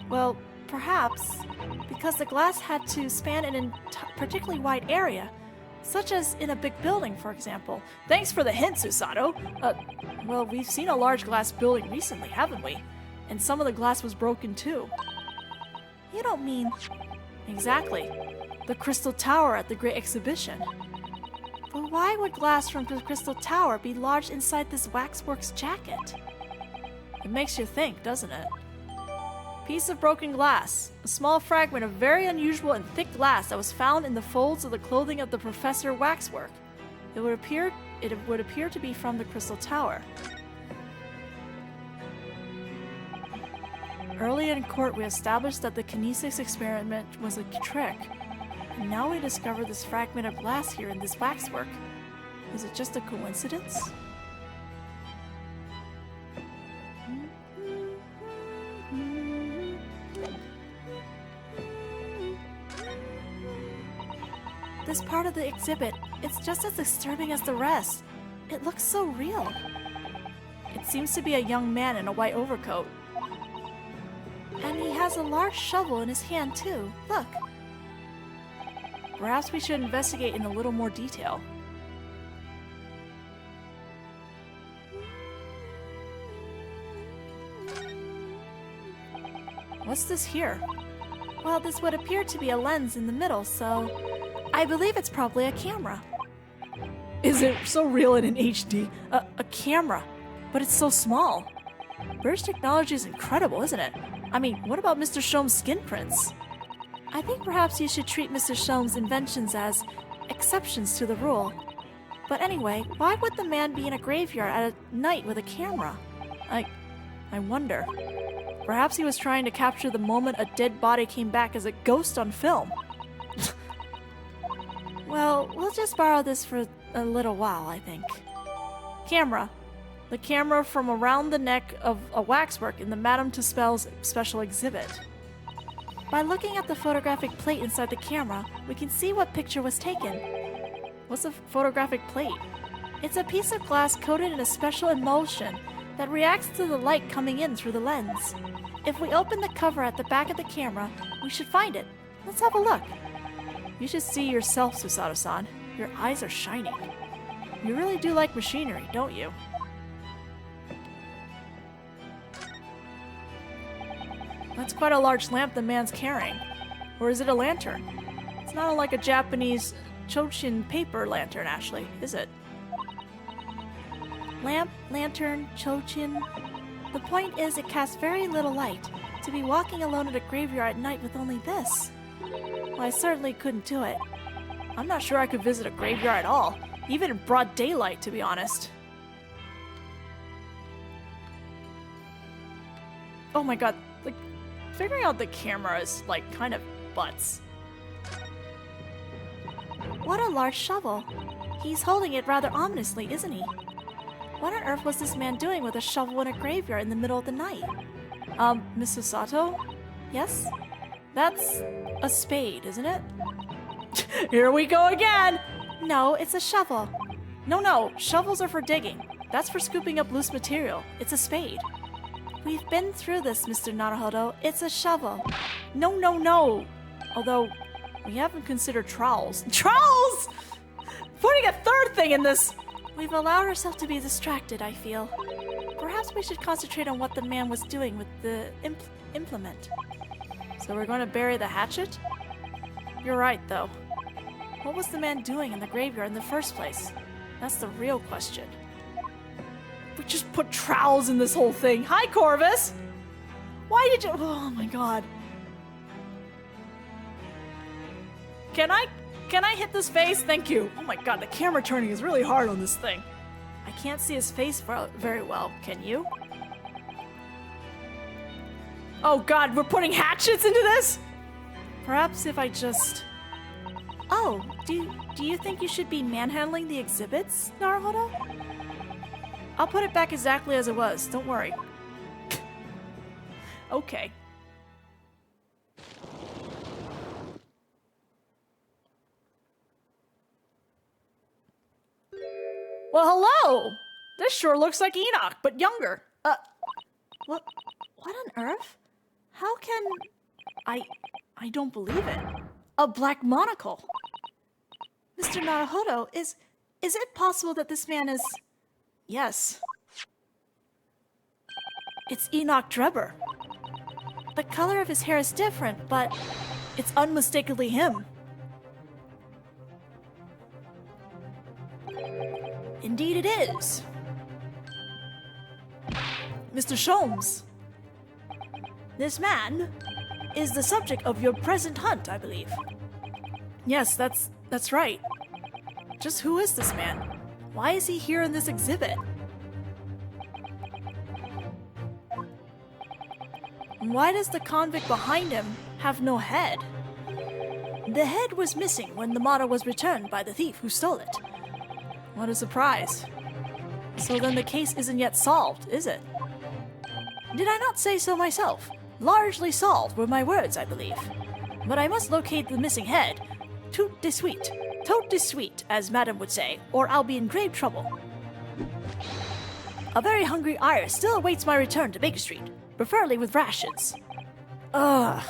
Well, perhaps because the glass had to span an particularly wide area, such as in a big building, for example. Thanks for the hint, Susato. Well, we've seen a large glass building recently, haven't we? And some of the glass was broken too. You don't mean... Exactly. The Crystal Tower at the Great Exhibition. But why would glass from the Crystal Tower be lodged inside this Waxwork's jacket? It makes you think, doesn't it? Piece of broken glass. A small fragment of very unusual and thick glass that was found in the folds of the clothing of the Professor Waxwork. It would appear to be from the Crystal Tower. Early in court, we established that the kinesis experiment was a trick. And now we discover this fragment of glass here in this waxwork. Is it just a coincidence? This part of the exhibit, it's just as disturbing as the rest. It looks so real. It seems to be a young man in a white overcoat. And he has a large shovel in his hand too. Look. Perhaps we should investigate in a little more detail. What's this here? Well, this would appear to be a lens in the middle, so I believe it's probably a camera. Is it so real in an HD? A camera, but it's so small. British technology is incredible, isn't it? I mean, what about Mr. Sholmes' skin prints? I think perhaps you should treat Mr. Sholmes' inventions as exceptions to the rule. But anyway, why would the man be in a graveyard at night with a camera? I wonder. Perhaps he was trying to capture the moment a dead body came back as a ghost on film. Well, we'll just borrow this for a little while, I think. Camera. The camera from around the neck of a waxwork in the Madame Tusspells special exhibit. By looking at the photographic plate inside the camera, we can see what picture was taken. What's a photographic plate? It's a piece of glass coated in a special emulsion that reacts to the light coming in through the lens. If we open the cover at the back of the camera, we should find it. Let's have a look. You should see yourself, Susato-san. Your eyes are shining. You really do like machinery, don't you? That's quite a large lamp the man's carrying. Or is it a lantern? It's not unlike a Japanese chochin paper lantern, actually, is it? Lamp, lantern, chochin. The point is it casts very little light. To be walking alone at a graveyard at night with only this. Well, I certainly couldn't do it. I'm not sure I could visit a graveyard at all, even in broad daylight, to be honest. Oh my god, figuring out the camera is, kind of butts. What a large shovel. He's holding it rather ominously, isn't he? What on earth was this man doing with a shovel in a graveyard in the middle of the night? Miss Susato? Yes? That's a spade, isn't it? Here we go again! No, it's a shovel. No, shovels are for digging. That's for scooping up loose material. It's a spade. We've been through this, Mr. Naruhodo. It's a shovel. No. Although, we haven't considered trowels. Trowels! Putting a third thing in this! We've allowed ourselves to be distracted, I feel. Perhaps we should concentrate on what the man was doing with the implement. So we're going to bury the hatchet? You're right, though. What was the man doing in the graveyard in the first place? That's the real question. We just put trowels in this whole thing. Hi, Corvus! Why did you... Oh my god. Can I hit this face? Thank you. Oh my god, the camera turning is really hard on this thing. I can't see his face very well. Can you? Oh god, we're putting hatchets into this? Perhaps if I just... Oh, Do you think you should be manhandling the exhibits, Naruhodo? I'll put it back exactly as it was, don't worry. Okay. Well, hello! This sure looks like Enoch, but younger. What on earth? How can... I don't believe it. A black monocle. Mr. Naruhodo, is it possible that this man is... Yes. It's Enoch Drebber. The color of his hair is different, but it's unmistakably him. Indeed it is. Mr. Sholmes, this man is the subject of your present hunt, I believe. Yes, that's right. Just who is this man? Why is he here in this exhibit? Why does the convict behind him have no head? The head was missing when the model was returned by the thief who stole it. What a surprise. So then the case isn't yet solved, is it? Did I not say so myself? Largely solved were my words, I believe. But I must locate the missing head. Tout de suite. Tout de suite, as Madame would say, or I'll be in grave trouble. A very hungry iris still awaits my return to Baker Street, preferably with rations. Ugh.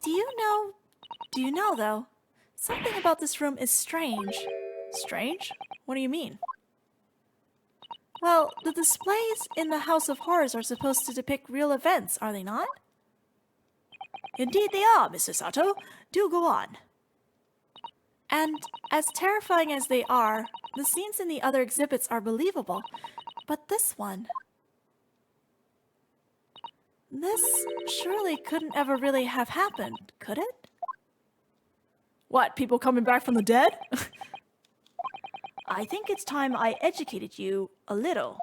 Do you know, though, something about this room is strange. Strange? What do you mean? Well, the displays in the House of Horrors are supposed to depict real events, are they not? Indeed they are, Miss Susato. Do go on. And as terrifying as they are, the scenes in the other exhibits are believable. But this one... This surely couldn't ever really have happened, could it? What, people coming back from the dead? I think it's time I educated you a little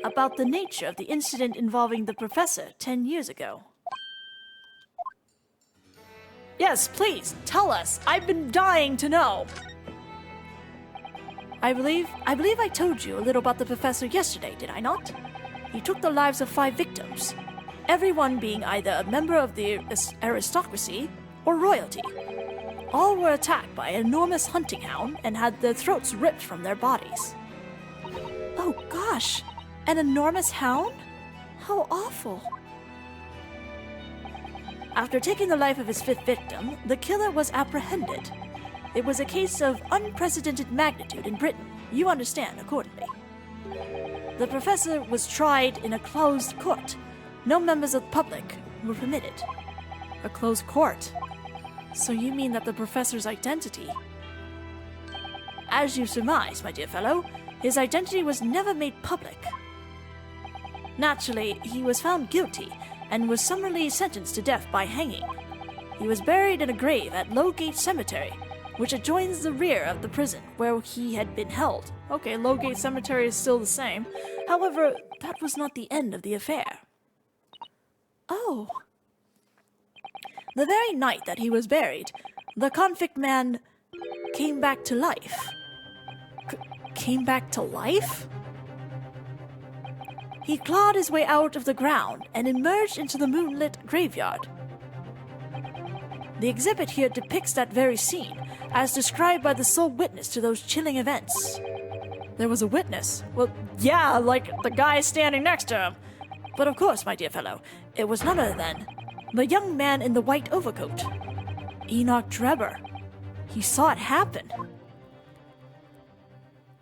about the nature of the incident involving the professor 10 years ago. Yes, please, tell us. I've been dying to know. I believe I told you a little about the professor yesterday, did I not? He took the lives of 5 victims, everyone being either a member of the aristocracy or royalty. All were attacked by an enormous hunting hound and had their throats ripped from their bodies. Oh gosh, an enormous hound? How awful. After taking the life of his 5th victim, the killer was apprehended. It was a case of unprecedented magnitude in Britain, you understand accordingly. The professor was tried in a closed court. No members of the public were permitted. A closed court? So you mean that the professor's identity... As you surmise, my dear fellow, his identity was never made public. Naturally, he was found guilty and was summarily sentenced to death by hanging. He was buried in a grave at Lowgate Cemetery, which adjoins the rear of the prison where he had been held. Okay, Lowgate Cemetery is still the same. However, that was not the end of the affair. Oh. The very night that he was buried, the convict man came back to life. Came back to life? He clawed his way out of the ground and emerged into the moonlit graveyard. The exhibit here depicts that very scene, as described by the sole witness to those chilling events. There was a witness? Well, yeah, like the guy standing next to him. But of course, my dear fellow, it was none other than the young man in the white overcoat. Enoch Drebber. He saw it happen.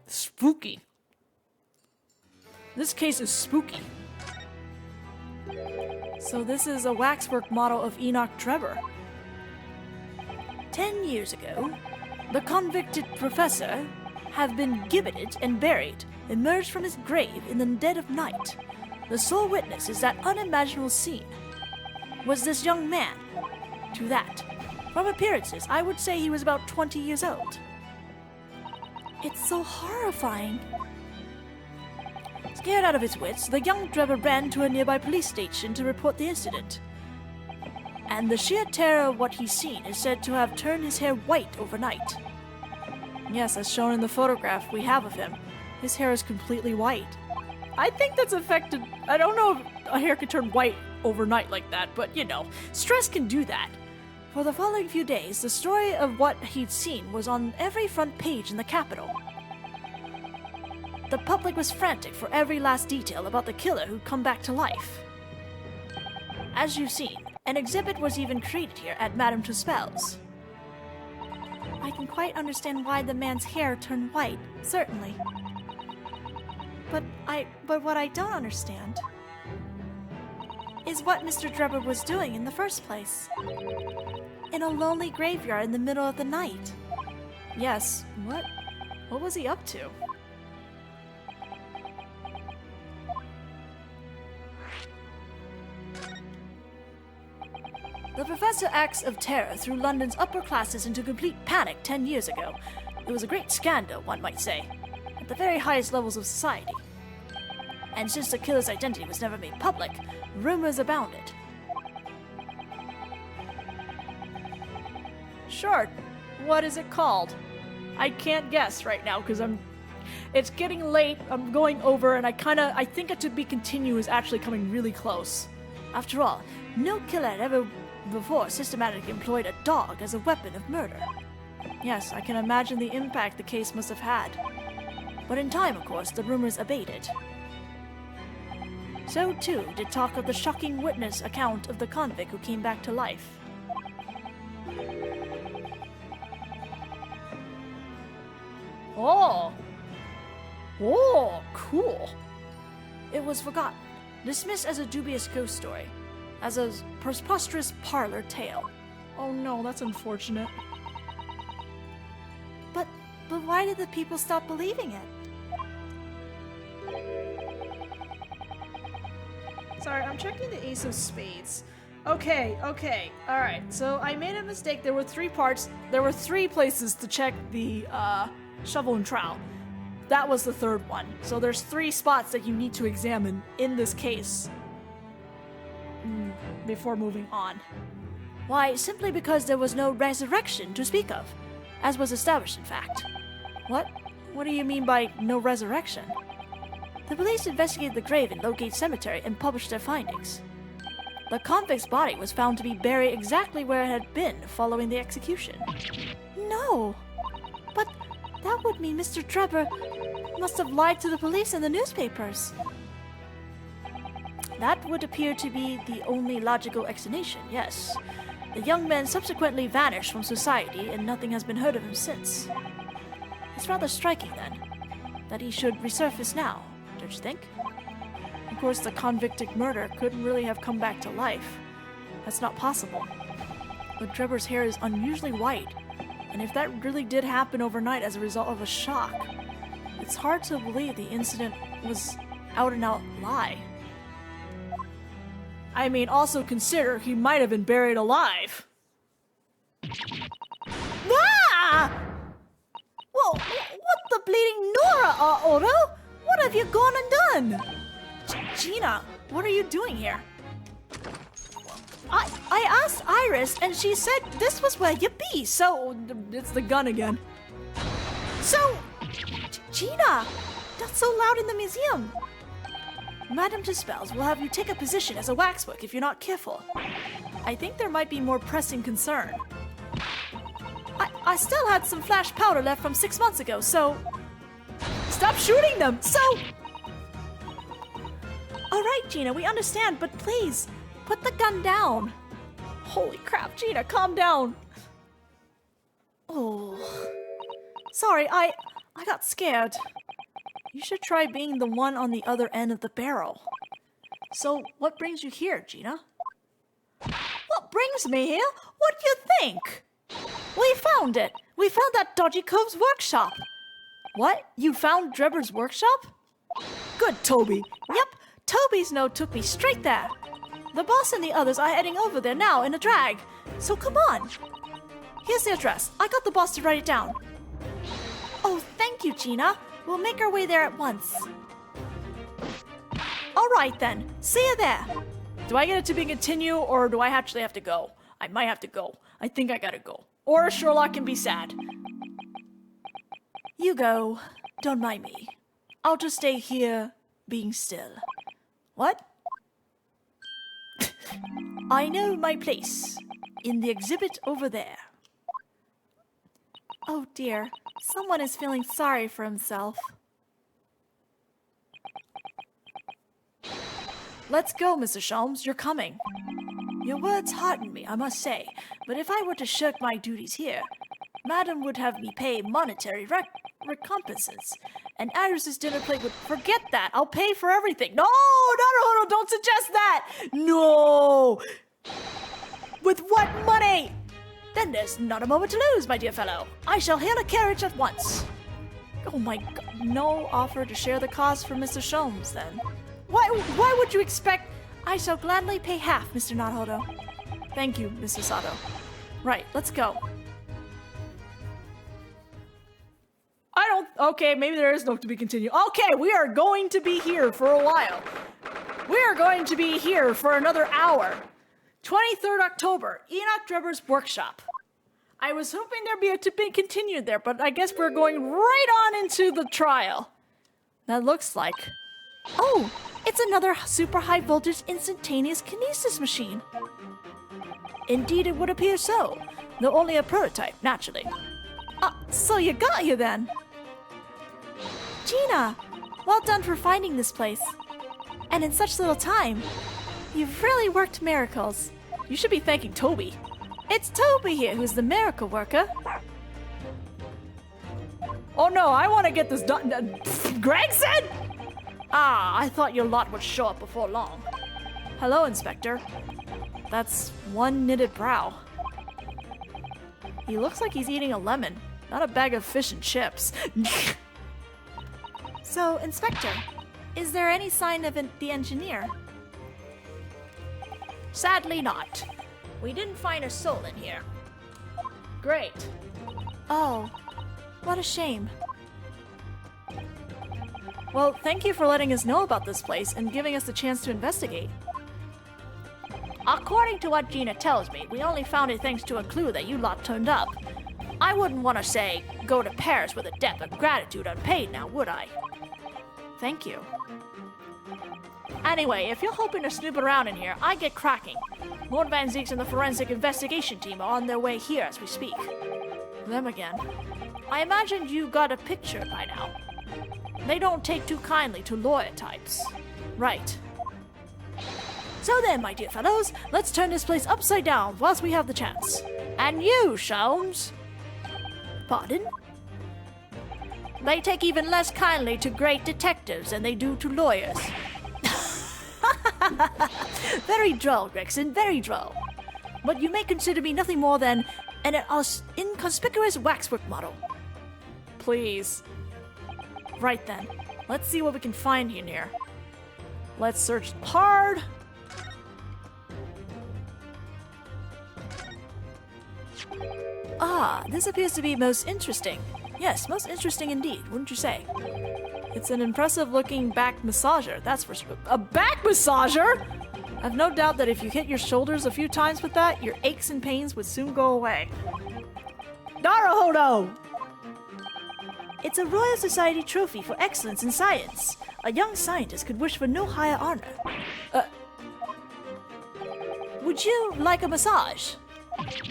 Spooky. This case is spooky. So this is a waxwork model of Enoch Drebber. 10 years ago, the convicted professor had been gibbeted and buried, emerged from his grave in the dead of night. The sole witness is that unimaginable scene. Was this young man to that? From appearances, I would say he was about 20 years old. It's so horrifying. Scared out of his wits, the young Drebber ran to a nearby police station to report the incident. And the sheer terror of what he's seen is said to have turned his hair white overnight. Yes, as shown in the photograph we have of him, his hair is completely white. I think that's affected. I don't know if a hair could turn white overnight like that, but you know, stress can do that. For the following few days, the story of what he'd seen was on every front page in the capital. The public was frantic for every last detail about the killer who'd come back to life. As you've seen, an exhibit was even created here at Madame Tusspells. I can quite understand why the man's hair turned white, certainly. But what I don't understand is what Mr. Drebber was doing in the first place. In a lonely graveyard in the middle of the night. Yes, what was he up to? The professor acts of terror threw London's upper classes into complete panic 10 years ago. It was a great scandal, one might say, at the very highest levels of society. And since the killer's identity was never made public, rumors abounded. Sure, what is it called? I can't guess right now because it's getting late, I'm going over, and I think a to be continue is actually coming really close. After all, no killer had ever before systematically employed a dog as a weapon of murder. Yes, I can imagine the impact the case must have had. But in time, of course, the rumors abated. So too did talk of the shocking witness account of the convict who came back to life. Oh, cool. It was forgotten, dismissed as a dubious ghost story, as a preposterous parlor tale. Oh no, that's unfortunate. But why did the people stop believing it? Sorry, I'm checking the Ace of Spades. Okay, alright, so I made a mistake. There were 3 parts. There were 3 places to check the shovel and trowel. That was the 3rd one. So there's 3 spots that you need to examine in this case before moving on. Why, simply because there was no resurrection to speak of, as was established in fact. What? What do you mean by no resurrection? The police investigated the grave in Lowgate Cemetery and published their findings. The convict's body was found to be buried exactly where it had been following the execution. No! But that would mean Mr. Drebber must have lied to the police and the newspapers. That would appear to be the only logical explanation, yes. The young man subsequently vanished from society and nothing has been heard of him since. It's rather striking, then, that he should resurface now, don't you think? Of course, the convicted murder couldn't really have come back to life. That's not possible. But Drebber's hair is unusually white, and if that really did happen overnight as a result of a shock, it's hard to believe the incident was out-and-out lie. I mean, also consider he might have been buried alive. Ah! Whoa, what the bleeding Nora, Otto? What have you gone and done? Gina, what are you doing here? I asked Iris, and she said this was where you be, so... It's the gun again. So... Gina, that's so loud in the museum. Madame Tusspells will have you take a position as a waxwork if you're not careful. I think there might be more pressing concern. I still had some flash powder left from 6 months ago, so... Stop shooting them! So... Alright, Gina, we understand, but please, put the gun down. Holy crap, Gina, calm down. Oh... Sorry, I got scared. You should try being the one on the other end of the barrel. So, what brings you here, Gina? What brings me here? What do you think? We found it! We found that dodgy cove's workshop! What? You found Drebber's workshop? Good, Toby! Yep, Toby's note took me straight there. The boss and the others are heading over there now in a drag, so come on. Here's the address. I got the boss to write it down. Oh, thank you, Gina. We'll make our way there at once. All right, then. See you there. Do I get it to be continue, or do I actually have to go? I might have to go. I think I gotta go. Or Sherlock can be sad. You go. Don't mind me. I'll just stay here, being still. What? I know my place. In the exhibit over there. Oh dear. Someone is feeling sorry for himself. Let's go, Mr. Sholmes. You're coming. Your words hearten me, I must say, but if I were to shirk my duties here, Madam would have me pay monetary recompenses, and Iris's dinner plate would... Forget that! I'll pay for everything! No! Naruhodo, don't suggest that! No! With what money? Then there's not a moment to lose, my dear fellow. I shall hail a carriage at once. Oh my god, no offer to share the cost for Mr. Sholmes, then. Why would you expect... I shall gladly pay half, Mr. Naruhodo. Thank you, Miss Susato. Right, let's go. Okay, maybe there is no to be continued. Okay, we are going to be here for a while. We are going to be here for another hour. 23rd October, Enoch Drebber's workshop. I was hoping there'd be a to be continued there, but I guess we're going right on into the trial. That looks like... Oh, it's another super high voltage instantaneous kinesis machine. Indeed, it would appear so, though only a prototype, naturally. So you got here then. Gina, well done for finding this place. And in such little time. You've really worked miracles. You should be thanking Toby. It's Toby here who's the miracle worker. Oh no, I want to get this done. Gregson? I thought your lot would show up before long. Hello, Inspector. That's one knitted brow. He looks like he's eating a lemon, not a bag of fish and chips. So, Inspector, is there any sign of the engineer? Sadly not. We didn't find a soul in here. Great. Oh, what a shame. Well, thank you for letting us know about this place and giving us the chance to investigate. According to what Gina tells me, we only found it thanks to a clue that you lot turned up. I wouldn't want to say, go to Paris with a debt of gratitude unpaid now, would I? Thank you. Anyway, if you're hoping to snoop around in here, I get cracking. Lord Van Zeeks and the forensic investigation team are on their way here as we speak. Them again. I imagined you got a picture by now. They don't take too kindly to lawyer types. Right. So then, my dear fellows, let's turn this place upside down whilst we have the chance. And you, Sholmes. Pardon? They take even less kindly to great detectives than they do to lawyers. Very droll, Gregson, very droll. But you may consider me nothing more than an inconspicuous waxwork model. Please. Right then, let's see what we can find in here. Let's search hard. This appears to be most interesting. Yes, most interesting indeed, wouldn't you say? It's an impressive-looking back massager, that's for sure. A back massager?! I've no doubt that if you hit your shoulders a few times with that, your aches and pains would soon go away. Naruhodo! It's a Royal Society trophy for excellence in science. A young scientist could wish for no higher honor. Would you like a massage?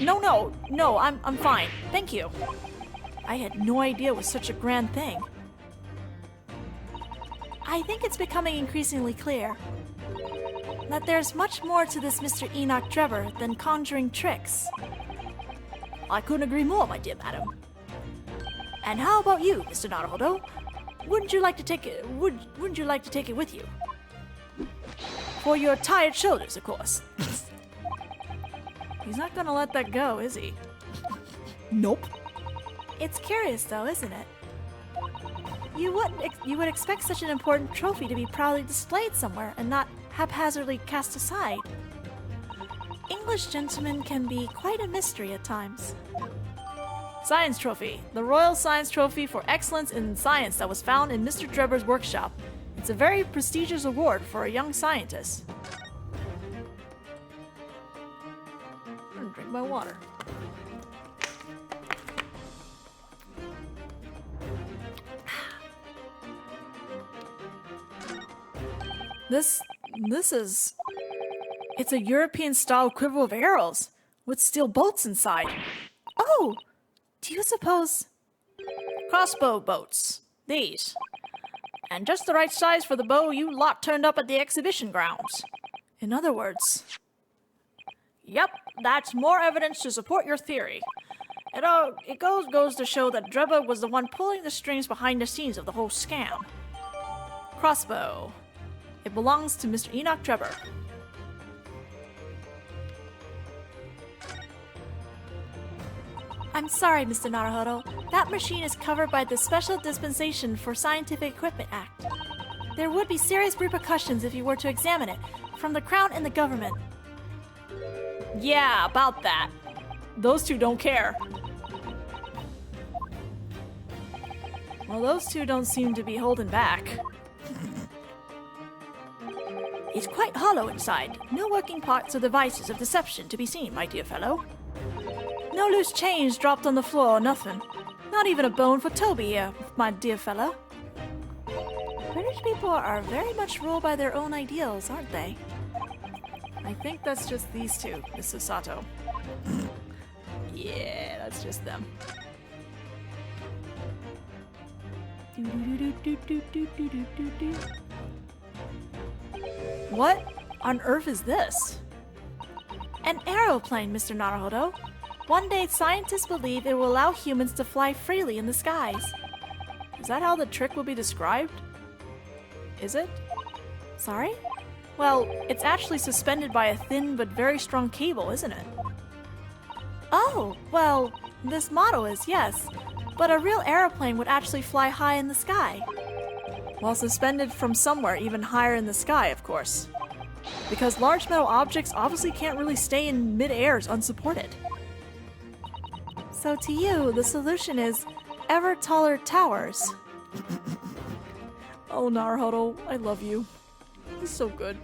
No, I'm fine. Thank you. I had no idea it was such a grand thing. I think it's becoming increasingly clear that there's much more to this Mr. Enoch Drebber than conjuring tricks. I couldn't agree more, my dear madam. And how about you, Mr. Naruhodo? Wouldn't you like to take it with you? For your tired shoulders, of course. He's not gonna let that go, is he? Nope. It's curious, though, isn't it? You would expect such an important trophy to be proudly displayed somewhere and not haphazardly cast aside. English gentlemen can be quite a mystery at times. Science Trophy. The Royal Science Trophy for excellence in science that was found in Mr. Drebber's workshop. It's a very prestigious award for a young scientist. my water. This is... It's a European-style quiver of arrows, with steel bolts inside. Oh! Do you suppose... Crossbow boats. These. And just the right size for the bow you lot turned up at the exhibition grounds. In other words... Yep, that's more evidence to support your theory. It goes to show that Dreba was the one pulling the strings behind the scenes of the whole scam. Crossbow. It belongs to Mr. Enoch Dreba. I'm sorry, Mr. Naruhodo. That machine is covered by the Special Dispensation for Scientific Equipment Act. There would be serious repercussions if you were to examine it, from the Crown and the government. Yeah, about that. Those two don't care. Well, those two don't seem to be holding back. It's quite hollow inside. No working parts or devices of deception to be seen, my dear fellow. No loose chains dropped on the floor or nothing. Not even a bone for Toby here, my dear fellow. British people are very much ruled by their own ideals, aren't they? I think that's just these two, Miss Susato. Yeah, that's just them. What on earth is this? An aeroplane, Mr. Naruhodo. One day, scientists believe it will allow humans to fly freely in the skies. Is that how the trick will be described? Is it? Sorry? Well, it's actually suspended by a thin but very strong cable, isn't it? Oh, well, this model is, yes. But a real aeroplane would actually fly high in the sky. Well, suspended from somewhere even higher in the sky, of course. Because large metal objects obviously can't really stay in mid-air unsupported. So to you, the solution is ever taller towers. Oh, Naruhodo, I love you. He's so good.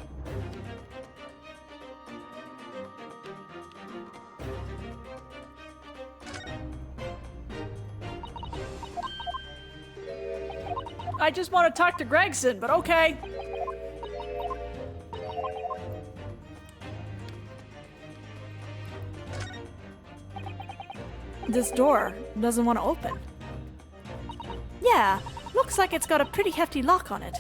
I just want to talk to Gregson, but okay. This door doesn't want to open. Yeah, looks like it's got a pretty hefty lock on it.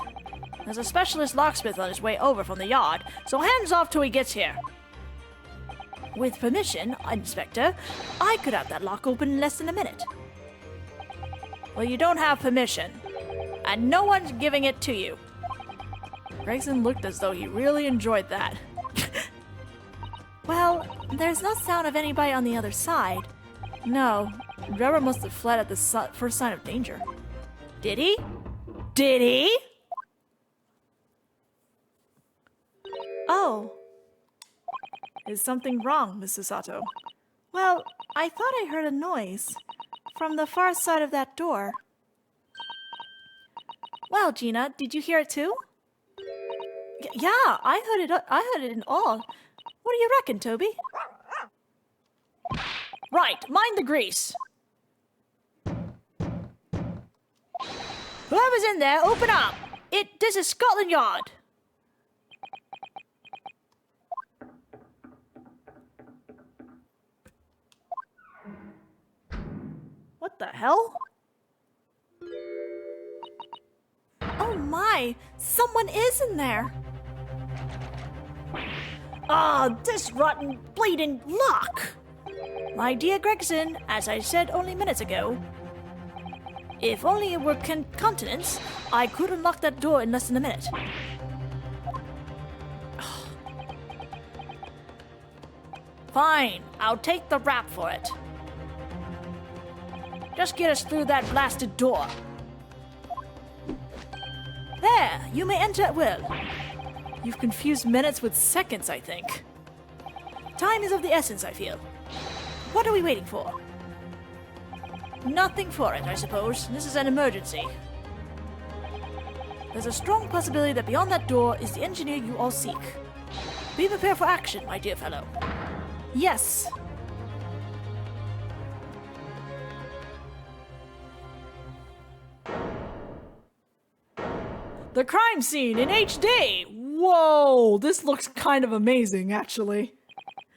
There's a specialist locksmith on his way over from the yard, so hands off till he gets here. With permission, Inspector, I could have that lock open in less than a minute. Well, you don't have permission, and no one's giving it to you. Gregson looked as though he really enjoyed that. Well, there's no sound of anybody on the other side. No, Trevor must have fled at the first sign of danger. Did he? Did he? Oh. Is something wrong, Miss Susato? Well, I thought I heard a noise from the far side of that door. Well, Gina, did you hear it too? Yeah, I heard it in all. What do you reckon, Toby? Right, mind the grease. Whoever's in there, open up. This is Scotland Yard. What the hell? Oh my, someone is in there. Ah, this rotten bleeding lock. My dear Gregson, as I said only minutes ago, if only it were continents, I could unlock that door in less than a minute. Fine, I'll take the rap for it. Just get us through that blasted door. There, you may enter at will. You've confused minutes with seconds, I think. Time is of the essence, I feel. What are we waiting for? Nothing for it, I suppose. This is an emergency. There's a strong possibility that beyond that door is the engineer you all seek. Be prepared for action, my dear fellow. Yes. The crime scene in HD! Whoa, this looks kind of amazing, actually.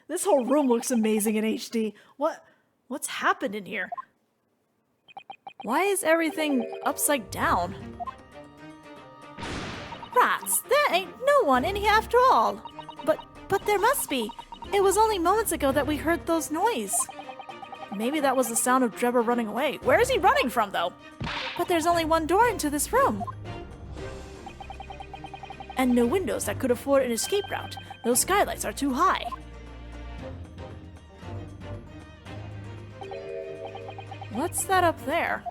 This whole room looks amazing in HD. What's happened in here? Why is everything upside down? Rats, there ain't no one in here after all. But there must be. It was only moments ago that we heard those noise. Maybe that was the sound of Drebber running away. Where is he running from, though? But there's only one door into this room. And no windows that could afford an escape route. Those skylights are too high. What's that up there?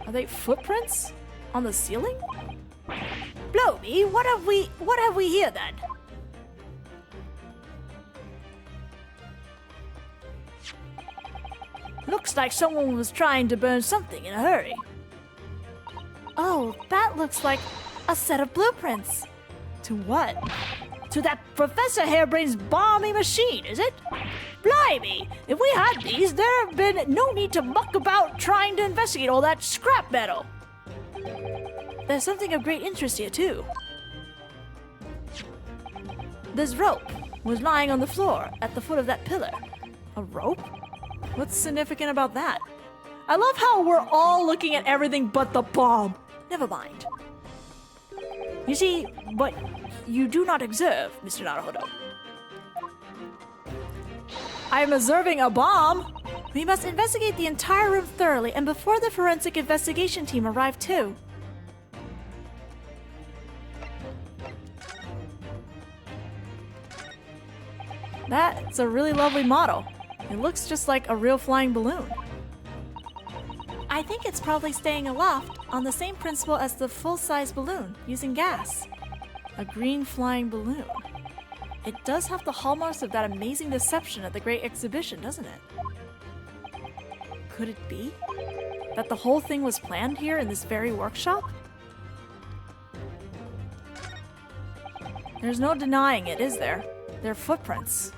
Are they footprints? On the ceiling? Blow me, what have we here then? Looks like someone was trying to burn something in a hurry. Oh, that looks like a set of blueprints. To what? To that Professor Hairbrain's balmy machine, is it? Blimey! If we had these, there'd have been no need to muck about trying to investigate all that scrap metal. There's something of great interest here, too. This rope was lying on the floor at the foot of that pillar. A rope? What's significant about that? I love how we're all looking at everything but the bomb. Never mind. You see, but you do not observe, Mr. Naruhodo. I am observing a bomb. We must investigate the entire room thoroughly and before the forensic investigation team arrive too. That's a really lovely model. It looks just like a real flying balloon. I think it's probably staying aloft on the same principle as the full-size balloon, using gas. A green flying balloon. It does have the hallmarks of that amazing deception at the Great Exhibition, doesn't it? Could it be that the whole thing was planned here in this very workshop? There's no denying it, is there? They're footprints.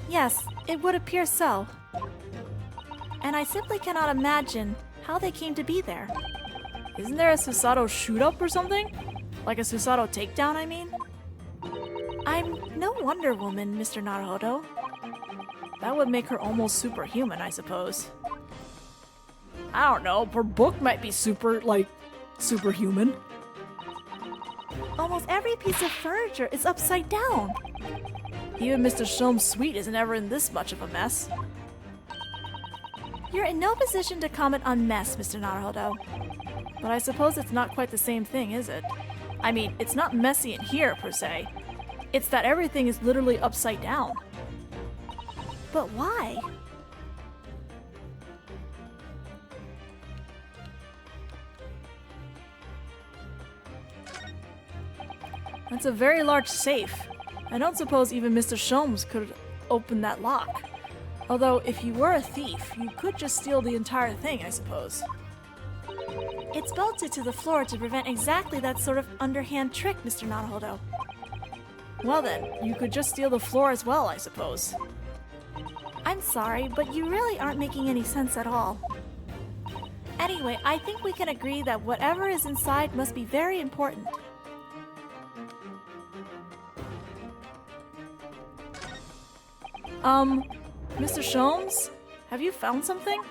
Yes, it would appear so. And I simply cannot imagine how they came to be there. Isn't there a Susato shoot-up or something? Like a Susato takedown, I mean? I'm no Wonder Woman, Mr. Naruhodo. That would make her almost superhuman, I suppose. I don't know, her book might be superhuman. Almost every piece of furniture is upside down. Even Mr. Sholmes' suite isn't ever in this much of a mess. You're in no position to comment on mess, Mr. Naruhodo. But I suppose it's not quite the same thing, is it? I mean, it's not messy in here, per se. It's that everything is literally upside down. But why? That's a very large safe. I don't suppose even Mr. Sholmes could open that lock. Although, if you were a thief, you could just steal the entire thing, I suppose. It's bolted to the floor to prevent exactly that sort of underhand trick, Mr. Naruhodo. Well then, you could just steal the floor as well, I suppose. I'm sorry, but you really aren't making any sense at all. Anyway, I think we can agree that whatever is inside must be very important. Mr. Sholmes? Have you found something?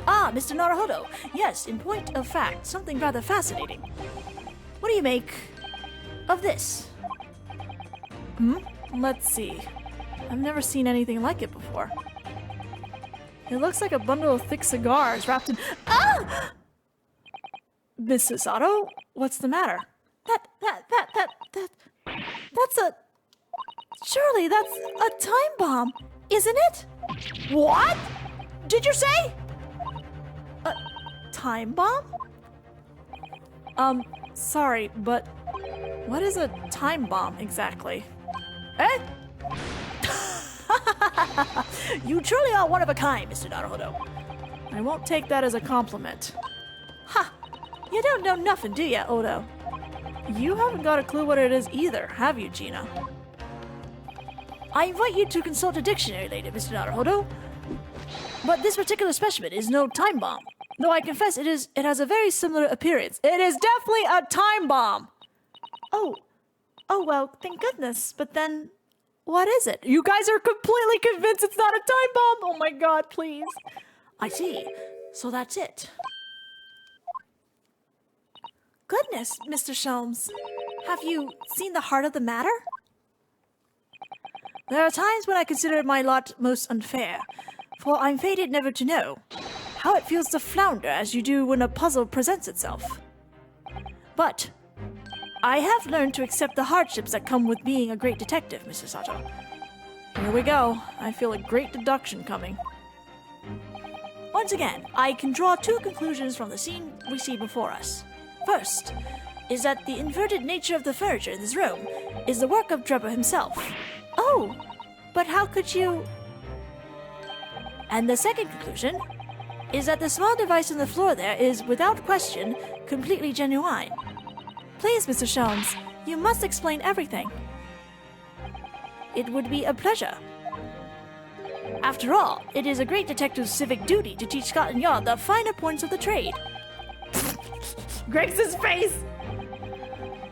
Ah, Mr. Naruhodo. Yes, in point of fact, something rather fascinating. What do you make of this? Let's see. I've never seen anything like it before. It looks like a bundle of thick cigars wrapped in— Ah! Miss Susato? What's the matter? That's a— Surely that's a time bomb, isn't it? What? Did you say? A time bomb? Sorry, but what is a time bomb exactly? Eh? You truly are one of a kind, Mr. Naruhodo. I won't take that as a compliment. Ha! You don't know nothing, do ya, Odo? You haven't got a clue what it is either, have you, Gina? I invite you to consult a dictionary later, Mr. Naruhodo. But this particular specimen is no time bomb. Though I confess it has a very similar appearance. It is definitely a time bomb! Oh, well, thank goodness. But then, what is it? You guys are completely convinced it's not a time bomb! Oh my god, please. I see. So that's it. Goodness, Mr. Sholmes. Have you seen the heart of the matter? There are times when I consider my lot most unfair, for I'm fated never to know how it feels to flounder as you do when a puzzle presents itself. But I have learned to accept the hardships that come with being a great detective, Mrs. Sato. Here we go. I feel a great deduction coming. Once again, I can draw two conclusions from the scene we see before us. First, is that the inverted nature of the furniture in this room is the work of Drebber himself. Oh, but how could you... And the second conclusion is that the small device on the floor there is, without question, completely genuine. Please, Mr. Sholmes, you must explain everything. It would be a pleasure. After all, it is a great detective's civic duty to teach Scotland Yard the finer points of the trade. Gregson's face!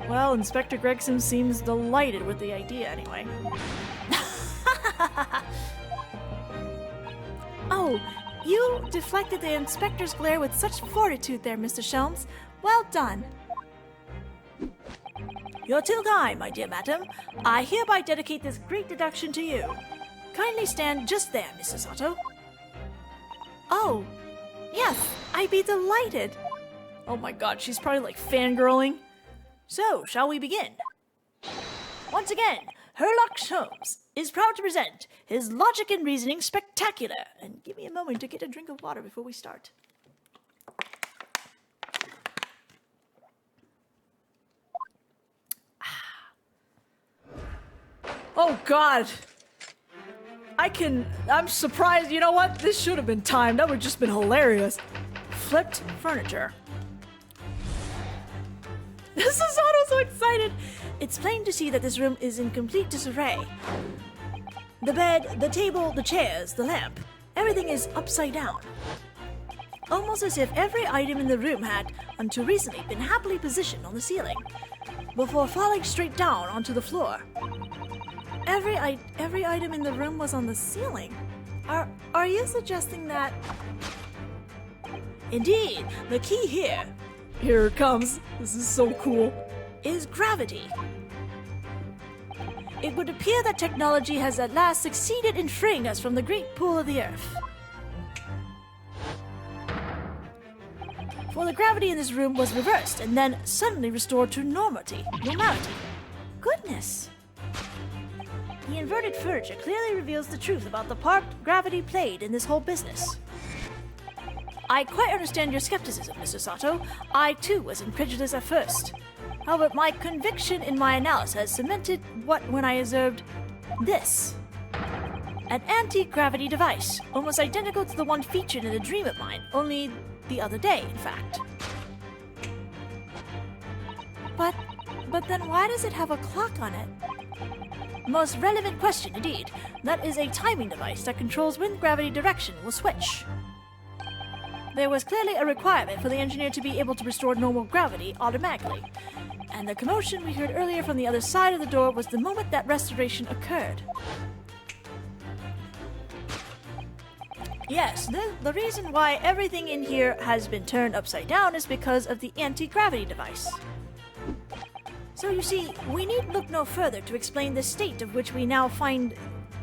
Well, Inspector Gregson seems delighted with the idea anyway. Oh, you deflected the inspector's glare with such fortitude there, Mr. Sholmes. Well done. You're too kind, my dear madam. I hereby dedicate this great deduction to you. Kindly stand just there, Mrs. Sato. Oh, yes, I'd be delighted. Oh my god, she's probably like fangirling. So, shall we begin? Once again, Herlockian is proud to present his Logic and Reasoning Spectacular. And give me a moment to get a drink of water before we start. Oh god! I'm surprised, you know what? This should have been timed. That would have just been hilarious. Flipped furniture. Susato's so excited! It's plain to see that this room is in complete disarray. The bed, the table, the chairs, the lamp, everything is upside down. Almost as if every item in the room had, until recently, been happily positioned on the ceiling, before falling straight down onto the floor. Every item in the room was on the ceiling. Are you suggesting that... Indeed, the key here it comes, this is so cool, is gravity. It would appear that technology has at last succeeded in freeing us from the great pull of the earth. For the gravity in this room was reversed and then suddenly restored to normality. Goodness! The inverted furniture clearly reveals the truth about the part gravity played in this whole business. I quite understand your skepticism, Mr. Sato. I, too, was incredulous at first. However, my conviction in my analysis has cemented when I observed this. An anti-gravity device, almost identical to the one featured in a dream of mine, only the other day, in fact. But then why does it have a clock on it? Most relevant question, indeed. That is a timing device that controls when gravity direction will switch. There was clearly a requirement for the engineer to be able to restore normal gravity automatically, and the commotion we heard earlier from the other side of the door was the moment that restoration occurred. Yes, the reason why everything in here has been turned upside down is because of the anti-gravity device. So you see, we need look no further to explain the state of which we now find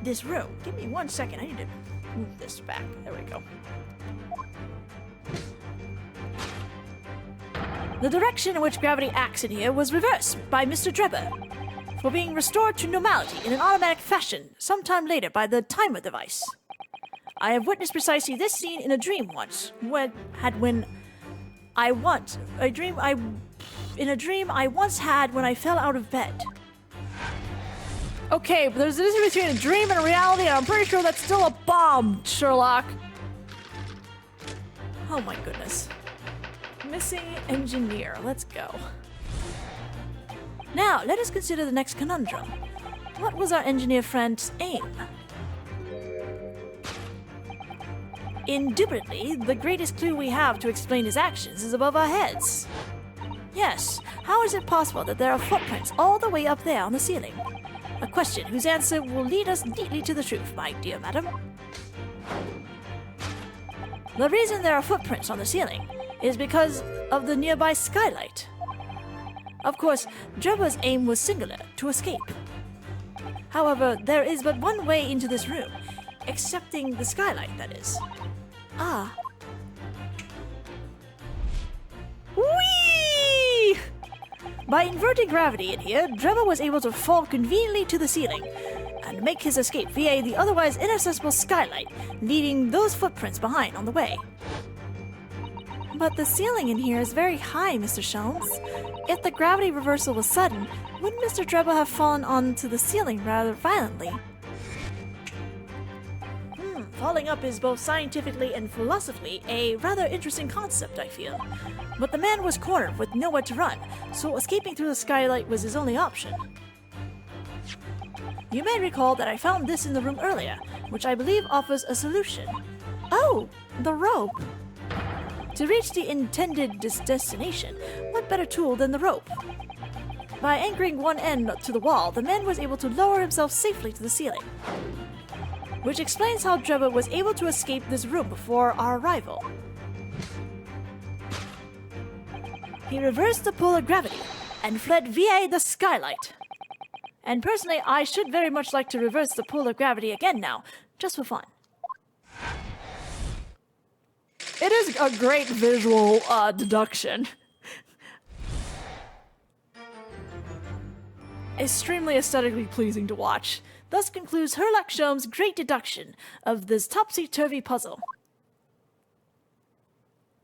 this room. Give me 1 second, I need to move this back. There we go. The direction in which gravity acts in here was reversed by Mr. Drebber, for being restored to normality in an automatic fashion sometime later by the timer device. I have witnessed precisely this scene in a dream once, in a dream I once had when I fell out of bed. Okay, but there's a difference between a dream and a reality, and I'm pretty sure that's still a bomb, Sherlock. Oh my goodness. Missing engineer, let's go. Now, let us consider the next conundrum. What was our engineer friend's aim? Indubitably, the greatest clue we have to explain his actions is above our heads. Yes, how is it possible that there are footprints all the way up there on the ceiling? A question whose answer will lead us neatly to the truth, my dear madam. The reason there are footprints on the ceiling is because of the nearby skylight. Of course, Drebber's aim was singular, to escape. However, there is but one way into this room, excepting the skylight, that is. Ah. Whee! By inverting gravity in here, Drebber was able to fall conveniently to the ceiling and make his escape via the otherwise inaccessible skylight, leaving those footprints behind on the way. But the ceiling in here is very high, Mr. Sholmes. If the gravity reversal was sudden, wouldn't Mr. Drebber have fallen onto the ceiling rather violently? Falling up is both scientifically and philosophically a rather interesting concept, I feel. But the man was cornered with nowhere to run, so escaping through the skylight was his only option. You may recall that I found this in the room earlier, which I believe offers a solution. Oh, the rope. To reach the intended destination, what better tool than the rope? By anchoring one end to the wall, the man was able to lower himself safely to the ceiling. Which explains how Drebber was able to escape this room before our arrival. He reversed the pull of gravity and fled via the skylight. And personally, I should very much like to reverse the pull of gravity again now, just for fun. It is a great visual deduction. Extremely aesthetically pleasing to watch. Thus concludes Herlockian's great deduction of this topsy-turvy puzzle.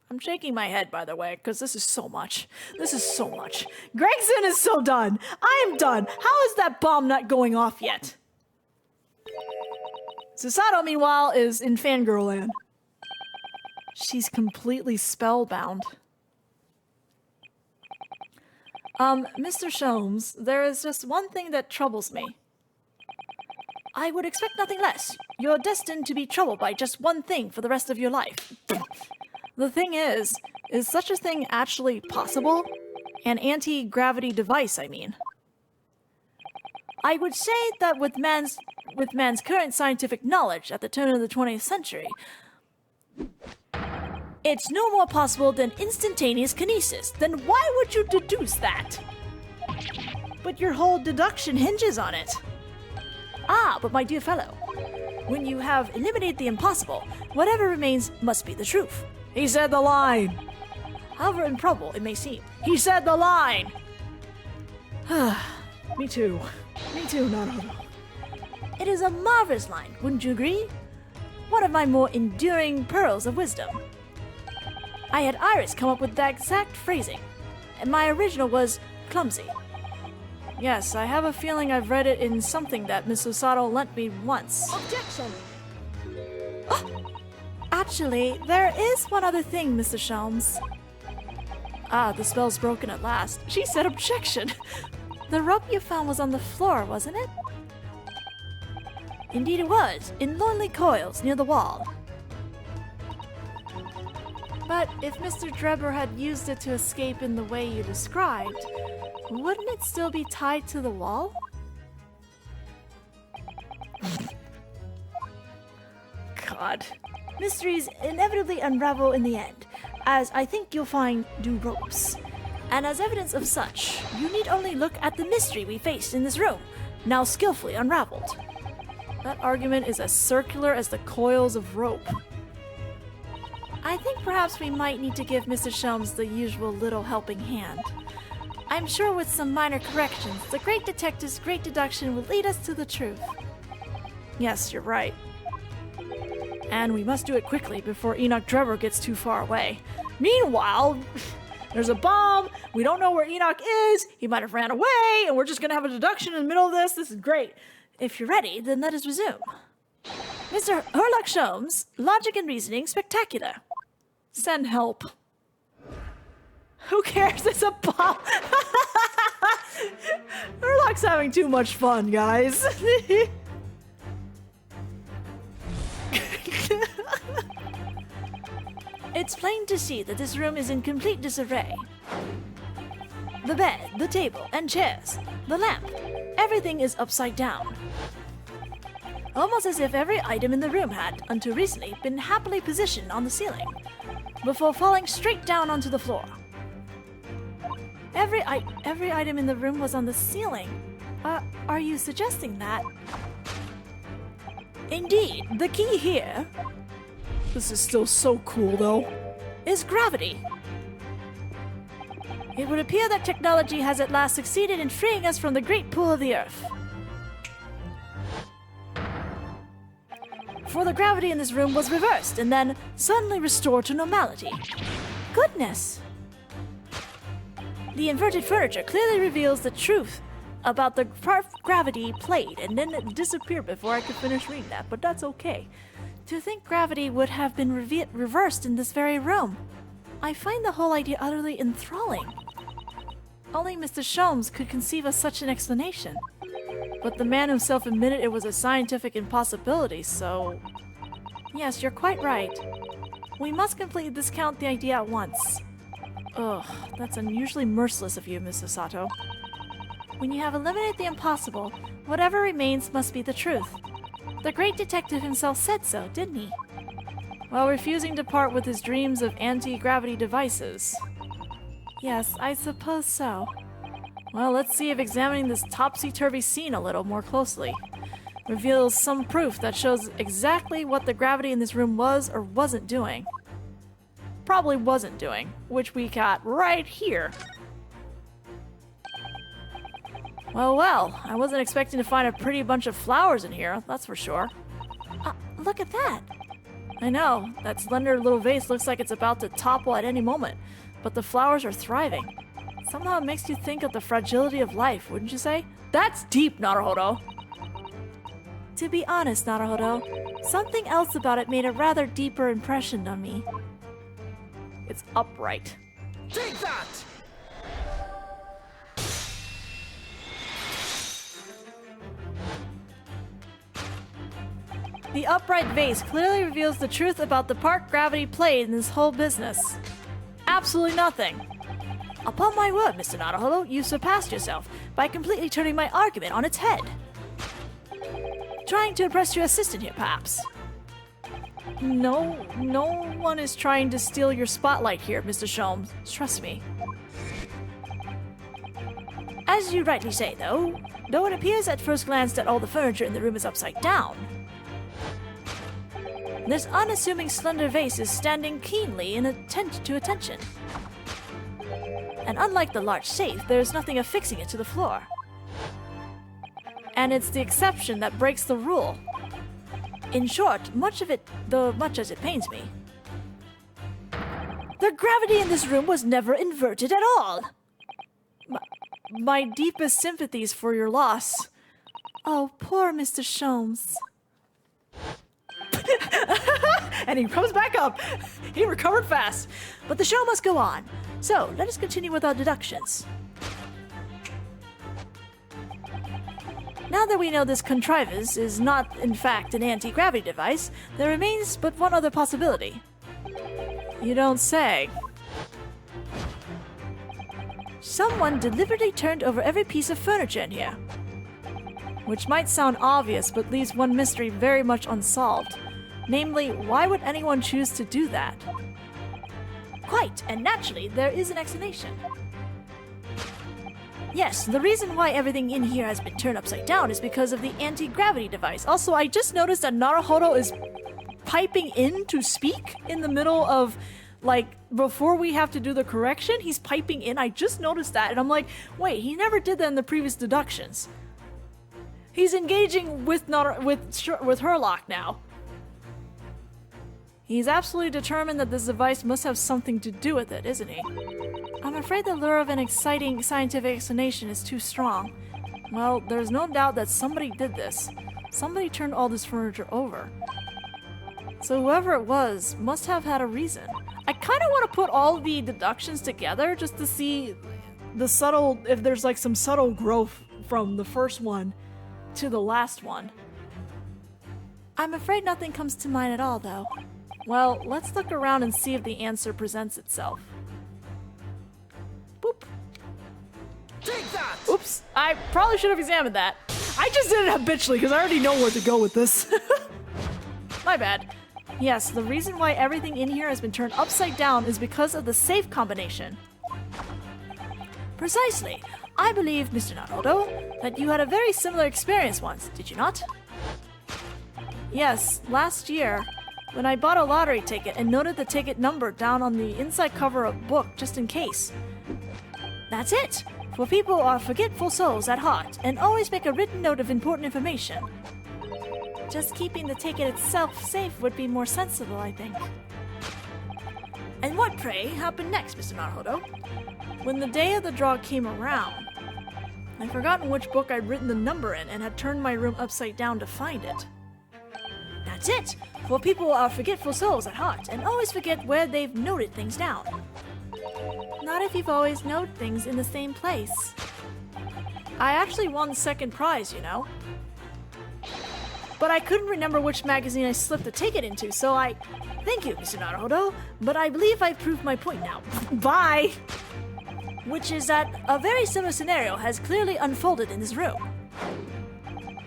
I'm shaking my head, by the way, because this is so much. This is so much. Gregson is so done. I am done. How is that bomb not going off yet? Susato, meanwhile, is in fangirl land. She's completely spellbound. Mr. Sholmes, there is just one thing that troubles me. I would expect nothing less. You're destined to be troubled by just one thing for the rest of your life. The thing is such a thing actually possible? An anti-gravity device, I mean. I would say that with man's current scientific knowledge at the turn of the 20th century, it's no more possible than instantaneous kinesis. Then why would you deduce that? But your whole deduction hinges on it. Ah, but my dear fellow, when you have eliminated the impossible, whatever remains must be the truth. He said the line. However improbable it may seem. He said the line! Me too. Me too, Naruhodo. It is a marvelous line, wouldn't you agree? One of my more enduring pearls of wisdom. I had Iris come up with that exact phrasing, and my original was clumsy. Yes, I have a feeling I've read it in something that Miss Susato lent me once. Objection! Actually, there is one other thing, Mr. Sholmes. Ah, the spell's broken at last. She said objection. The rope you found was on the floor, wasn't it? Indeed it was, in lonely coils near the wall. But if Mr. Drebber had used it to escape in the way you described, wouldn't it still be tied to the wall? God. Mysteries inevitably unravel in the end, as I think you'll find do ropes. And as evidence of such, you need only look at the mystery we faced in this room, now skillfully unraveled. That argument is as circular as the coils of rope. I think perhaps we might need to give Mr. Sholmes the usual little helping hand. I'm sure with some minor corrections, the great detective's great deduction will lead us to the truth. Yes, you're right. And we must do it quickly before Enoch Drebber gets too far away. Meanwhile, there's a bomb, we don't know where Enoch is, he might have ran away, and we're just gonna have a deduction in the middle of this. This is great. If you're ready, then let us resume. Mr. Herlockian, logic and reasoning spectacular. Send help. Who cares? It's a bomb. Herlock's having too much fun, guys. It's plain to see that this room is in complete disarray. The bed, the table, and chairs, the lamp, everything is upside down. Almost as if every item in the room had, until recently, been happily positioned on the ceiling, before falling straight down onto the floor. Every item in the room was on the ceiling. Are you suggesting that? Indeed, the key here, this is still so cool though, is gravity. It would appear that technology has at last succeeded in freeing us from the great pull of the Earth. For the gravity in this room was reversed and then suddenly restored to normality. Goodness! The inverted furniture clearly reveals the truth about the part gravity played, and then it disappeared before I could finish reading that, but that's okay. To think gravity would have been reversed in this very room. I find the whole idea utterly enthralling. Only Mr. Sholmes could conceive of such an explanation. But the man himself admitted it was a scientific impossibility, so... Yes, you're quite right. We must completely discount the idea at once. Ugh, that's unusually merciless of you, Miss Susato. When you have eliminated the impossible, whatever remains must be the truth. The great detective himself said so, didn't he? While refusing to part with his dreams of anti-gravity devices. Yes, I suppose so. Well, let's see if examining this topsy-turvy scene a little more closely reveals some proof that shows exactly what the gravity in this room was or wasn't doing. Probably wasn't doing, which we got right here. Well, I wasn't expecting to find a pretty bunch of flowers in here, that's for sure. Look at that! I know, that slender little vase looks like it's about to topple at any moment, but the flowers are thriving. Somehow it makes you think of the fragility of life, wouldn't you say? That's deep, Naruhodo! To be honest, Naruhodo, something else about it made a rather deeper impression on me. It's upright. Take that! The upright vase clearly reveals the truth about the part gravity played in this whole business. Absolutely nothing. Upon my word, Mr. Naruhodo, you surpassed yourself by completely turning my argument on its head. Trying to impress your assistant here, perhaps? No one is trying to steal your spotlight here, Mr. Sholmes. Trust me. As you rightly say, though it appears at first glance that all the furniture in the room is upside down, this unassuming slender vase is standing keenly in attention. And unlike the large safe, there is nothing affixing it to the floor. And it's the exception that breaks the rule. In short, much as it pains me, the gravity in this room was never inverted at all. My deepest sympathies for your loss. Oh, poor Mr. Sholmes. And he comes back up. He recovered fast. But the show must go on. So, let us continue with our deductions. Now that we know this contrivance is not, in fact, an anti-gravity device, there remains but one other possibility. You don't say. Someone deliberately turned over every piece of furniture in here. Which might sound obvious, but leaves one mystery very much unsolved. Namely, why would anyone choose to do that? Quite, and naturally, there is an explanation. Yes, the reason why everything in here has been turned upside down is because of the anti-gravity device. Also, I just noticed that Naruhodo is piping in to speak in the middle of, like, before we have to do the correction, he's piping in. I just noticed that, and I'm like, wait, he never did that in the previous deductions. He's engaging with Herlock now. He's absolutely determined that this device must have something to do with it, isn't he? I'm afraid the lure of an exciting scientific explanation is too strong. Well, there's no doubt that somebody did this. Somebody turned all this furniture over. So whoever it was must have had a reason. I kind of want to put all the deductions together just to see the subtle, if there's like some subtle growth from the first one to the last one. I'm afraid nothing comes to mind at all, though. Well, let's look around and see if the answer presents itself. Boop. Take that! Oops, I probably should have examined that. I just did it habitually because I already know where to go with this. My bad. Yes, the reason why everything in here has been turned upside down is because of the safe combination. Precisely. I believe, Mr. Naruhodo, that you had a very similar experience once, did you not? Yes, last year, when I bought a lottery ticket and noted the ticket number down on the inside cover of a book just in case. That's it! For people are forgetful souls at heart and always make a written note of important information. Just keeping the ticket itself safe would be more sensible, I think. And what, pray, happened next, Mr. Naruhodo? When the day of the draw came around, I'd forgotten which book I'd written the number in and had turned my room upside down to find it. That's it! For people are forgetful souls at heart and always forget where they've noted things down. Not if you've always noted things in the same place. I actually won second prize, you know. But I couldn't remember which magazine I slipped the ticket into, so I... Thank you, Mr. Naruhodo, but I believe I've proved my point now. Bye! Which is that a very similar scenario has clearly unfolded in this room.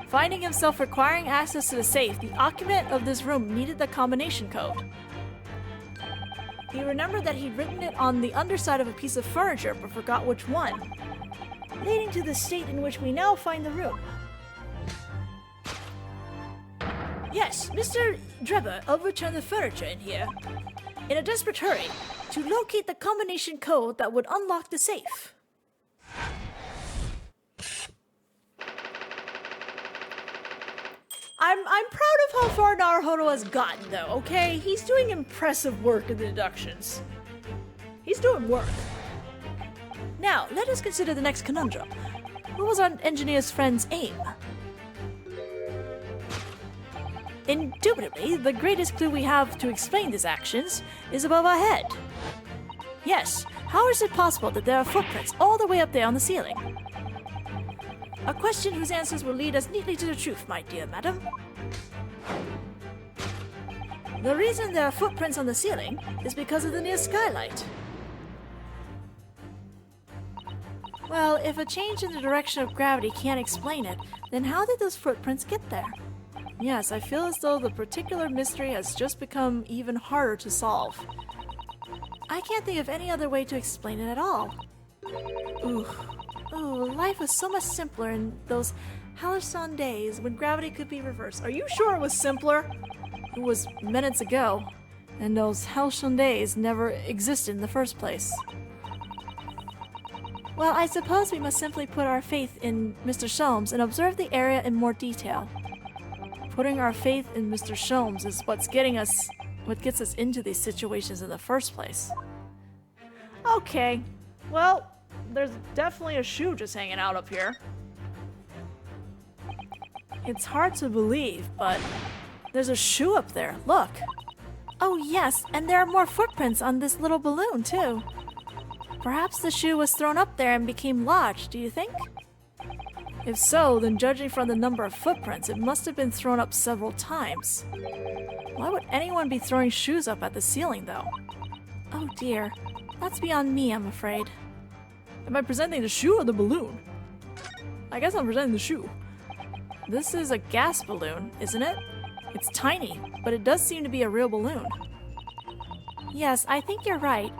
Finding himself requiring access to the safe, the occupant of this room needed the combination code. He remembered that he'd written it on the underside of a piece of furniture, but forgot which one, leading to the state in which we now find the room. Yes, Mr. Drebber overturned the furniture in here, in a desperate hurry, to locate the combination code that would unlock the safe. I'm proud of how far Naruhodo has gotten, though, okay? He's doing impressive work in the deductions. He's doing work. Now, let us consider the next conundrum. What was our engineer's friend's aim? Indubitably, the greatest clue we have to explain these actions is above our head. Yes, how is it possible that there are footprints all the way up there on the ceiling? A question whose answers will lead us neatly to the truth, my dear madam. The reason there are footprints on the ceiling is because of the near skylight. Well, if a change in the direction of gravity can't explain it, then how did those footprints get there? Yes, I feel as though the particular mystery has just become even harder to solve. I can't think of any other way to explain it at all. Ooh, life was so much simpler in those halcyon days when gravity could be reversed. Are you sure it was simpler? It was minutes ago, and those halcyon days never existed in the first place. Well, I suppose we must simply put our faith in Mr. Sholmes and observe the area in more detail. Putting our faith in Mr. Sholmes is what gets us into these situations in the first place. Okay, well, there's definitely a shoe just hanging out up here. It's hard to believe, but there's a shoe up there, look. Oh yes, and there are more footprints on this little balloon too. Perhaps the shoe was thrown up there and became lodged, do you think? If so, then judging from the number of footprints, it must have been thrown up several times. Why would anyone be throwing shoes up at the ceiling, though? Oh dear, that's beyond me, I'm afraid. Am I presenting the shoe or the balloon? I guess I'm presenting the shoe. This is a gas balloon, isn't it? It's tiny, but it does seem to be a real balloon. Yes, I think you're right.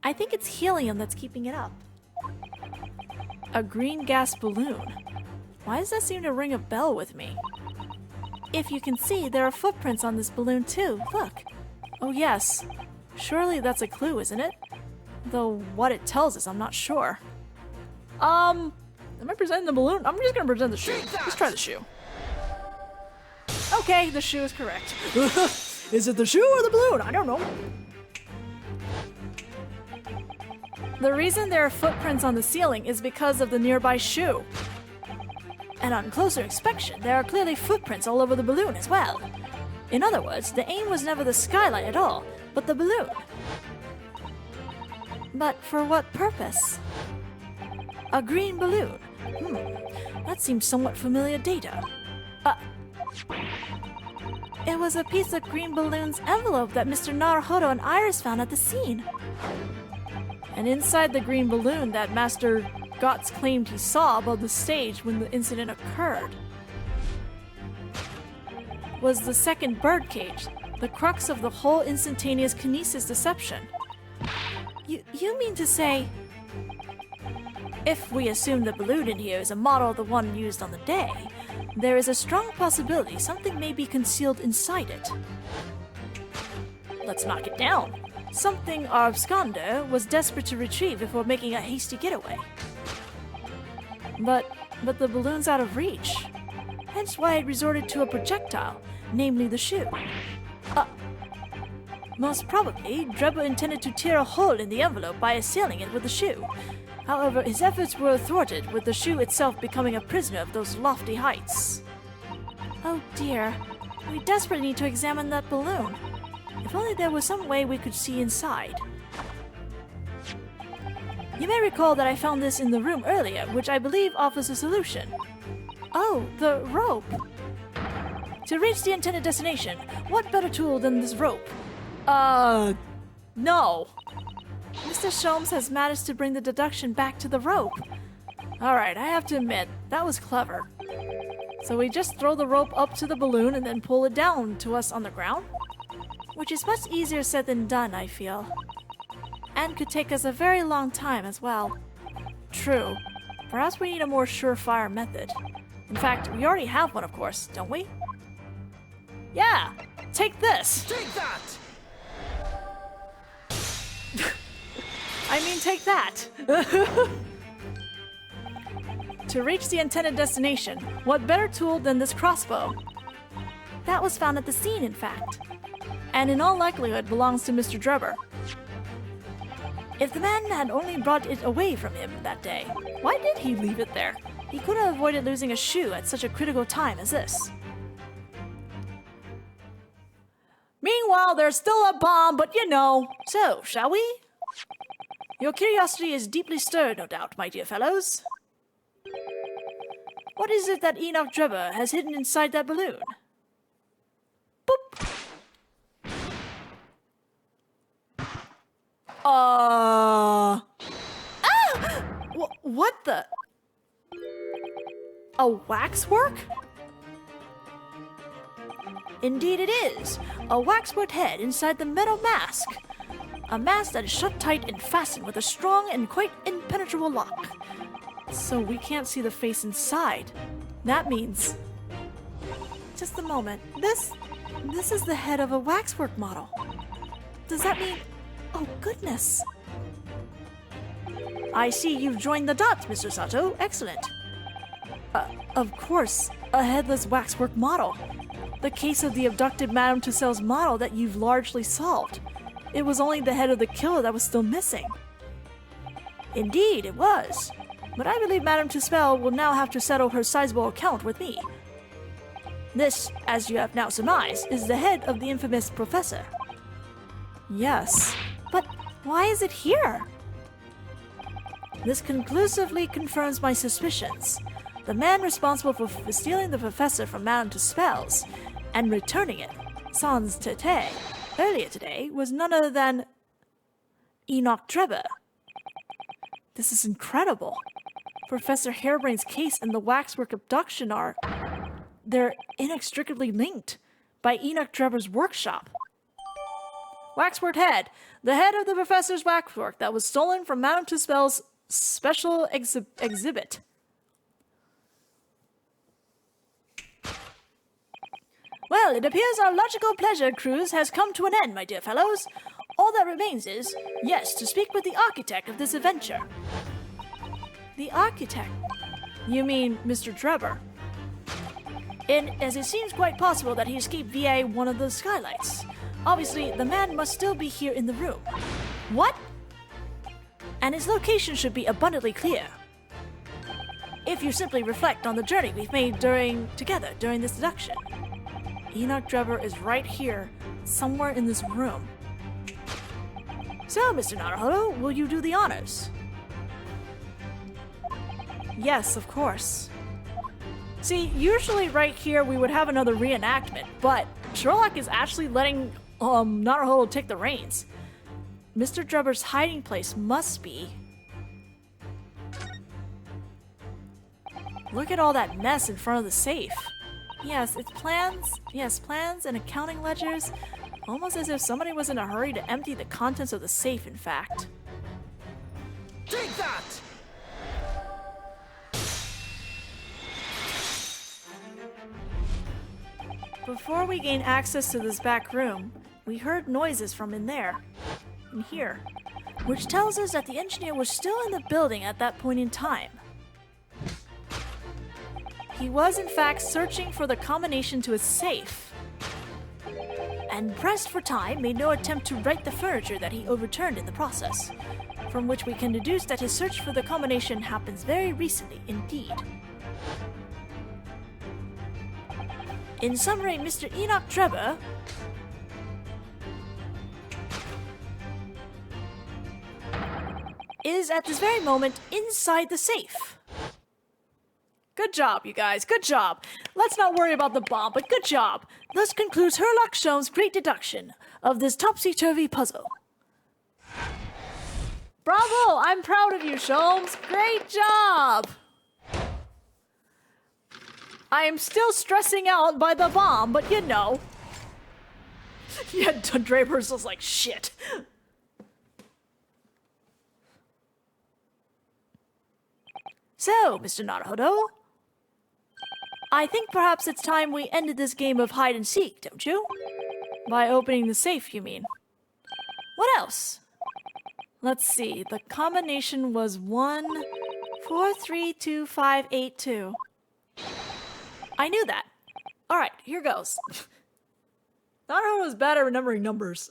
I think it's helium that's keeping it up. A green gas balloon. Why does that seem to ring a bell with me? If you can see, there are footprints on this balloon too. Look. Oh yes. Surely that's a clue, isn't it? Though what it tells us, I'm not sure. Am I presenting the balloon? I'm just gonna present the shoe. Let's try the shoe. Okay, the shoe is correct. Is it the shoe or the balloon? I don't know. The reason there are footprints on the ceiling is because of the nearby shoe. And on closer inspection, there are clearly footprints all over the balloon as well. In other words, the aim was never the skylight at all, but the balloon. But for what purpose? A green balloon. That seems somewhat familiar data. It was a piece of green balloon's envelope that Mr. Naruhodo and Iris found at the scene. And inside the green balloon that Master Gotts claimed he saw above the stage when the incident occurred was the second birdcage, the crux of the whole instantaneous kinesis deception. You mean to say... If we assume the balloon in here is a model of the one used on the day, there is a strong possibility something may be concealed inside it. Let's knock it down. Something our absconder was desperate to retrieve before making a hasty getaway. But the balloon's out of reach. Hence why it resorted to a projectile, namely the shoe. Most probably, Drebber intended to tear a hole in the envelope by assailing it with the shoe. However, his efforts were thwarted, with the shoe itself becoming a prisoner of those lofty heights. Oh dear. We desperately need to examine that balloon. If only there was some way we could see inside. You may recall that I found this in the room earlier, which I believe offers a solution. Oh, the rope. To reach the intended destination, what better tool than this rope? No. Mr. Sholmes has managed to bring the deduction back to the rope. Alright, I have to admit, that was clever. So we just throw the rope up to the balloon and then pull it down to us on the ground? Which is much easier said than done, I feel. And could take us a very long time as well. True. Perhaps we need a more surefire method. In fact, we already have one, of course, don't we? Yeah! Take this! Take that! I mean, take that! To reach the intended destination, what better tool than this crossbow? That was found at the scene, in fact. And in all likelihood belongs to Mr. Drebber. If the man had only brought it away from him that day, why did he leave it there? He could have avoided losing a shoe at such a critical time as this. Meanwhile, there's still a bomb, but you know. So, shall we? Your curiosity is deeply stirred, no doubt, my dear fellows. What is it that Enoch Drebber has hidden inside that balloon? Boop! What the? A waxwork? Indeed it is. A waxwork head inside the metal mask. A mask that is shut tight and fastened with a strong and quite impenetrable lock. So we can't see the face inside. That means... Just a moment. This is the head of a waxwork model. Does that mean... Oh, goodness. I see you've joined the dots, Mr. Sato. Excellent. Of course, a headless waxwork model. The case of the abducted Madame Tusspells model that you've largely solved. It was only the head of the killer that was still missing. Indeed, it was. But I believe Madame Tusspells will now have to settle her sizable account with me. This, as you have now surmised, is the head of the infamous professor. Yes, but why is it here? This conclusively confirms my suspicions. The man responsible for stealing the professor from Madame Tusspells and returning it, sans tete, earlier today was none other than Enoch Drebber. This is incredible. Professor Harebrain's case and the waxwork abduction they're inextricably linked by Enoch Drebber's workshop. Waxwork head, the head of the professor's waxwork that was stolen from Madame Tusspells' special exhibit. Well, it appears our logical pleasure cruise has come to an end, my dear fellows. All that remains is, yes, to speak with the architect of this adventure. The architect? You mean Mr. Drebber? As it seems quite possible that he escaped via one of the skylights. Obviously, the man must still be here in the room. What? And his location should be abundantly clear. If you simply reflect on the journey we've made together during this deduction. Enoch Drebber is right here, somewhere in this room. So, Mr. Naruhodo, will you do the honors? Yes, of course. See, usually right here we would have another reenactment, but Sherlock is actually letting Naruhodo take the reins. Mr. Drebber's hiding place must be... Look at all that mess in front of the safe. Yes, it's plans. Yes, plans and accounting ledgers. Almost as if somebody was in a hurry to empty the contents of the safe, in fact. Take that! Before we gained access to this back room, we heard noises from in there, in here, which tells us that the engineer was still in the building at that point in time. He was in fact searching for the combination to his safe, and pressed for time made no attempt to right the furniture that he overturned in the process, from which we can deduce that his search for the combination happens very recently indeed. In summary, Mr. Enoch Drebber is at this very moment inside the safe. Good job, you guys, good job. Let's not worry about the bomb, but good job. Thus concludes Herlock Sholmes' great deduction of this topsy-turvy puzzle. Bravo! I'm proud of you, Sholmes. Great job! I am still stressing out by the bomb, but you know. Yeah, Draper's just like, shit. So, Mr. Naruhodo, I think perhaps it's time we ended this game of hide and seek, don't you? By opening the safe, you mean? What else? Let's see, the combination was 1432582. I knew that. Alright, here goes. Naruhodo's bad at remembering numbers,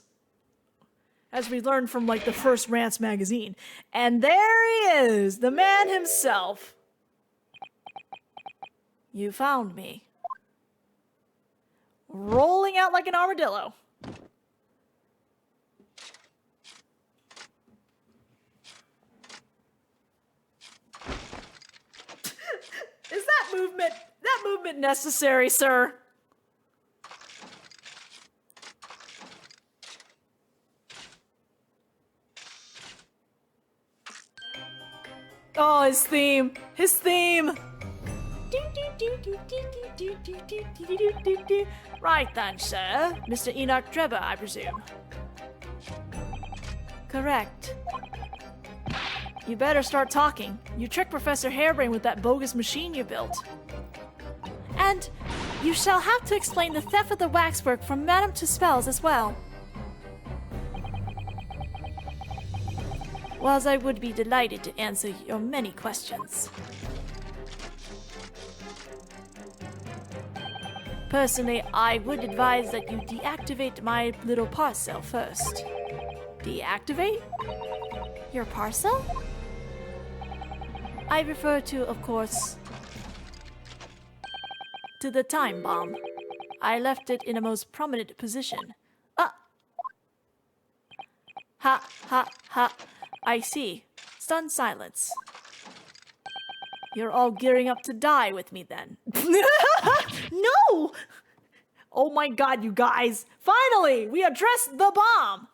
as we learned from like the first Rants magazine. And there he is, the man himself. You found me. Rolling out like an armadillo. Is that movement necessary, sir? Oh, his theme. His theme. Right then, sir. Mr. Enoch Drebber, I presume. Correct. You better start talking. You tricked Professor Harebrain with that bogus machine you built. And you shall have to explain the theft of the waxwork from Madame Tusspells as well. Whilst I would be delighted to answer your many questions. Personally, I would advise that you deactivate my little parcel first. Deactivate? Your parcel? I refer to, of course, to the time bomb. I left it in a most prominent position. Ah! Ha, ha, ha. I see. Stunned silence. You're all gearing up to die with me then. No! Oh my god, you guys. Finally, we addressed the bomb!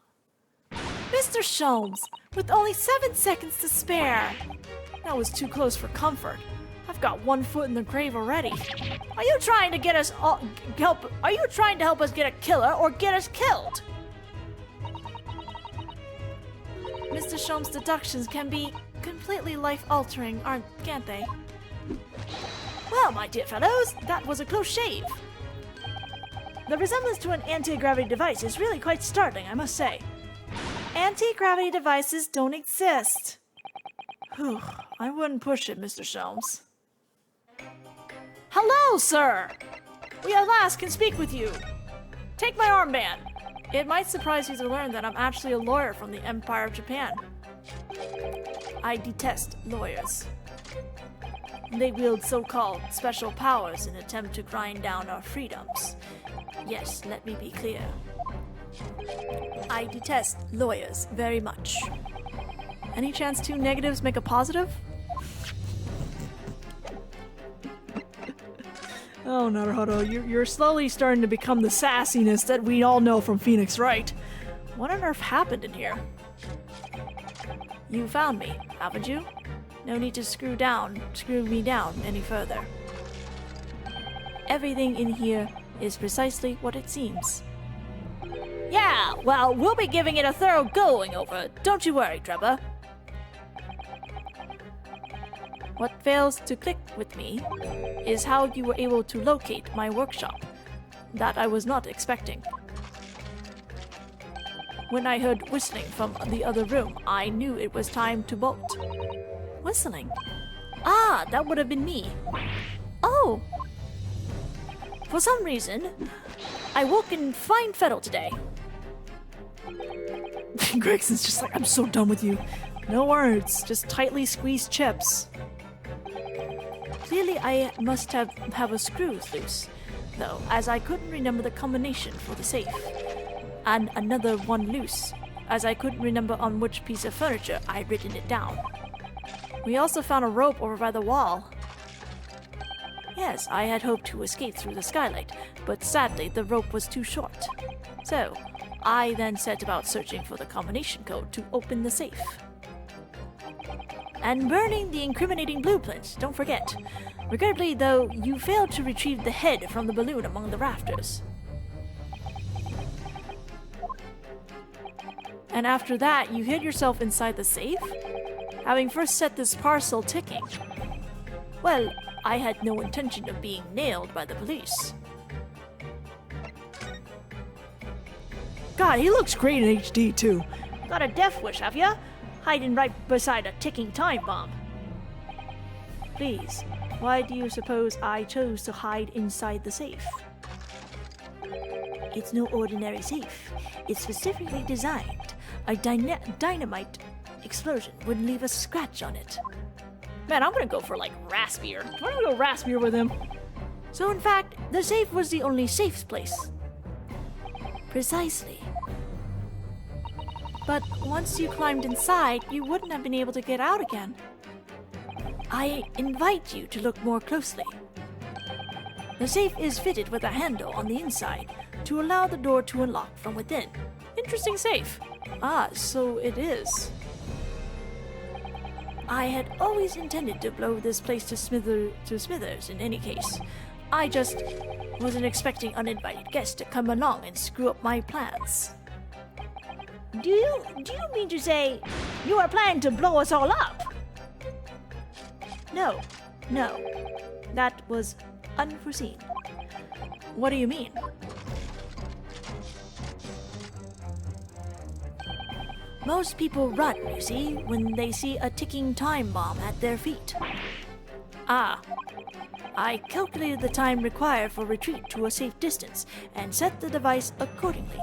Mr. Sholmes, with only 7 seconds to spare. That was too close for comfort. I've got 1 foot in the grave already. Are you trying to get us all Are you trying to help us get a killer or get us killed? Mr. Sholmes' deductions can be completely life-altering, can't they? Well, my dear fellows, that was a close shave. The resemblance to an anti-gravity device is really quite startling, I must say. Anti-gravity devices don't exist. Whew, I wouldn't push it, Mr. Sholmes. Hello, sir! We at last can speak with you. Take my armband. It might surprise you to learn that I'm actually a lawyer from the Empire of Japan. I detest lawyers. They wield so-called special powers in an attempt to grind down our freedoms. Yes, let me be clear. I detest lawyers very much. Any chance 2 negatives make a positive? Oh, Naruhodo, you're slowly starting to become the sassiness that we all know from Phoenix Wright. What on earth happened in here? You found me, haven't you? No need to screw me down any further. Everything in here is precisely what it seems. Yeah, well, we'll be giving it a thorough going over. Don't you worry, Trevor. What fails to click with me is how you were able to locate my workshop. That I was not expecting. When I heard whistling from the other room, I knew it was time to bolt. Whistling? Ah, that would have been me. Oh! For some reason, I woke in fine fettle today. Gregson's just like, I'm so done with you. No words, just tightly squeezed chips. Clearly I must have a screw loose, though, as I couldn't remember the combination for the safe. And another one loose, as I couldn't remember on which piece of furniture I'd written it down. We also found a rope over by the wall. Yes, I had hoped to escape through the skylight, but sadly the rope was too short. So, I then set about searching for the combination code to open the safe. And burning the incriminating blueprint, don't forget. Regrettably, though, you failed to retrieve the head from the balloon among the rafters. And after that, you hid yourself inside the safe? Having first set this parcel ticking. Well, I had no intention of being nailed by the police. God, he looks great in HD, too. Got a death wish, have ya? Hiding right beside a ticking time bomb. Please, why do you suppose I chose to hide inside the safe? It's no ordinary safe. It's specifically designed. A dynamite explosion wouldn't leave a scratch on it. Man, I'm gonna go for, like, raspier. I'm gonna go raspier with him. So, in fact, the safe was the only safe place. Precisely. But once you climbed inside, you wouldn't have been able to get out again. I invite you to look more closely. The safe is fitted with a handle on the inside to allow the door to unlock from within. Interesting safe. Ah, so it is. I had always intended to blow this place to smithers in any case. I just wasn't expecting uninvited guests to come along and screw up my plans. Do you mean to say you are planning to blow us all up? No. That was unforeseen. What do you mean? Most people run, you see, when they see a ticking time bomb at their feet. Ah. I calculated the time required for retreat to a safe distance and set the device accordingly.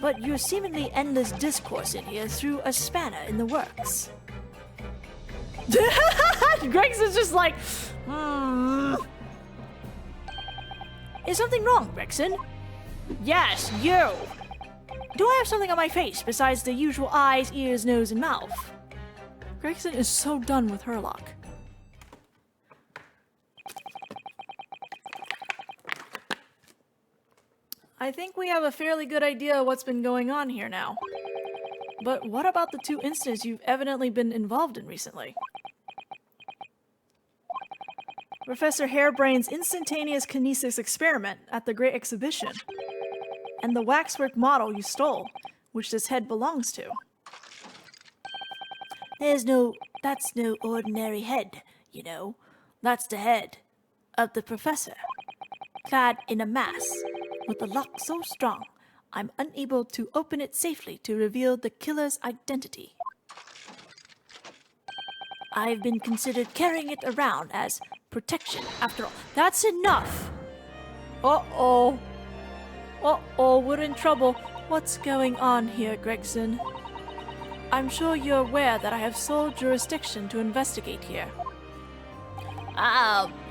But your seemingly endless discourse in here threw a spanner in the works. Gregson's just like, Is something wrong, Gregson? Yes, you! Do I have something on my face besides the usual eyes, ears, nose, and mouth? Gregson is so done with Herlock. I think we have a fairly good idea of what's been going on here now. But what about the two incidents you've evidently been involved in recently? Professor Harebrain's instantaneous kinesis experiment at the Great Exhibition, and the Waxwork model you stole, which this head belongs to. That's no ordinary head, you know. That's the head of the professor, clad in a mask, with a lock so strong, I'm unable to open it safely to reveal the killer's identity. I've been considered carrying it around as protection after all. That's enough! Uh-oh, we're in trouble. What's going on here, Gregson? I'm sure you're aware that I have sole jurisdiction to investigate here.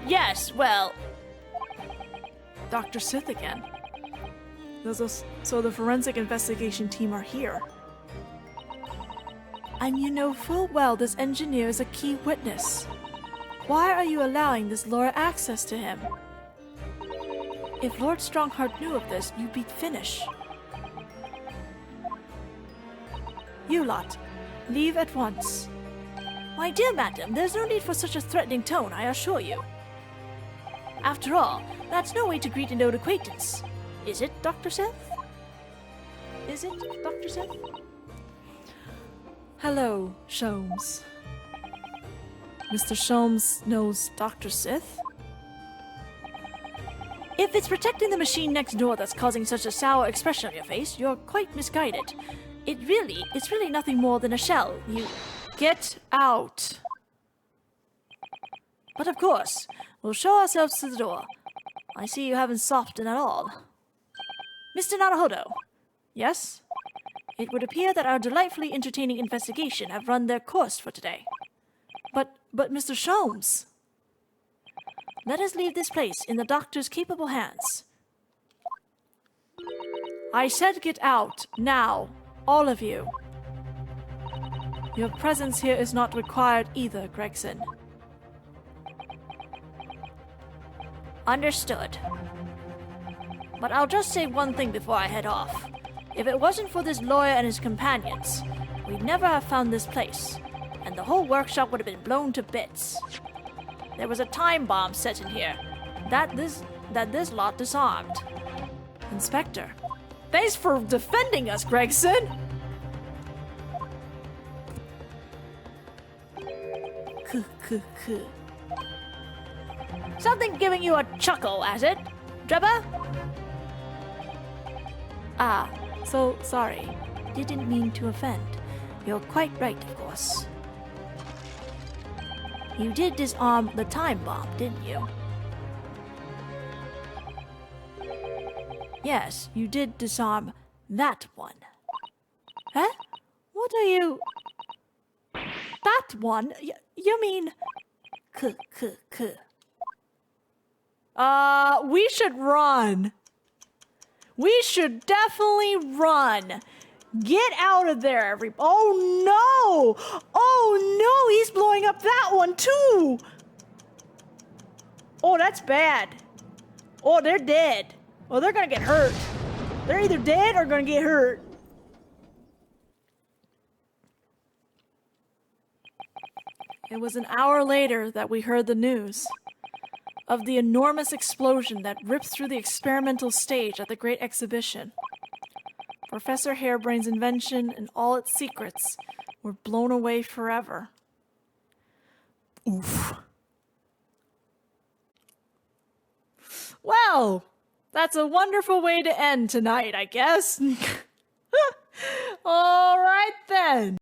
Yes, well... Dr. Sith again. So the forensic investigation team are here. And you know full well this engineer is a key witness. Why are you allowing this lawyer access to him? If Lord Strongheart knew of this, you'd be finished. You lot, leave at once. My dear madam, there's no need for such a threatening tone, I assure you. After all, that's no way to greet an old acquaintance. Is it, Dr. Seth? Is it, Dr. Seth? Hello, Sholmes. Mr. Sholmes knows Dr. Sith? If it's protecting the machine next door that's causing such a sour expression on your face, you're quite misguided. It's really nothing more than a shell. You get out. But of course, we'll show ourselves to the door. I see you haven't softened at all. Mr. Naruhodo. Yes? It would appear that our delightfully entertaining investigation have run their course for today. But Mr. Sholmes. Let us leave this place in the doctor's capable hands. I said get out, now, all of you. Your presence here is not required either, Gregson. Understood. But I'll just say one thing before I head off. If it wasn't for this lawyer and his companions, we'd never have found this place, and the whole workshop would have been blown to bits. There was a time bomb set in here that this lot disarmed. Inspector, thanks for defending us, Gregson! Something giving you a chuckle, has it, Drebber? Ah, so sorry. Didn't mean to offend. You're quite right, of course. You did disarm the time bomb, didn't you? Yes, you did disarm that one. Huh? What are you... That one? You mean... We should run. We should definitely run. Get out of there, Oh no! Oh no, he's blowing up that one too! Oh, that's bad. Oh, they're dead. Oh, they're gonna get hurt. They're either dead or gonna get hurt. It was an hour later that we heard the news of the enormous explosion that ripped through the experimental stage at the Great Exhibition. Professor Harebrain's invention and all its secrets were blown away forever. Oof. Well, that's a wonderful way to end tonight, I guess. All right then.